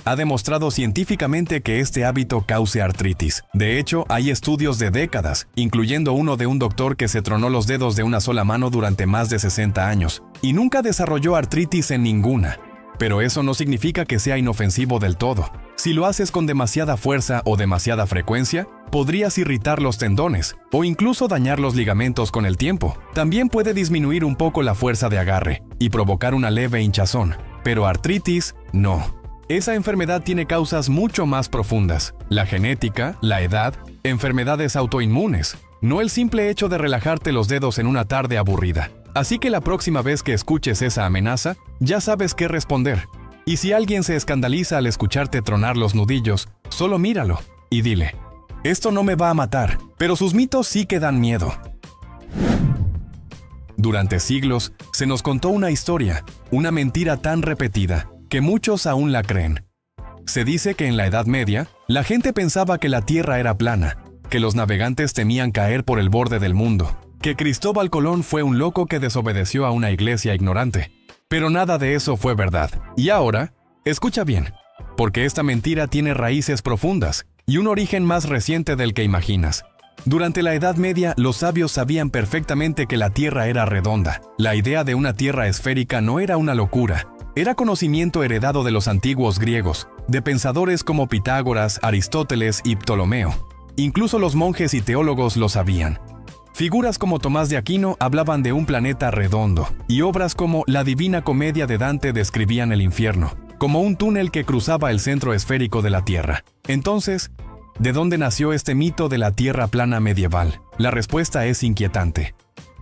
ha demostrado científicamente que este hábito cause artritis. De hecho, hay estudios de décadas, incluyendo uno de un doctor que se tronó los dedos de una sola mano durante más de 60 años, y nunca desarrolló artritis en ninguna. Pero eso no significa que sea inofensivo del todo. Si lo haces con demasiada fuerza o demasiada frecuencia, podrías irritar los tendones o incluso dañar los ligamentos con el tiempo. También puede disminuir un poco la fuerza de agarre y provocar una leve hinchazón. Pero artritis, no. Esa enfermedad tiene causas mucho más profundas. La genética, la edad, enfermedades autoinmunes. No el simple hecho de relajarte los dedos en una tarde aburrida. Así que la próxima vez que escuches esa amenaza, ya sabes qué responder. Y si alguien se escandaliza al escucharte tronar los nudillos, solo míralo y dile: esto no me va a matar, pero sus mitos sí que dan miedo. Durante siglos, se nos contó una historia, una mentira tan repetida, que muchos aún la creen. Se dice que en la Edad Media, la gente pensaba que la Tierra era plana, que los navegantes temían caer por el borde del mundo, que Cristóbal Colón fue un loco que desobedeció a una iglesia ignorante. Pero nada de eso fue verdad. Y ahora, escucha bien, porque esta mentira tiene raíces profundas y un origen más reciente del que imaginas. Durante la Edad Media, los sabios sabían perfectamente que la Tierra era redonda. La idea de una Tierra esférica no era una locura. Era conocimiento heredado de los antiguos griegos, de pensadores como Pitágoras, Aristóteles y Ptolomeo. Incluso los monjes y teólogos lo sabían. Figuras como Tomás de Aquino hablaban de un planeta redondo, y obras como La Divina Comedia de Dante describían el infierno, como un túnel que cruzaba el centro esférico de la Tierra. Entonces, ¿de dónde nació este mito de la Tierra plana medieval? La respuesta es inquietante.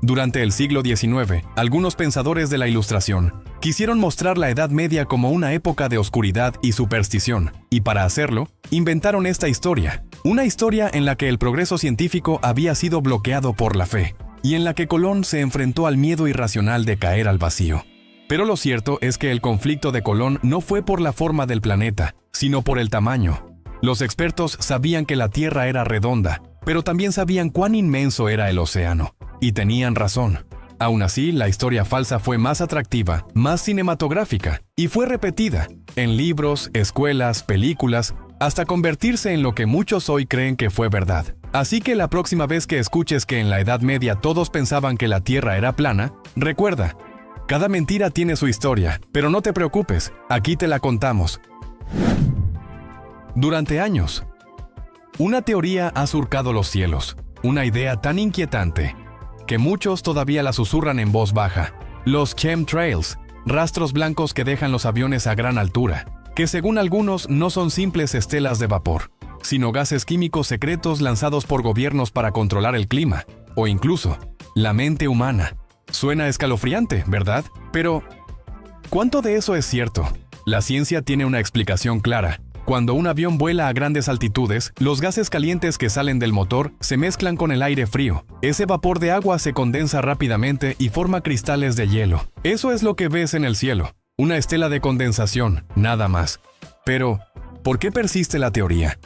Durante el siglo XIX, algunos pensadores de la Ilustración quisieron mostrar la Edad Media como una época de oscuridad y superstición, y para hacerlo, inventaron esta historia. Una historia en la que el progreso científico había sido bloqueado por la fe, y en la que Colón se enfrentó al miedo irracional de caer al vacío. Pero lo cierto es que el conflicto de Colón no fue por la forma del planeta, sino por el tamaño. Los expertos sabían que la Tierra era redonda, pero también sabían cuán inmenso era el océano. Y tenían razón. Aún así, la historia falsa fue más atractiva, más cinematográfica, y fue repetida en libros, escuelas, películas, hasta convertirse en lo que muchos hoy creen que fue verdad. Así que la próxima vez que escuches que en la Edad Media todos pensaban que la Tierra era plana, recuerda, cada mentira tiene su historia, pero no te preocupes, aquí te la contamos. Durante años, una teoría ha surcado los cielos, una idea tan inquietante que muchos todavía la susurran en voz baja. Los chemtrails, rastros blancos que dejan los aviones a gran altura, que según algunos no son simples estelas de vapor, sino gases químicos secretos lanzados por gobiernos para controlar el clima, o incluso la mente humana. Suena escalofriante, ¿verdad? Pero, ¿cuánto de eso es cierto? La ciencia tiene una explicación clara. Cuando un avión vuela a grandes altitudes, los gases calientes que salen del motor se mezclan con el aire frío. Ese vapor de agua se condensa rápidamente y forma cristales de hielo. Eso es lo que ves en el cielo. Una estela de condensación, nada más. Pero, ¿por qué persiste la teoría?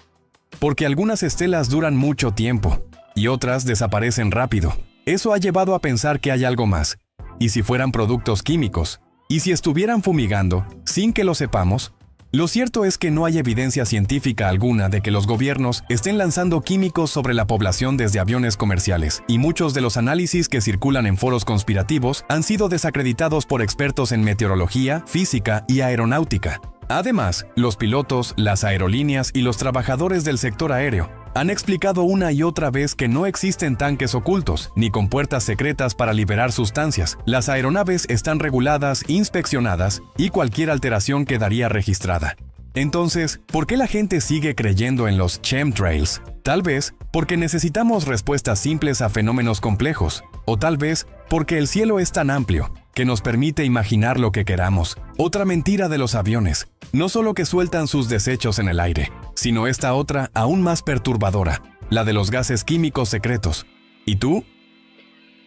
Porque algunas estelas duran mucho tiempo y otras desaparecen rápido. Eso ha llevado a pensar que hay algo más. ¿Y si fueran productos químicos? ¿Y si estuvieran fumigando, sin que lo sepamos? Lo cierto es que no hay evidencia científica alguna de que los gobiernos estén lanzando químicos sobre la población desde aviones comerciales, y muchos de los análisis que circulan en foros conspirativos han sido desacreditados por expertos en meteorología, física y aeronáutica. Además, los pilotos, las aerolíneas y los trabajadores del sector aéreo han explicado una y otra vez que no existen tanques ocultos, ni compuertas secretas para liberar sustancias. Las aeronaves están reguladas, inspeccionadas, y cualquier alteración quedaría registrada. Entonces, ¿por qué la gente sigue creyendo en los chemtrails? Tal vez porque necesitamos respuestas simples a fenómenos complejos, o tal vez porque el cielo es tan amplio que nos permite imaginar lo que queramos. Otra mentira de los aviones, no solo que sueltan sus desechos en el aire, sino esta otra aún más perturbadora, la de los gases químicos secretos. ¿Y tú?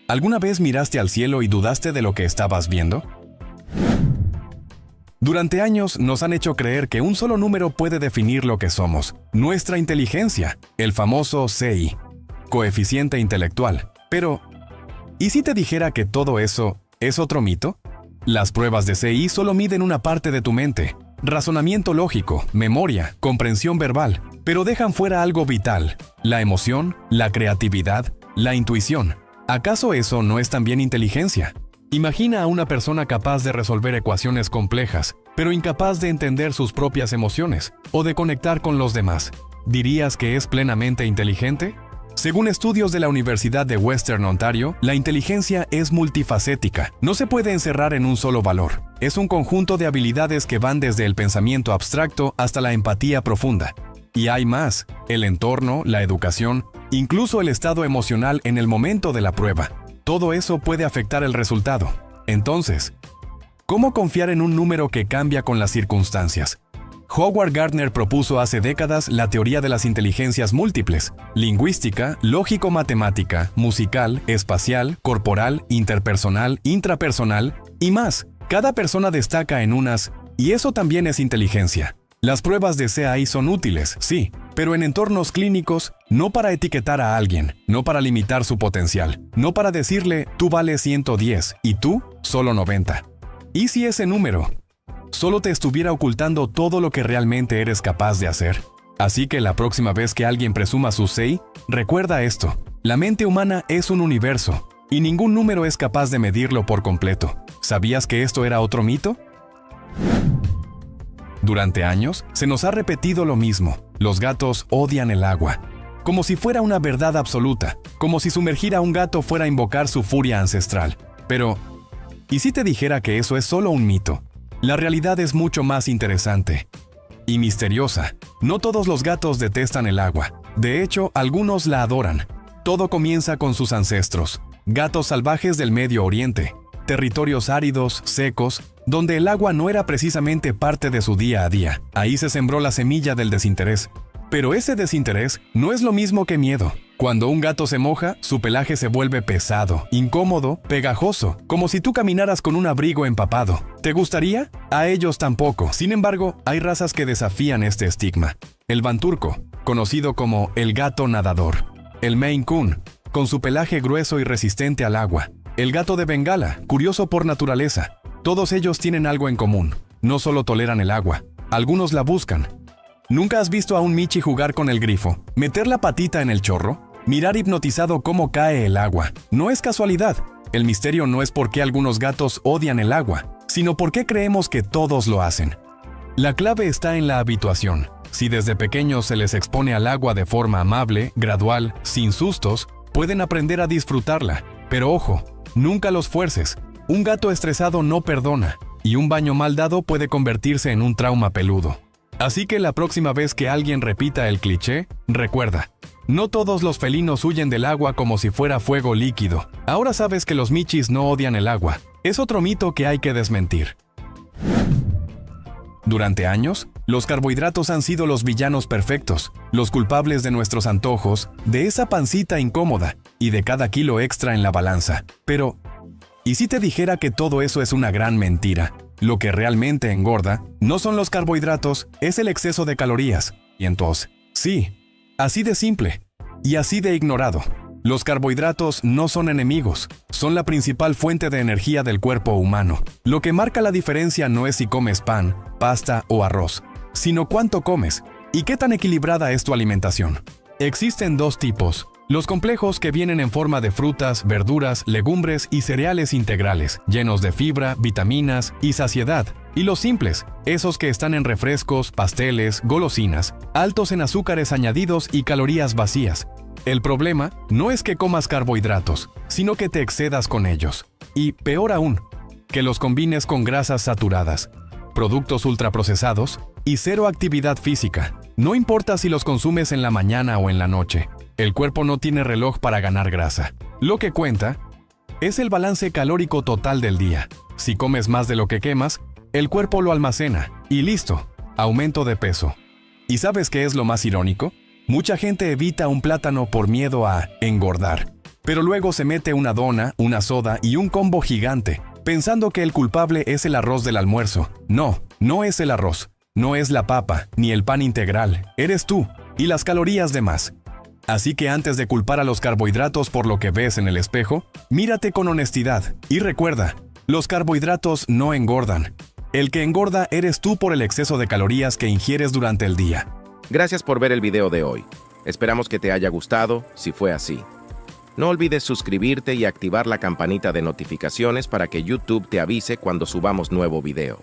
¿Alguna vez miraste al cielo y dudaste de lo que estabas viendo? Durante años nos han hecho creer que un solo número puede definir lo que somos, nuestra inteligencia, el famoso CI, coeficiente intelectual. Pero, ¿y si te dijera que todo eso es otro mito? Las pruebas de CI solo miden una parte de tu mente, razonamiento lógico, memoria, comprensión verbal, pero dejan fuera algo vital, la emoción, la creatividad, la intuición. ¿Acaso eso no es también inteligencia? Imagina a una persona capaz de resolver ecuaciones complejas, pero incapaz de entender sus propias emociones o de conectar con los demás. ¿Dirías que es plenamente inteligente? Según estudios de la Universidad de Western Ontario, la inteligencia es multifacética. No se puede encerrar en un solo valor. Es un conjunto de habilidades que van desde el pensamiento abstracto hasta la empatía profunda. Y hay más: el entorno, la educación, incluso el estado emocional en el momento de la prueba. Todo eso puede afectar el resultado. Entonces, ¿cómo confiar en un número que cambia con las circunstancias? Howard Gardner propuso hace décadas la teoría de las inteligencias múltiples: lingüística, lógico-matemática, musical, espacial, corporal, interpersonal, intrapersonal y más. Cada persona destaca en unas, y eso también es inteligencia. Las pruebas de CI son útiles, sí, pero en entornos clínicos, no para etiquetar a alguien, no para limitar su potencial, no para decirle tú vales 110 y tú solo 90. ¿Y si ese número solo te estuviera ocultando todo lo que realmente eres capaz de hacer? Así que la próxima vez que alguien presuma su CI, recuerda esto: la mente humana es un universo, y ningún número es capaz de medirlo por completo. ¿Sabías que esto era otro mito? Durante años, se nos ha repetido lo mismo: los gatos odian el agua. Como si fuera una verdad absoluta, como si sumergir a un gato fuera invocar su furia ancestral. Pero, ¿y si te dijera que eso es solo un mito? La realidad es mucho más interesante y misteriosa. No todos los gatos detestan el agua. De hecho, algunos la adoran. Todo comienza con sus ancestros, gatos salvajes del Medio Oriente, territorios áridos, secos, donde el agua no era precisamente parte de su día a día. Ahí se sembró la semilla del desinterés. Pero ese desinterés no es lo mismo que miedo. Cuando un gato se moja, su pelaje se vuelve pesado, incómodo, pegajoso, como si tú caminaras con un abrigo empapado. ¿Te gustaría? A ellos tampoco. Sin embargo, hay razas que desafían este estigma. El banturco, conocido como el gato nadador. El Maine Coon, con su pelaje grueso y resistente al agua. El gato de Bengala, curioso por naturaleza. Todos ellos tienen algo en común. No solo toleran el agua, algunos la buscan. ¿Nunca has visto a un Michi jugar con el grifo, meter la patita en el chorro, mirar hipnotizado cómo cae el agua? No es casualidad. El misterio no es por qué algunos gatos odian el agua, sino por qué creemos que todos lo hacen. La clave está en la habituación. Si desde pequeños se les expone al agua de forma amable, gradual, sin sustos, pueden aprender a disfrutarla. Pero ojo, nunca los fuerces. Un gato estresado no perdona, y un baño mal dado puede convertirse en un trauma peludo. Así que la próxima vez que alguien repita el cliché, recuerda, no todos los felinos huyen del agua como si fuera fuego líquido. Ahora sabes que los michis no odian el agua. Es otro mito que hay que desmentir. Durante años, los carbohidratos han sido los villanos perfectos, los culpables de nuestros antojos, de esa pancita incómoda y de cada kilo extra en la balanza. Pero, ¿y si te dijera que todo eso es una gran mentira? Lo que realmente engorda no son los carbohidratos, es el exceso de calorías. Y entonces, sí, así de simple y así de ignorado. Los carbohidratos no son enemigos, son la principal fuente de energía del cuerpo humano. Lo que marca la diferencia no es si comes pan, pasta o arroz, sino cuánto comes y qué tan equilibrada es tu alimentación. Existen dos tipos: los complejos, que vienen en forma de frutas, verduras, legumbres y cereales integrales, llenos de fibra, vitaminas y saciedad. Y los simples, esos que están en refrescos, pasteles, golosinas, altos en azúcares añadidos y calorías vacías. El problema no es que comas carbohidratos, sino que te excedas con ellos. Y, peor aún, que los combines con grasas saturadas, productos ultraprocesados y cero actividad física. No importa si los consumes en la mañana o en la noche, el cuerpo no tiene reloj para ganar grasa. Lo que cuenta es el balance calórico total del día. Si comes más de lo que quemas, el cuerpo lo almacena y listo, aumento de peso. ¿Y sabes qué es lo más irónico? Mucha gente evita un plátano por miedo a engordar, pero luego se mete una dona, una soda y un combo gigante, pensando que el culpable es el arroz del almuerzo. No, no es el arroz, no es la papa, ni el pan integral, eres tú y las calorías de más. Así que antes de culpar a los carbohidratos por lo que ves en el espejo, mírate con honestidad y recuerda, los carbohidratos no engordan. El que engorda eres tú por el exceso de calorías que ingieres durante el día. Gracias por ver el video de hoy. Esperamos que te haya gustado. Si fue así, no olvides suscribirte y activar la campanita de notificaciones para que YouTube te avise cuando subamos nuevo video.